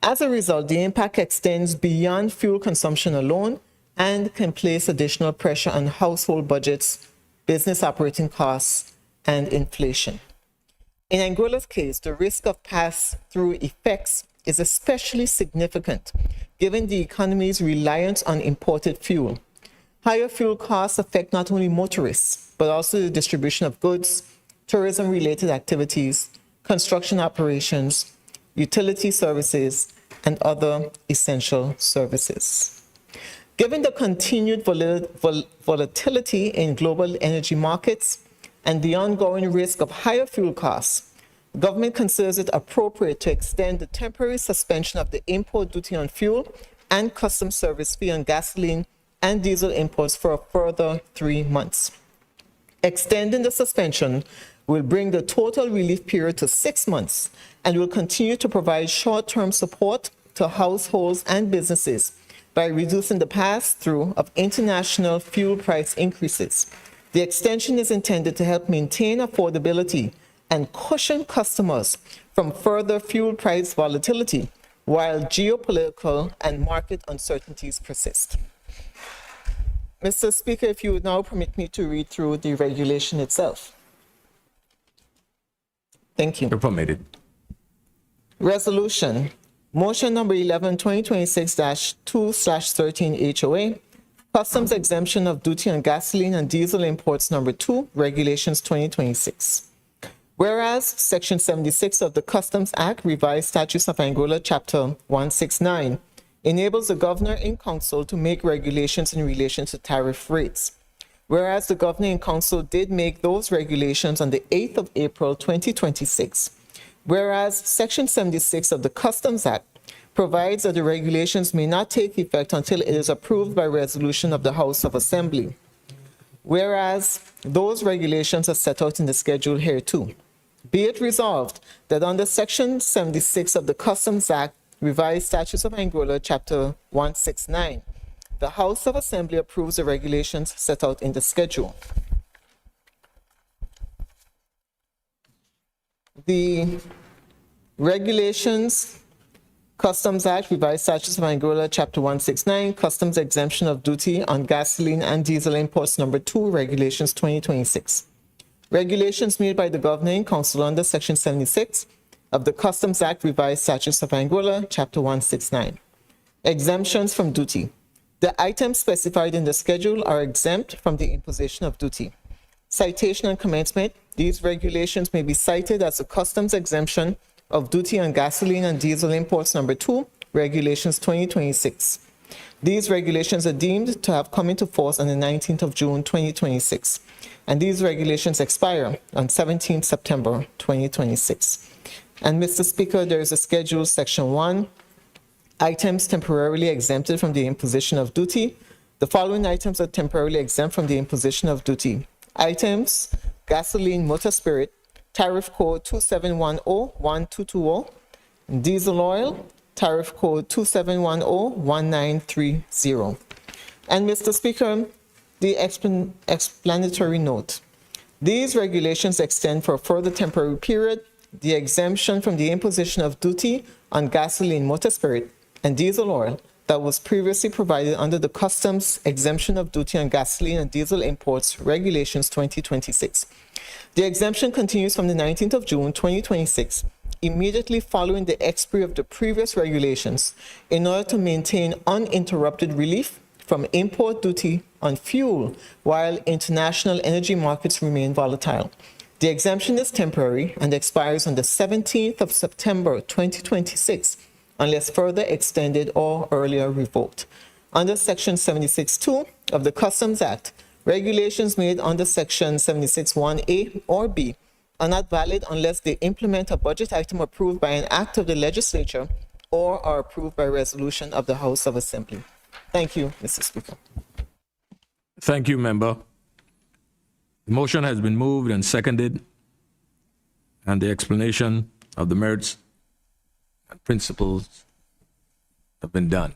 As a result, the impact extends beyond fuel consumption alone and can place additional pressure on household budgets, business operating costs, and inflation. In Angola's case, the risk of pass-through effects is especially significant given the economy's reliance on imported fuel. Higher fuel costs affect not only motorists, but also the distribution of goods, tourism-related activities, construction operations, utility services, and other essential services. Given the continued volatility in global energy markets and the ongoing risk of higher fuel costs, the government considers it appropriate to extend the temporary suspension of the import duty on fuel and customs service fee on gasoline and diesel imports for a further 3 months. Extending the suspension will bring the total relief period to 6 months and will continue to provide short-term support to households and businesses by reducing the pass-through of international fuel price increases. The extension is intended to help maintain affordability and cushion customers from further fuel price volatility while geopolitical and market uncertainties persist. Mr. Speaker, if you would now permit me to read through the regulation itself. Thank you. You're permitted. Resolution. Motion number 11, 2026-2/13 HOA. Customs exemption of duty on gasoline and diesel imports number 2, Regulations 2026. Whereas Section 76 of the Customs Act, Revised Statutes of Angola, Chapter 169, enables the governor in council to make regulations in relation to tariff rates. Whereas the governor in council did make those regulations on the 8th of April 2026. Whereas Section 76 of the Customs Act provides that the regulations may not take effect until it is approved by resolution of the House of Assembly. Whereas those regulations are set out in the schedule here too. Be it resolved that under Section 76 of the Customs Act, Revised Statutes of Angola, Chapter 169, the House of Assembly approves the regulations set out in the schedule. The regulations, Customs Act, Revised Statutes of Angola, Chapter 169, Customs Exemption of Duty on Gasoline and Diesel Imports, Number 2, Regulations 2026. Regulations made by the Governing Council under Section 76 of the Customs Act, Revised Statutes of Angola, Chapter 169. Exemptions from duty. The items specified in the schedule are exempt from the imposition of duty. Citation and commencement. These regulations may be cited as a customs exemption of duty on gasoline and diesel imports, Number 2, Regulations 2026. These regulations are deemed to have come into force on the 19th of June 2026, and these regulations expire on 17th September 2026. And Mr. Speaker, there is a schedule, Section 1, items temporarily exempted from the imposition of duty. The following items are temporarily exempt from the imposition of duty. Items: gasoline, motor spirit, tariff code 2710-1220, diesel oil, tariff code 2710-1930. And Mr. Speaker, the explanatory note. These regulations extend for a further temporary period the exemption from the imposition of duty on gasoline, motor spirit, and diesel oil that was previously provided under the Customs Exemption of Duty on Gasoline and Diesel Imports, Regulations 2026. The exemption continues from the 19th of June 2026, immediately following the expiry of the previous regulations, in order to maintain uninterrupted relief from import duty on fuel while international energy markets remain volatile. The exemption is temporary and expires on the 17th of September 2026, unless further extended or earlier revoked. Under Section 76(2) of the Customs Act, regulations made under Section 76(1)(a) or (b) are not valid unless they implement a budget item approved by an act of the legislature or are approved by resolution of the House of Assembly. Thank you, Mr. Speaker. Thank you, member. The motion has been moved and seconded, and the explanation of the merits and principles have been done.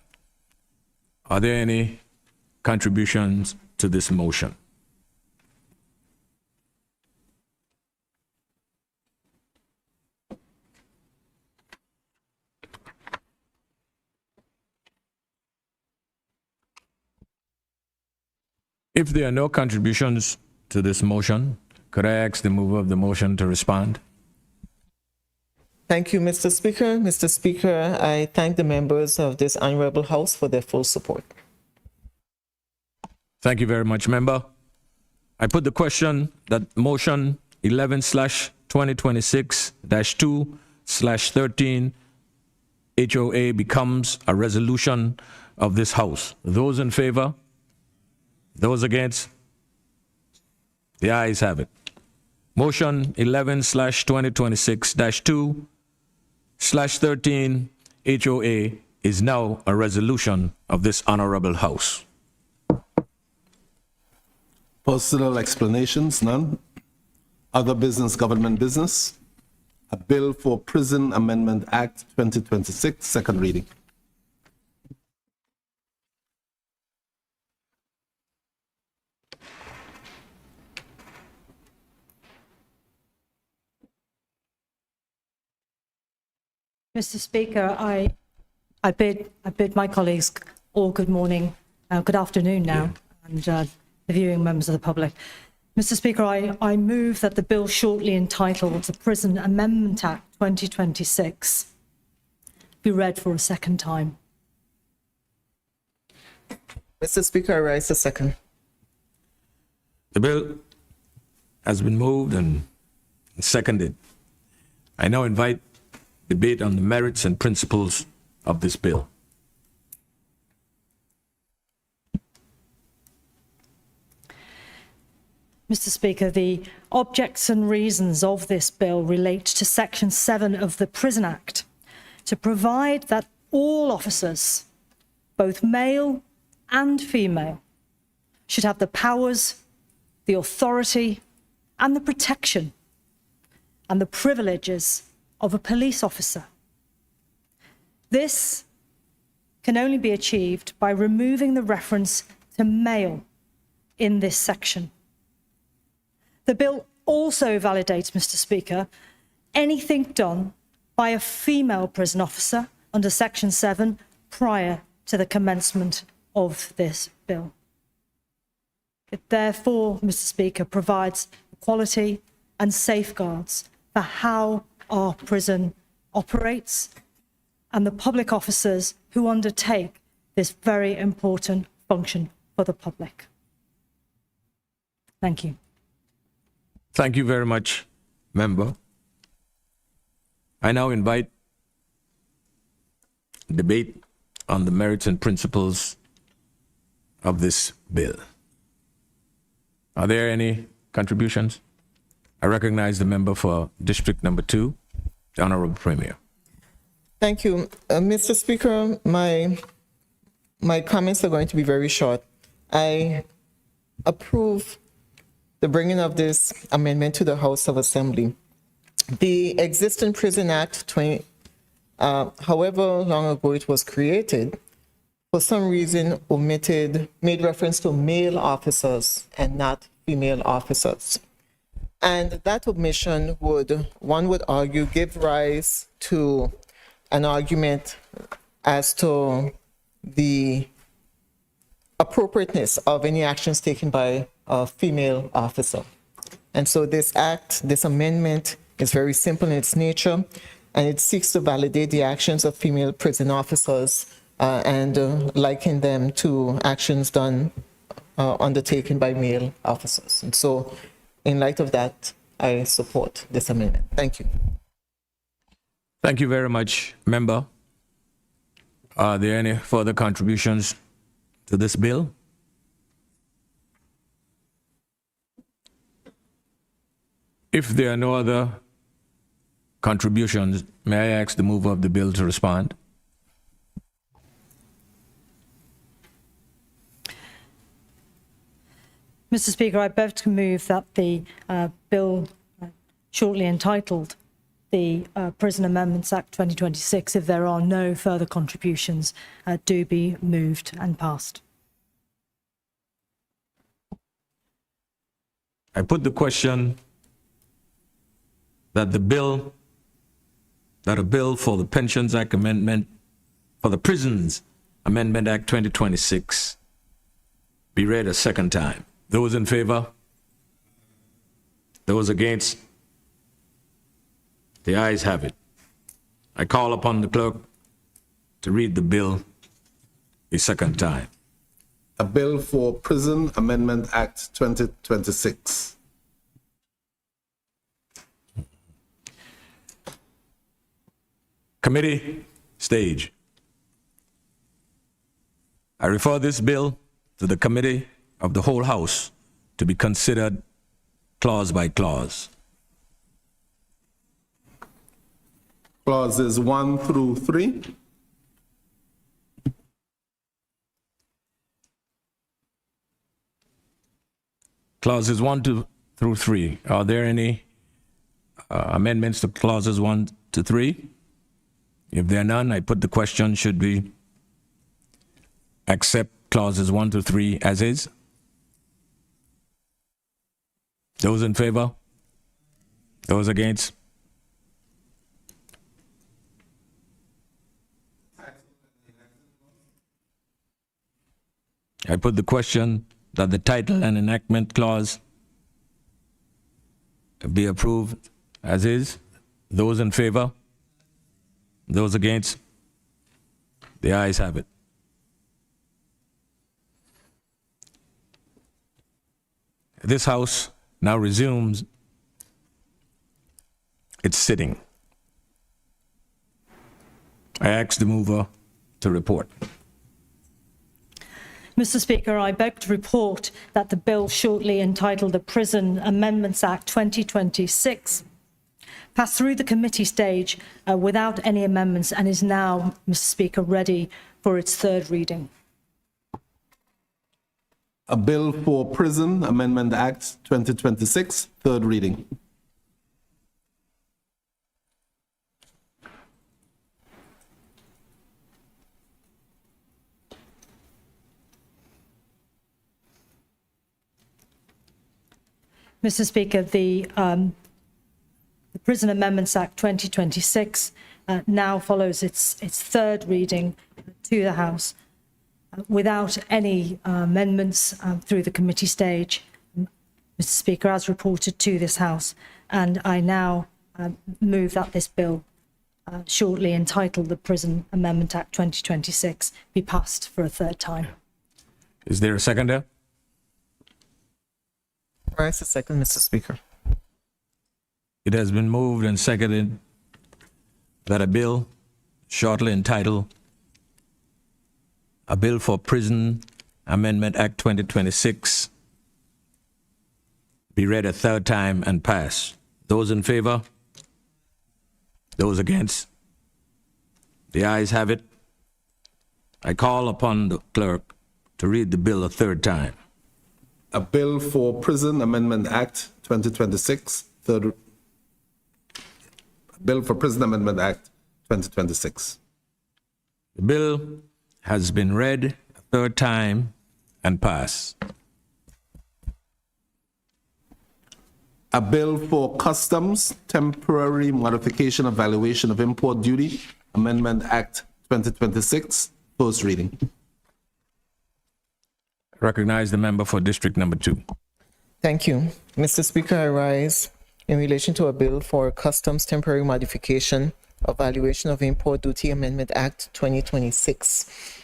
Are there any contributions to this motion? If there are no contributions to this motion, could I ask the mover of the motion to respond? Thank you, Mr. Speaker. Mr. Speaker, I thank the members of this honorable House for their full support. Thank you very much, member. I put the question that motion 11/2026-2/13 HOA becomes a resolution of this House. Those in favor? Those against? The ayes have it. Motion 11/2026-2/13 HOA is now a resolution of this honorable House. Personal explanations, none. Other business, government business. A bill for Prison Amendment Act 2026, second reading. Mr. Speaker, I bid my colleagues all good morning, good afternoon now, and the viewing members of the public. Mr. Speaker, I move that the bill shortly entitled the Prison Amendment Act 2026 be read for a second time. Mr. Speaker, I rise to second. The bill has been moved and seconded. I now invite debate on the merits and principles of this bill. Mr. Speaker, the objects and reasons of this bill relate to Section 7 of the Prison Act to provide that all officers, both male and female, should have the powers, the authority, and the protection and the privileges of a police officer. This can only be achieved by removing the reference to male in this section. The bill also validates, Mr. Speaker, anything done by a female prison officer under Section 7 prior to the commencement of this bill. It therefore, Mr. Speaker, provides equality and safeguards for how our prison operates and the public officers who undertake this very important function for the public. Thank you. Thank you very much, member. I now invite debate on the merits and principles of this bill. Are there any contributions? I recognize the member for District Number 2, the Honorable Premier. Thank you. Mr. Speaker, my comments are going to be very short. I approve the bringing of this amendment to the House of Assembly. The existing Prison Act, however long ago it was created, for some reason made reference to male officers and not female officers. And that omission would, one would argue, give rise to an argument as to the appropriateness of any actions taken by a female officer. And so this amendment is very simple in its nature, and it seeks to validate the actions of female prison officers and liken them to actions done undertaken by male officers. And so in light of that, I support this amendment. Thank you. Thank you very much, member. Are there any further contributions to this bill? If there are no other contributions, may I ask the mover of the bill to respond? Mr. Speaker, I beg to move that the bill shortly entitled the Prison Amendments Act 2026, if there are no further contributions, do be moved and passed. I put the question that a bill for the Pensions Act Amendment, for the Prisons Amendment Act 2026 be read a second time. Those in favor? Those against? The ayes have it. I call upon the clerk to read the bill a second time. A bill for Prison Amendment Act 2026. Committee, stage. I refer this bill to the Committee of the whole House to be considered clause by clause. Clauses 1 through 3. Clauses 1 through 3. Are there any amendments to clauses 1 to 3? If there are none, I put the question, should we accept clauses 1 to 3 as is? Those in favor? Those against? I put the question that the title and enactment clause be approved as is. Those in favor? Those against? The ayes have it. This House now resumes its sitting. I ask the mover to report. Mr. Speaker, I beg to report that the bill shortly entitled the Prison Amendments Act 2026 passed through the committee stage without any amendments and is now, Mr. Speaker, ready for its third reading. A bill for Prison Amendment Act 2026, third reading. Mr. Speaker, the Prison Amendments Act 2026 now follows its third reading to the House without any amendments through the committee stage, Mr. Speaker, as reported to this House. And I now move that this bill, shortly entitled the Prison Amendment Act 2026, be passed for a third time. Is there a seconder? Rise a second, Mr. Speaker. It has been moved and seconded that a bill shortly entitled a bill for Prison Amendment Act 2026 be read a third time and pass. Those in favor? Those against? The ayes have it. I call upon the clerk to read the bill a third time. A bill for Prison Amendment Act 2026, third. Bill for Prison Amendment Act 2026. The bill has been read a third time and passed. A bill for Customs Temporary Modification of Valuation of Import Duty Amendment Act 2026, first reading. Recognize the member for District Number 2. Thank you. Mr. Speaker, I rise in relation to a bill for Customs Temporary Modification of Valuation of Import Duty Amendment Act 2026.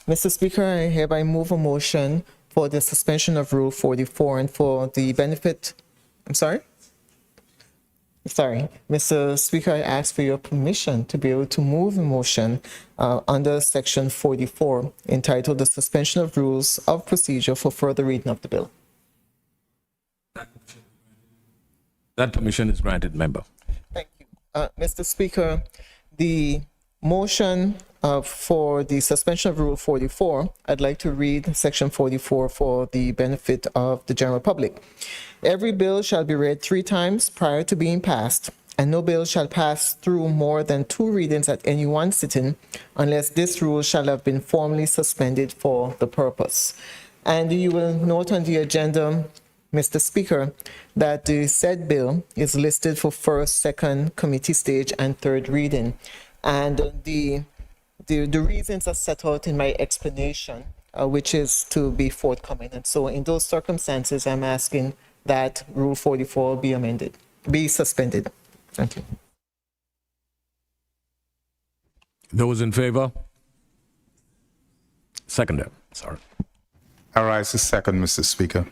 Mr. Speaker, I hereby move a motion for the suspension of Rule 44 and for the benefit. I'm sorry? Sorry. Mr. Speaker, I ask for your permission to be able to move a motion under Section 44 entitled the Suspension of Rules of Procedure for further reading of the bill. That permission is granted, member. Thank you. Mr. Speaker, the motion for the suspension of Rule 44, I'd like to read Section 44 for the benefit of the general public. Every bill shall be read 3 times prior to being passed, and no bill shall pass through more than 2 readings at any one sitting, unless this rule shall have been formally suspended for the purpose. And you will note on the agenda, Mr. Speaker, that the said bill is listed for first, second, committee stage, and third reading. And the reasons are set out in my explanation, which is to be forthcoming. And so in those circumstances, I'm asking that Rule 44 be suspended. Thank you. Those in favor? Seconder, sorry. I rise to second, Mr. Speaker.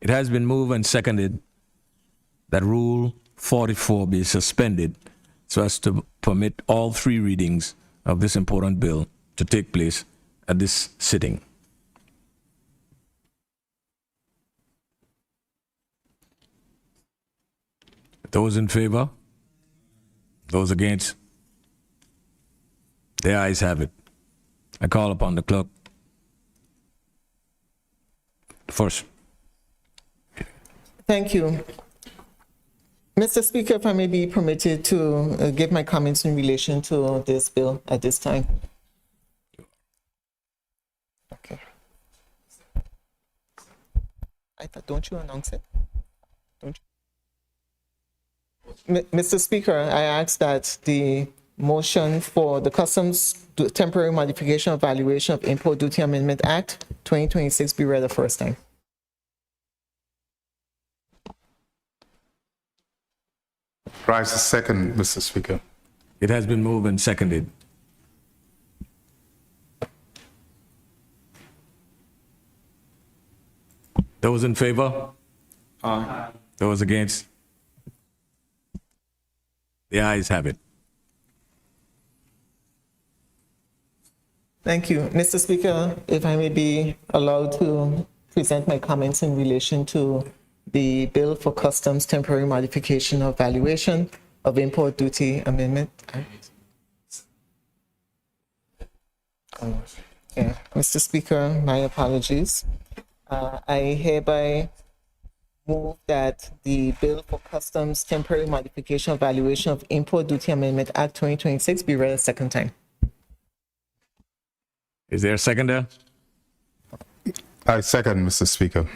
It has been moved and seconded that Rule 44 be suspended so as to permit all 3 readings of this important bill to take place at this sitting. Those in favor? Those against? The ayes have it. I call upon the clerk. First. Thank you. Mr. Speaker, if I may be permitted to give my comments in relation to this bill at this time. Okay. Don't you announce it? Don't you? Mr. Speaker, I ask that the motion for the Customs Temporary Modification of Valuation of Import Duty Amendment Act 2026 be read the first time. Rise to second, Mr. Speaker. It has been moved and seconded. Those in favor? Aye. Those against? The ayes have it. Thank you. Mr. Speaker, if I may be allowed to present my comments in relation to the Bill for Customs Temporary Modification of Valuation of Import Duty Amendment Act. Mr. Speaker, my apologies. I hereby move that the Bill for Customs Temporary Modification of Valuation of Import Duty Amendment Act 2026 be read a second time. Is there a seconder? I second, Mr. Speaker.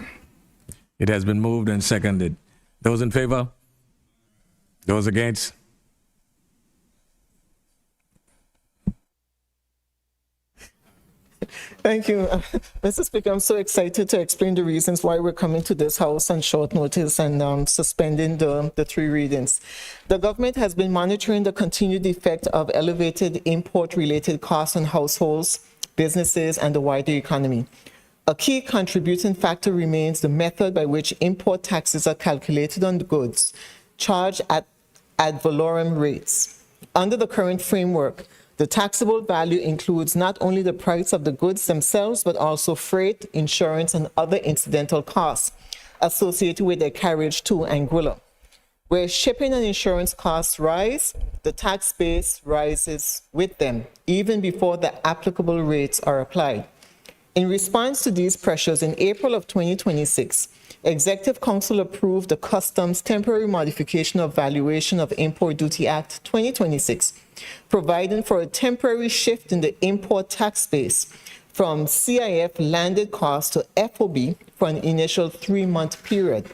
It has been moved and seconded. Those in favor? Those against? Thank you. Mr. Speaker, I'm so excited to explain the reasons why we're coming to this House on short notice and suspending the three readings. The government has been monitoring the continued effect of elevated import-related costs on households, businesses, and the wider economy. A key contributing factor remains the method by which import taxes are calculated on goods charged at ad valorem rates. Under the current framework, the taxable value includes not only the price of the goods themselves, but also freight, insurance, and other incidental costs associated with their carriage to Anguilla. Where shipping and insurance costs rise, the tax base rises with them, even before the applicable rates are applied. In response to these pressures, in April of 2026, Executive Council approved the Customs Temporary Modification of Valuation of Import Duty Act 2026, providing for a temporary shift in the import tax base from CIF landed cost to FOB for an initial 3-month period.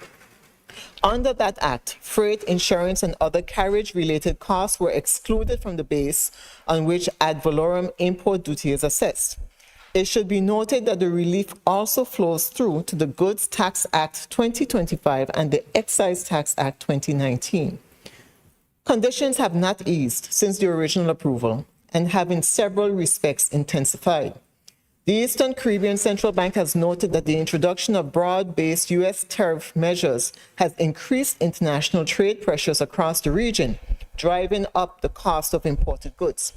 Under that act, freight, insurance, and other carriage-related costs were excluded from the base on which ad valorem import duty is assessed. It should be noted that the relief also flows through to the Goods Tax Act 2025 and the Excise Tax Act 2019. Conditions have not eased since the original approval and have in several respects intensified. The Eastern Caribbean Central Bank has noted that the introduction of broad-based U.S. tariff measures has increased international trade pressures across the region, driving up the cost of imported goods.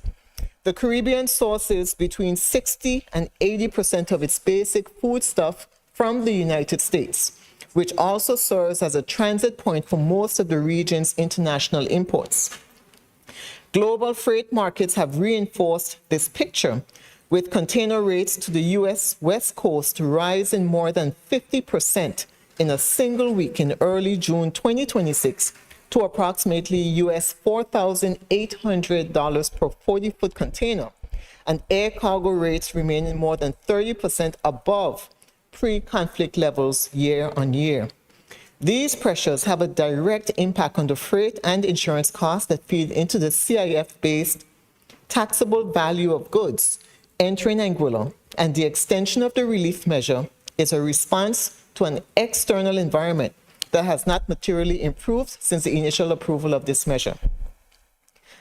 The Caribbean sources between 60 and 80% of its basic foodstuff from the United States, which also serves as a transit point for most of the region's international imports. Global freight markets have reinforced this picture, with container rates to the U.S. West Coast rising more than 50% in a single week in early June 2026 to approximately US $4,800 per 40-foot container, and air cargo rates remaining more than 30% above pre-conflict levels year on year. These pressures have a direct impact on the freight and insurance costs that feed into the CIF-based taxable value of goods entering Anguilla, and the extension of the relief measure is a response to an external environment that has not materially improved since the initial approval of this measure.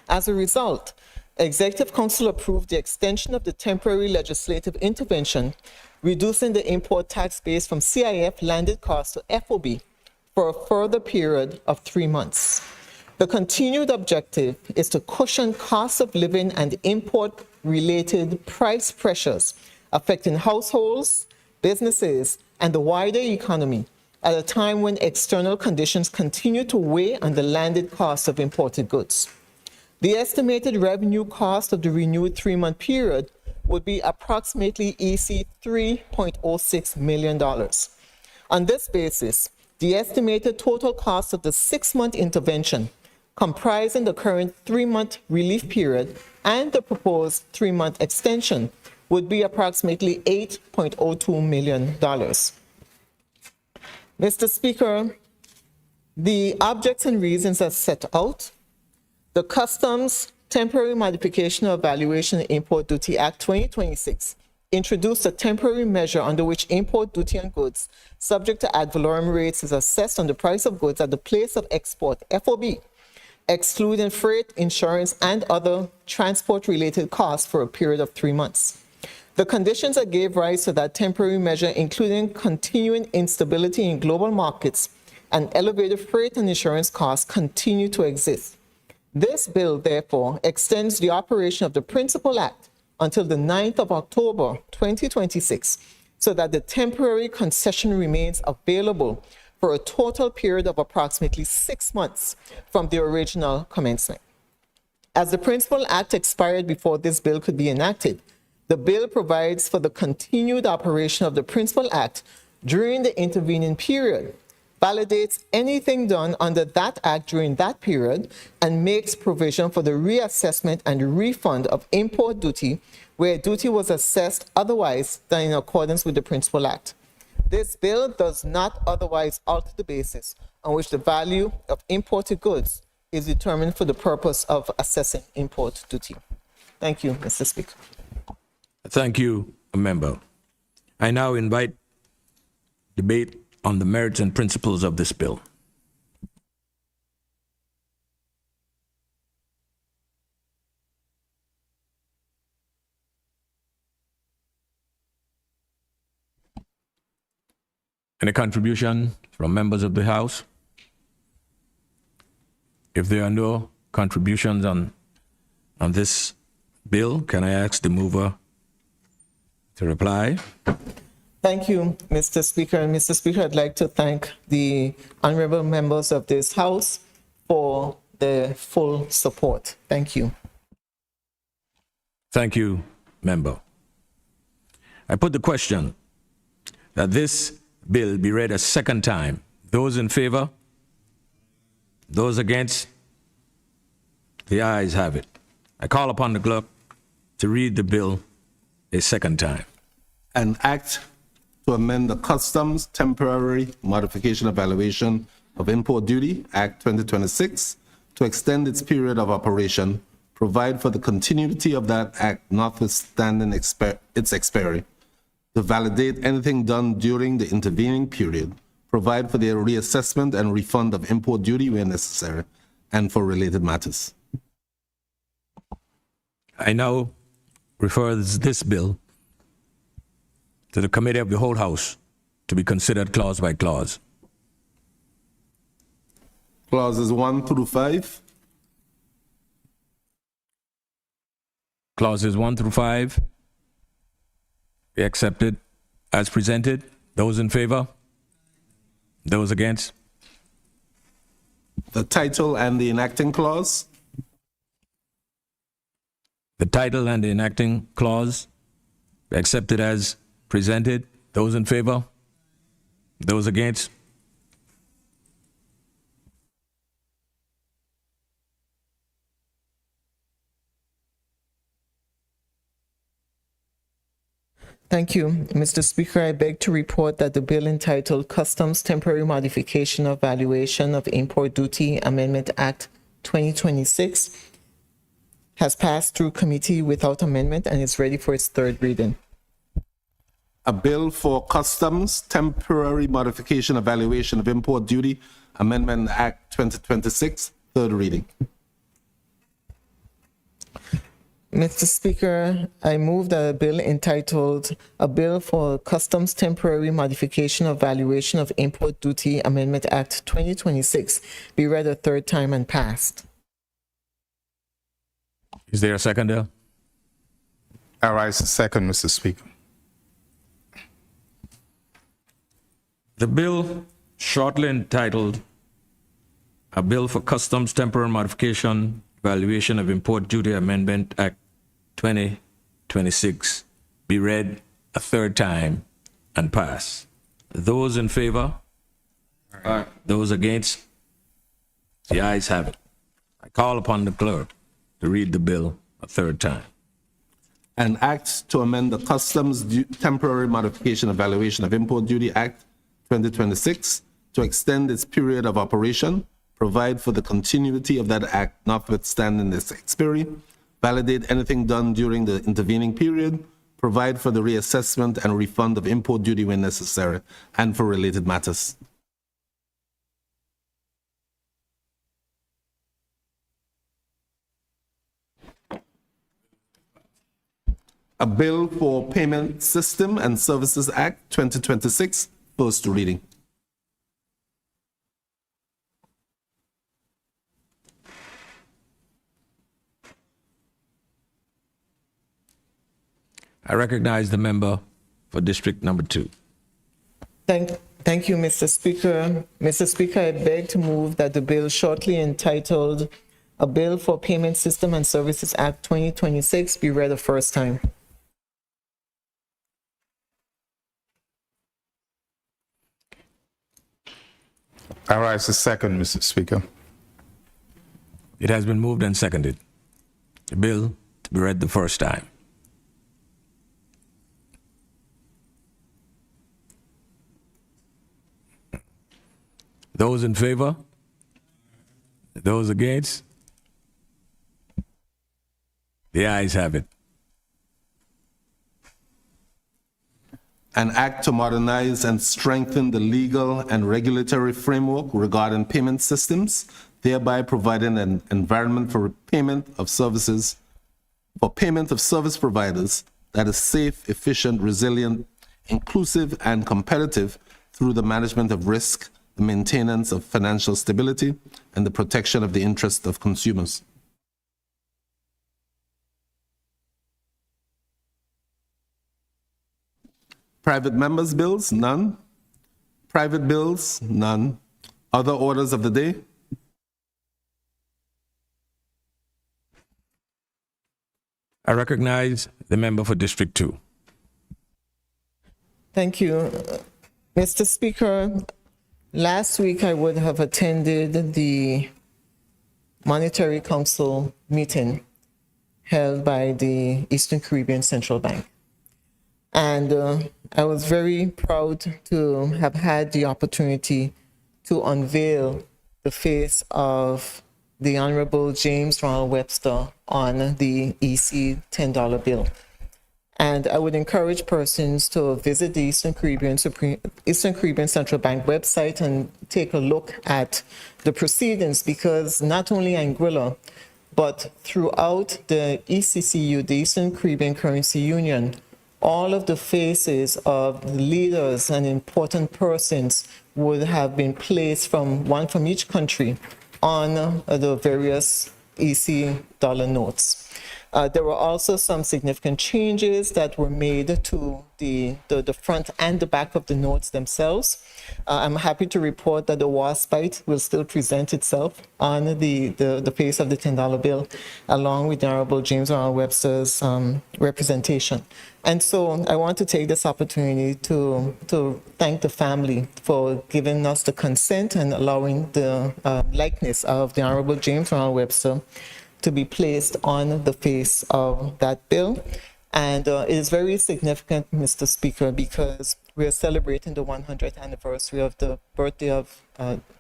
As a result, Executive Council approved the extension of the temporary legislative intervention, reducing the import tax base from CIF landed cost to FOB for a further period of 3 months. The continued objective is to cushion costs of living and import-related price pressures affecting households, businesses, and the wider economy at a time when external conditions continue to weigh on the landed cost of imported goods. The estimated revenue cost of the renewed 3-month period would be approximately EC $3.06 million. On this basis, the estimated total cost of the 6-month intervention, comprising the current 3-month relief period and the proposed 3-month extension, would be approximately $8.02 million. Mr. Speaker, the objects and reasons as set out, the Customs Temporary Modification of Valuation and Import Duty Act 2026 introduced a temporary measure under which import duty on goods subject to ad valorem rates is assessed on the price of goods at the place of export, FOB, excluding freight, insurance, and other transport-related costs for a period of 3 months. The conditions that gave rise to that temporary measure, including continuing instability in global markets and elevated freight and insurance costs, continue to exist. This bill, therefore, extends the operation of the Principal Act until the 9th of October 2026, so that the temporary concession remains available for a total period of approximately 6 months from the original commencement. As the Principal Act expired before this bill could be enacted, the bill provides for the continued operation of the Principal Act during the intervening period, validates anything done under that act during that period, and makes provision for the reassessment and refund of import duty where duty was assessed otherwise than in accordance with the Principal Act. This bill does not otherwise alter the basis on which the value of imported goods is determined for the purpose of assessing import duty. Thank you, Mr. Speaker. Thank you, member. I now invite debate on the merits and principles of this bill. Any contribution from members of the House? If there are no contributions on this bill, can I ask the mover to reply? Thank you, Mr. Speaker. And Mr. Speaker, I'd like to thank the honorable members of this House for their full support. Thank you. Thank you, member. I put the question that this bill be read a second time. Those in favor? Those against? The ayes have it. I call upon the clerk to read the bill a second time. An act to amend the Customs Temporary Modification Evaluation of Import Duty Act 2026 to extend its period of operation, provide for the continuity of that act notwithstanding its expiry, to validate anything done during the intervening period, provide for their reassessment and refund of import duty where necessary, and for related matters. I now refer this bill to the Committee of the Whole House to be considered clause by clause. Clauses 1 through 5. Clauses 1 through 5 be accepted as presented. Those in favor? Those against? The title and the enacting clause. The title and the enacting clause be accepted as presented. Those in favor? Those against? Thank you, Mr. Speaker. I beg to report that the bill entitled Customs Temporary Modification of Valuation of Import Duty Amendment Act 2026 has passed through committee without amendment and is ready for its third reading. A bill for Customs Temporary Modification Evaluation of Import Duty Amendment Act 2026, third reading. Mr. Speaker, I move that a bill entitled A Bill for Customs Temporary Modification of Valuation of Import Duty Amendment Act 2026 be read a third time and passed. Is there a seconder? I rise to second, Mr. Speaker. The bill shortly entitled A Bill for Customs Temporary Modification Valuation of Import Duty Amendment Act 2026 be read a third time and pass. Those in favor? Aye. Those against? The ayes have it. I call upon the clerk to read the bill a third time. An act to amend the Customs Temporary Modification Evaluation of Import Duty Act 2026 to extend its period of operation, provide for the continuity of that act notwithstanding its expiry, validate anything done during the intervening period, provide for the reassessment and refund of import duty when necessary, and for related matters. A bill for Payment System and Services Act 2026, first reading. I recognize the member for District Number 2. Thank you, Mr. Speaker. Mr. Speaker, I beg to move that the bill shortly entitled A Bill for Payment System and Services Act 2026 be read the first time. I rise to second, Mr. Speaker. It has been moved and seconded. The bill to be read the first time. Those in favor? Those against? The ayes have it. An act to modernize and strengthen the legal and regulatory framework regarding payment systems, thereby providing an environment for payment of service providers that is safe, efficient, resilient, inclusive, and competitive through the management of risk, the maintenance of financial stability, and the protection of the interests of consumers. Private members' bills, none. Private bills, none. Other orders of the day? I recognize the member for District 2. Thank you. Mr. Speaker, last week I would have attended the Monetary Council meeting held by the Eastern Caribbean Central Bank. And I was very proud to have had the opportunity to unveil the face of the Honorable James Ronald Webster on the EC $10 bill. And I would encourage persons to visit the Eastern Caribbean Central Bank website and take a look at the proceedings, because not only Anguilla, but throughout the ECCU, the Eastern Caribbean Currency Union, all of the faces of the leaders and important persons would have been placed one from each country on the various EC dollar notes. There were also some significant changes that were made to the front and the back of the notes themselves. I'm happy to report that the waspite will still present itself on the face of the $10 bill, along with the Honorable James Ronald Webster's representation. And so I want to take this opportunity to thank the family for giving us the consent and allowing the likeness of the Honorable James Ronald Webster to be placed on the face of that bill. And it is very significant, Mr. Speaker, because we are celebrating the 100th anniversary of the birthday of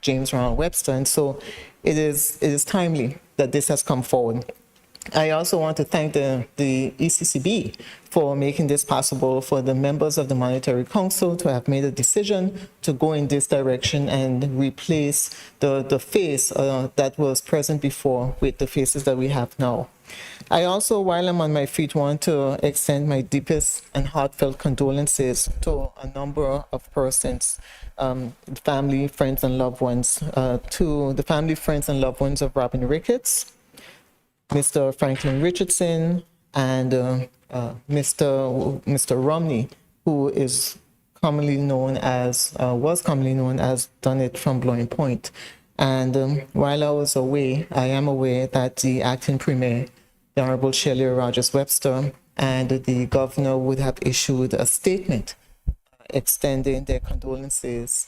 James Ronald Webster. And so it is timely that this has come forward. I also want to thank the ECCB for making this possible, for the members of the Monetary Council to have made a decision to go in this direction and replace the face that was present before with the faces that we have now. I also, while I'm on my feet, want to extend my deepest and heartfelt condolences to a number of persons, family, friends, and loved ones, to the family, friends, and loved ones of Robin Ricketts, Mr. Franklin Richardson, and Mr. Romney, who is commonly known as, was commonly known as Dunnett from Blowing Point. And while I was away, I am aware that the acting premier, the Honorable Shirley Rogers Webster, and the governor would have issued a statement extending their condolences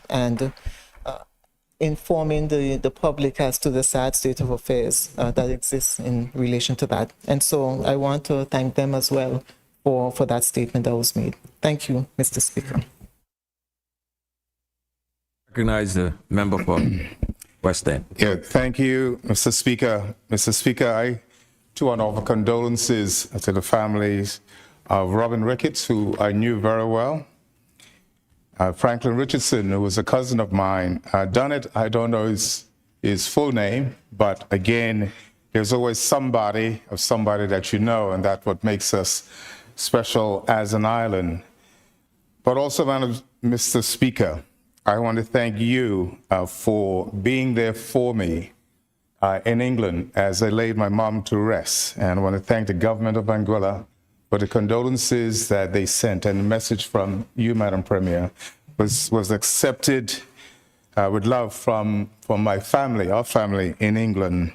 and informing the public as to the sad state of affairs that exists in relation to that. And so I want to thank them as well for that statement that was made. Thank you, Mr. Speaker. Recognize the member for West End. Yeah, thank you, Mr. Speaker. Mr. Speaker, I too want to offer condolences to the families of Robin Ricketts, who I knew very well. Franklin Richardson, who was a cousin of mine. Dunnett, I don't know his full name, but again, there's always somebody that you know, and that's what makes us special as an island. But also, Mr. Speaker, I want to thank you for being there for me in England as I laid my mom to rest. And I want to thank the government of Anguilla for the condolences that they sent, and the message from you, Madam Premier, was accepted with love from my family, our family in England.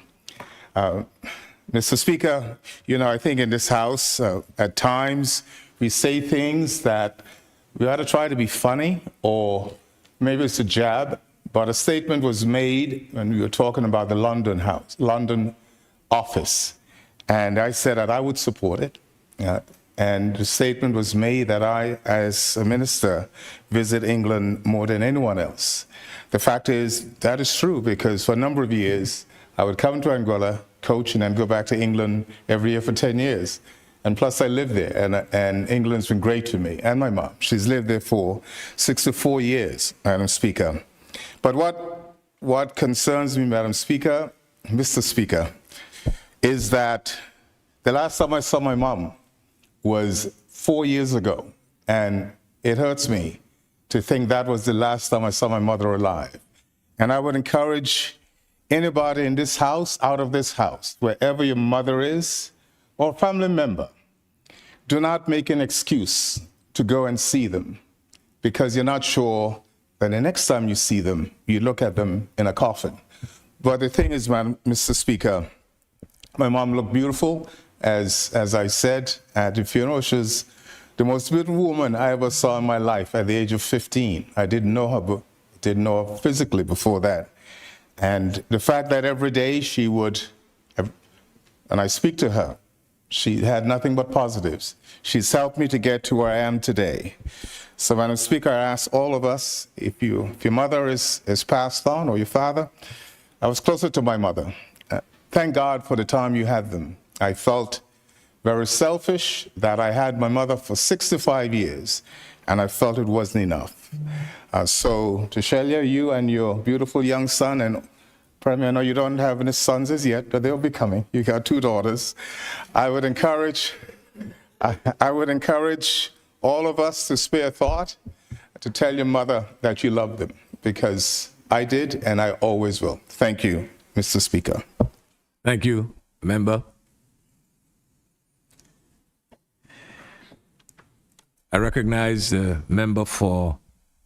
Mr. Speaker, you know, I think in this House, at times, we say things that we ought to try to be funny, or maybe it's a jab, but a statement was made when we were talking about the London office. And I said that I would support it. And the statement was made that I, as a minister, visit England more than anyone else. The fact is, that is true, because for a number of years, I would come to Anguilla, coach, and then go back to England every year for 10 years. And plus, I live there, and England's been great to me, and my mom. She's lived there for 64 years, Madam Speaker. But what concerns me, Madam Speaker, Mr. Speaker, is that the last time I saw my mom was 4 years ago, and it hurts me to think that was the last time I saw my mother alive. And I would encourage anybody in this house, out of this house, wherever your mother is, or family member, do not make an excuse to go and see them, because you're not sure that the next time you see them, you look at them in a coffin. But the thing is, Mr. Speaker, my mom looked beautiful, as I said at the funeral. She was the most beautiful woman I ever saw in my life at the age of 15. I didn't know her, but didn't know her physically before that. And the fact that every day she would, and I speak to her, she had nothing but positives. She's helped me to get to where I am today. So, Madam Speaker, I ask all of us, if your mother is passed on, or your father, I was closer to my mother. Thank God for the time you had them. I felt very selfish that I had my mother for 65 years, and I felt it wasn't enough. So, to Shelia, you and your beautiful young son, and Premier, I know you don't have any sons as yet, but they'll be coming. You got 2 daughters. I would encourage all of us to spare thought, to tell your mother that you love them, because I did and I always will. Thank you, Mr. Speaker. Thank you, member. I recognize the member for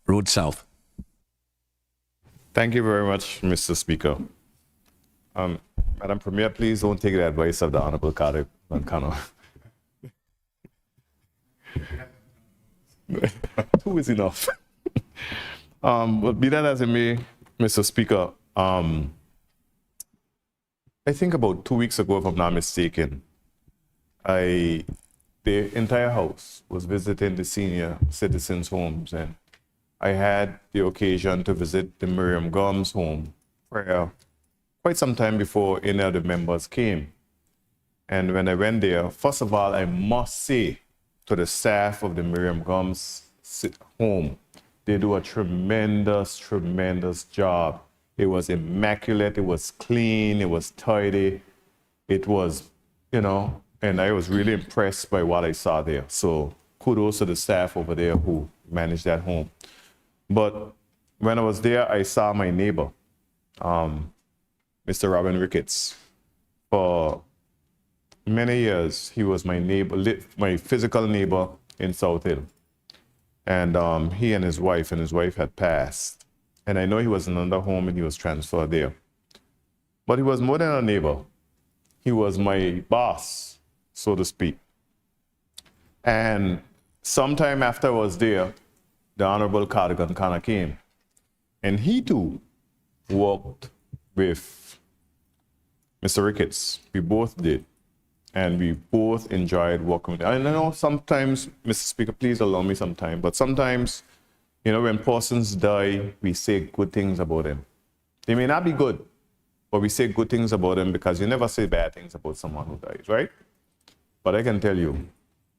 Road South. Thank you very much, Mr. Speaker. Madam Premier, please don't take the advice of the Honorable Carter Mancano. 2 is enough. But be that as it may, Mr. Speaker, I think about 2 weeks ago, if I'm not mistaken, the entire house was visiting the senior citizens' homes, and I had the occasion to visit the Miriam Gums home for quite some time before any of the members came. And when I went there, first of all, I must say to the staff of the Miriam Gums home, they do a tremendous, tremendous job. It was immaculate, it was clean, it was tidy, it was, and I was really impressed by what I saw there. So kudos to the staff over there who managed that home. But when I was there, I saw my neighbor, Mr. Robin Ricketts. For many years, he was my neighbor, my physical neighbor in South Hill. And he and his wife had passed. And I know he was in another home and he was transferred there. But he was more than a neighbor. He was my boss, so to speak. And sometime after I was there, the Honorable Cardigan Kana came. And he too worked with Mr. Ricketts. We both did. And we both enjoyed working with him. And I know sometimes, Mr. Speaker, please allow me some time, but sometimes, when persons die, we say good things about them. They may not be good, but we say good things about them because you never say bad things about someone who dies, right? But I can tell you,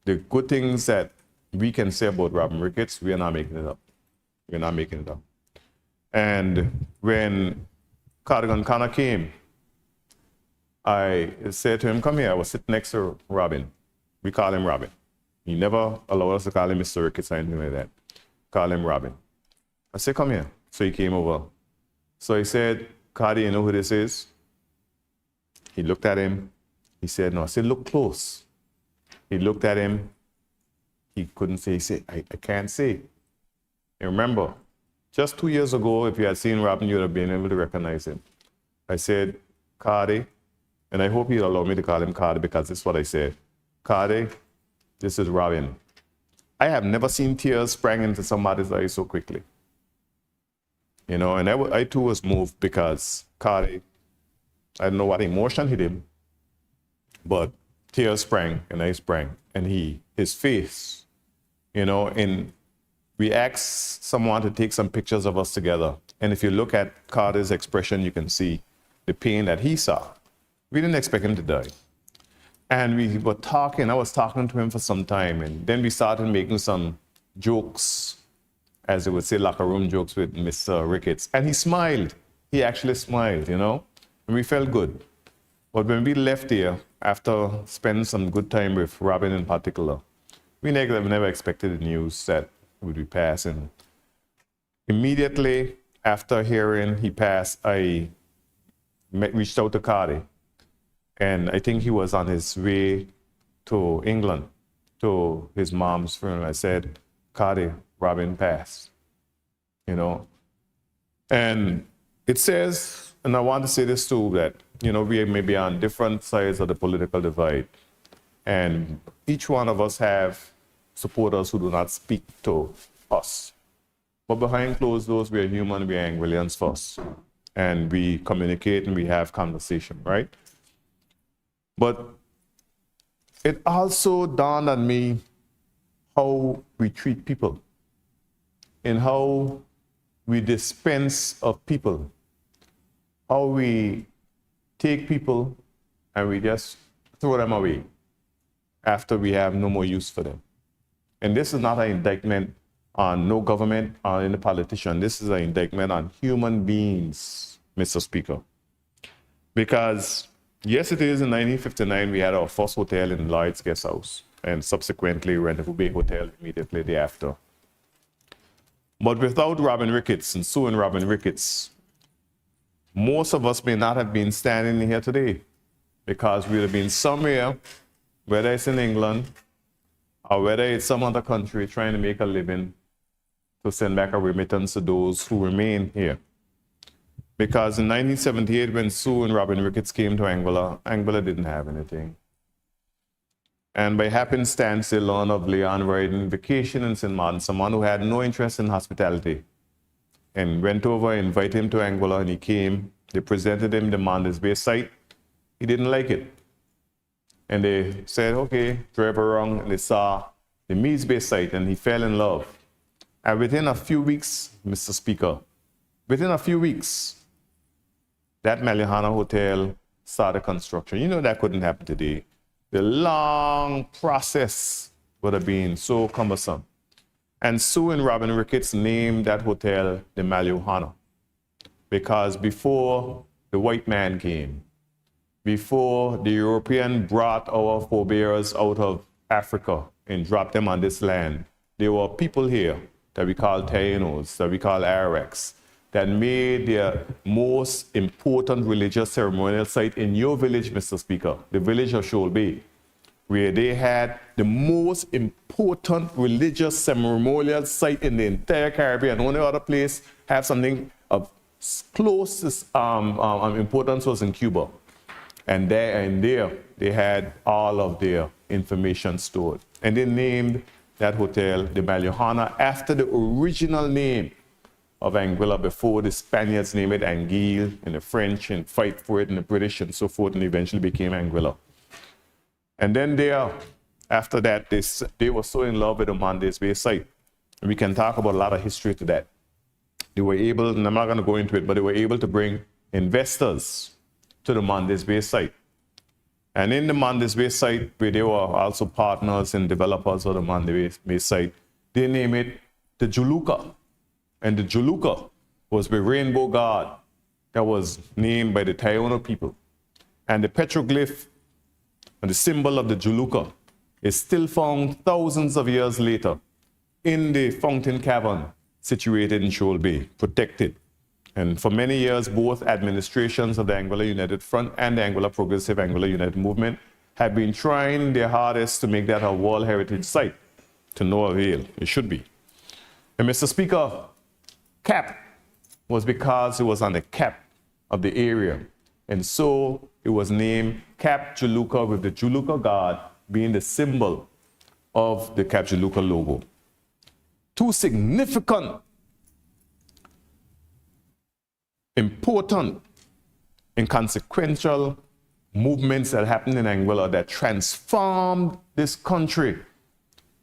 the good things that we can say about Robin Ricketts, we are not making it up. We're not making it up. And when Cardigan Kana came, I said to him, come here. I was sitting next to Robin. We call him Robin. He never allowed us to call him Mr. Ricketts or anything like that. Call him Robin. I said, come here. So he came over. So he said, Cardi, you know who this is? He looked at him. He said, no. I said, look close. He looked at him. He couldn't say. He said, I can't say. And remember, just 2 years ago, if you had seen Robin, you would have been able to recognize him. I said, Cardi, and I hope he'll allow me to call him Cardi because this is what I said. Cardi, this is Robin. I have never seen tears sprang into somebody's eyes so quickly. And I too was moved because Cardi, I don't know what emotion hit him, but tears sprang and I sprang. And his face, and we asked someone to take some pictures of us together. And if you look at Carter's expression, you can see the pain that he saw. We didn't expect him to die. And we were talking, I was talking to him for some time, and then we started making some jokes, as they would say, locker room jokes with Mr. Ricketts. And he smiled. He actually smiled, you know, and we felt good. But when we left here, after spending some good time with Robin in particular, we never expected the news that he would be passing. Immediately after hearing he passed, I reached out to Cardi, and I think he was on his way to England to his mom's funeral. I said, Cardi, Robin passed, you know. And it says, and I want to say this too, that, you know, we may be on different sides of the political divide, and each one of us have supporters who do not speak to us. But behind closed doors, we are human, we are Anguillians first. And we communicate and we have conversation, right? But it also dawned on me how we treat people and how we dispense of people, how we take people and we just throw them away after we have no more use for them. And this is not an indictment on no government or any politician. This is an indictment on human beings, Mr. Speaker. Because yes, it is in 1959, we had our first hotel in Lloyd's Guest House, and subsequently Rendezvous Bay Hotel immediately thereafter. But without Robin Ricketts and Sue and Robin Ricketts, most of us may not have been standing here today, because we would have been somewhere, whether it's in England or whether it's some other country, trying to make a living to send back a remittance to those who remain here. Because in 1978, when Sue and Robin Ricketts came to Anguilla, Anguilla didn't have anything. And by happenstance, they learned of Leon riding vacation in St. Martin, someone who had no interest in hospitality, and went over, invited him to Anguilla, and he came. They presented him the Mondays Bay site. He didn't like it. And they said, okay, drive around, and they saw the Meads Bay site, and he fell in love. And within a few weeks, Mr. Speaker, within a few weeks, that Malihana Hotel started construction. You know that couldn't happen today. The long process would have been so cumbersome. And Sue and Robin Ricketts named that hotel the Malihana, because before the white man came, before the European brought our forebears out of Africa and dropped them on this land, there were people here that we call Tainos, that we call Araks, that made their most important religious ceremonial site in your village, Mr. Speaker, the village of Shoal Bay, where they had the most important religious ceremonial site in the entire Caribbean. Only other place have something of closest importance was in Cuba. And there they had all of their information stored. And they named that hotel the Malihana after the original name of Anguilla before the Spaniards named it Anguille, and the French and fight for it, and the British and so forth, and eventually became Anguilla. And then there, after that, they were so in love with the Mondays Bay site. And we can talk about a lot of history to that. They were able, and I'm not going to go into it, but they were able to bring investors to the Mondays Bay site. And in the Mondays Bay site, where they were also partners and developers of the Mondays Bay site, they named it the Juluka. And the Juluka was the rainbow god that was named by the Taino people. And the petroglyph, and the symbol of the Juluka, is still found thousands of years later in the fountain cavern situated in Shoal Bay, protected. And for many years, both administrations of the Anguilla United Front and the Anguilla Progressive Anguilla United Movement have been trying their hardest to make that a World Heritage Site, to no avail. It should be. And Mr. Speaker, cap was because it was on the cap of the area. And so it was named Cap Juluka, with the Juluka god being the symbol of the Cap Juluka logo. Two significant, important, and consequential movements that happened in Anguilla that transformed this country.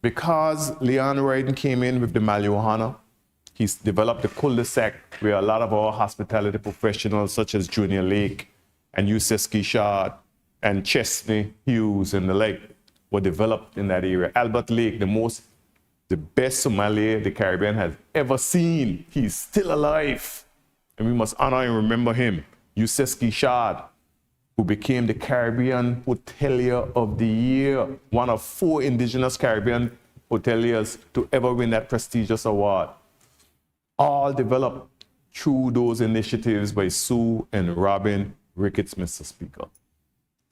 Because Leon Ryden came in with the Malihana, He's developed the cul-de-sac where a lot of our hospitality professionals, such as Junior Lake and Yusef Kishad and Chesney Hughes and the like, were developed in that area. Albert Lake, the best Somali the Caribbean has ever seen. He's still alive, and we must honor and remember him. Yusef Kishad, who became the Caribbean Hotelier of the Year, one of 4 indigenous Caribbean hoteliers to ever win that prestigious award. All developed through those initiatives by Sue and Robin Ricketts, Mr. Speaker.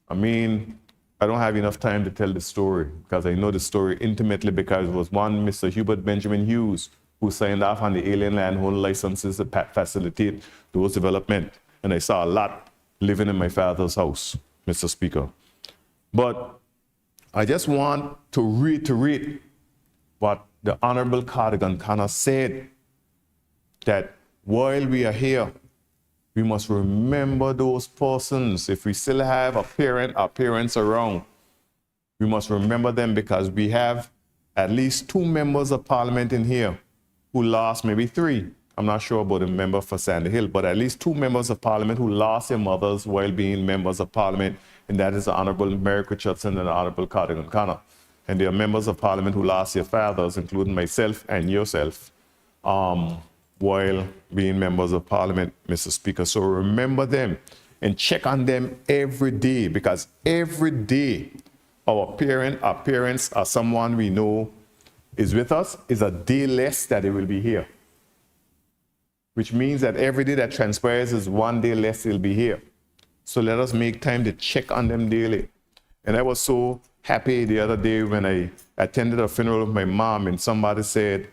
I mean, I don't have enough time to tell the story because I know the story intimately because it was one Mr. Hubert Benjamin Hughes who signed off on the alien landholder licenses to facilitate those development. And I saw a lot living in my father's house, Mr. Speaker. But I just want to reiterate what the Honorable Cardigan Kana said, that while we are here, we must remember those persons. If we still have a parent or parents around, we must remember them because we have at least 2 members of parliament in here who lost, maybe 3. I'm not sure about a member for Sandy Hill, but at least 2 members of parliament who lost their mothers while being members of parliament, and that is the Honorable Merrick Richardson and the Honorable Cardigan Connor. And there are members of parliament who lost their fathers, including myself and yourself, while being members of parliament, Mr. Speaker. So remember them and check on them every day, because every day our parents or someone we know is with us is a day less that they will be here. Which means that every day that transpires is 1 day less they'll be here. So let us make time to check on them daily. And I was so happy the other day when I attended a funeral of my mom and somebody said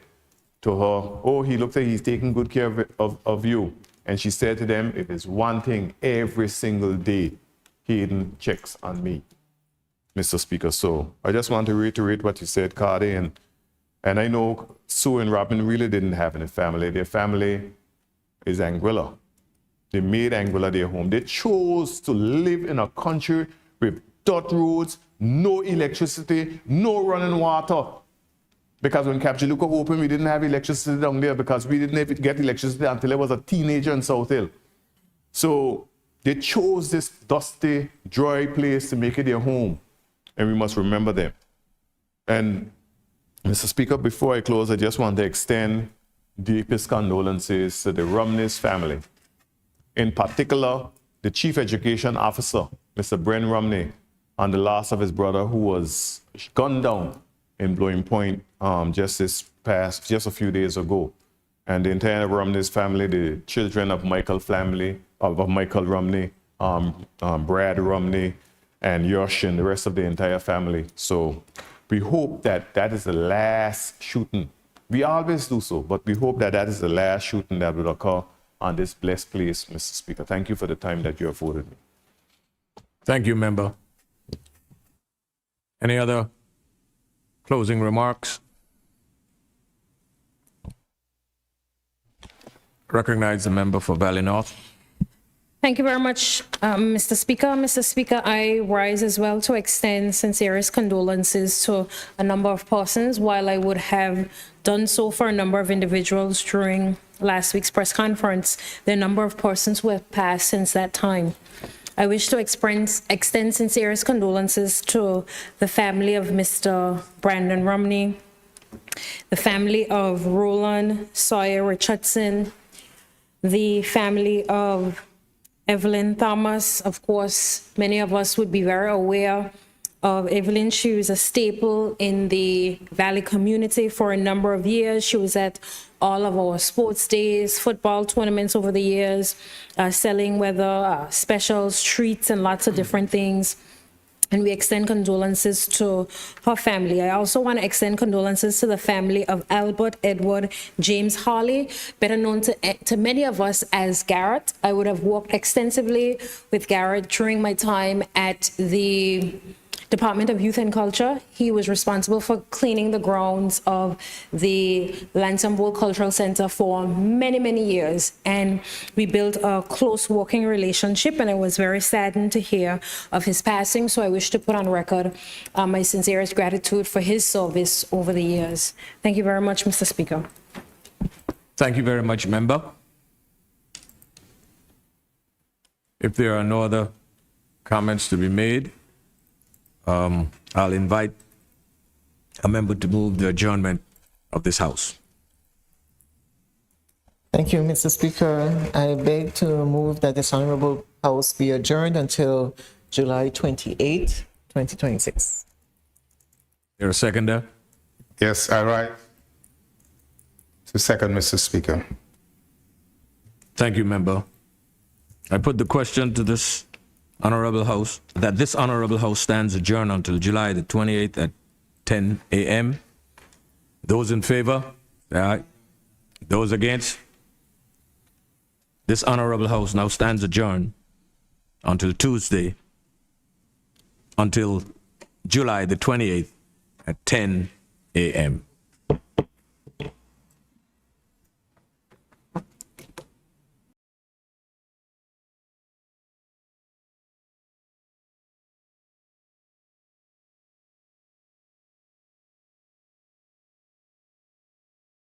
to her, oh, he looks like he's taking good care of you. And she said to them, it is one thing every single day, Hayden checks on me, Mr. Speaker. So I just want to reiterate what you said, Cardi, and I know Sue and Robin really didn't have any family. Their family is Anguilla. They made Anguilla their home. They chose to live in a country with dirt roads, no electricity, no running water. Because when Capjaluka opened, we didn't have electricity down there because we didn't get electricity until I was a teenager in South Hill. So they chose this dusty, dry place to make it their home, and we must remember them. And Mr. Speaker, before I close, I just want to extend deepest condolences to the Rumney's family. In particular, the Chief Education Officer, Mr. Bren Rumney, on the loss of his brother who was gunned down in Blowing Point just a few days ago. And the entire Rumney's family, the children of Michael Rumney, Brad Rumney, and Yosh, and the rest of the entire family. So we hope that that is the last shooting. We always do so, but we hope that that is the last shooting that will occur on this blessed place, Mr. Speaker. Thank you for the time that you afforded me. Thank you, member. Any other closing remarks? Recognize the member for Valley North. Thank you very much, Mr. Speaker. Mr. Speaker, I rise as well to extend sincerest condolences to a number of persons. While I would have done so for a number of individuals during last week's press conference, there are a number of persons who have passed since that time. I wish to extend sincerest condolences to the family of Mr. Brandon Rumney, the family of Roland Sawyer Richardson, the family of Evelyn Thomas. Of course, many of us would be very aware of Evelyn. She was a staple in the Valley community for a number of years. She was at all of our sports days, football tournaments over the years, selling whether specials, treats, and lots of different things. And we extend condolences to her family. I also want to extend condolences to the family of Albert Edward James Harley, better known to many of us as Garrett. I would have worked extensively with Garrett during my time at the Department of Youth and Culture. He was responsible for cleaning the grounds of the Lansing Bowl Cultural Center for many, many years. And we built a close working relationship, and I was very saddened to hear of his passing. So I wish to put on record my sincerest gratitude for his service over the years. Thank you very much, Mr. Speaker. Thank you very much, member. If there are no other comments to be made, I'll invite a member to move the adjournment of this House. Thank you, Mr. Speaker. I beg to move that this honorable House be adjourned until July 28, 2026. There a seconder? Yes, I rise to second, Mr. Speaker. Thank you, member. I put the question to this honorable House, that this honorable House stands adjourned until July the 28th at 10 a.m. Those in favor, say aye. Those against? This honorable House now stands adjourned until Tuesday, until July the 28th at 10 a.m.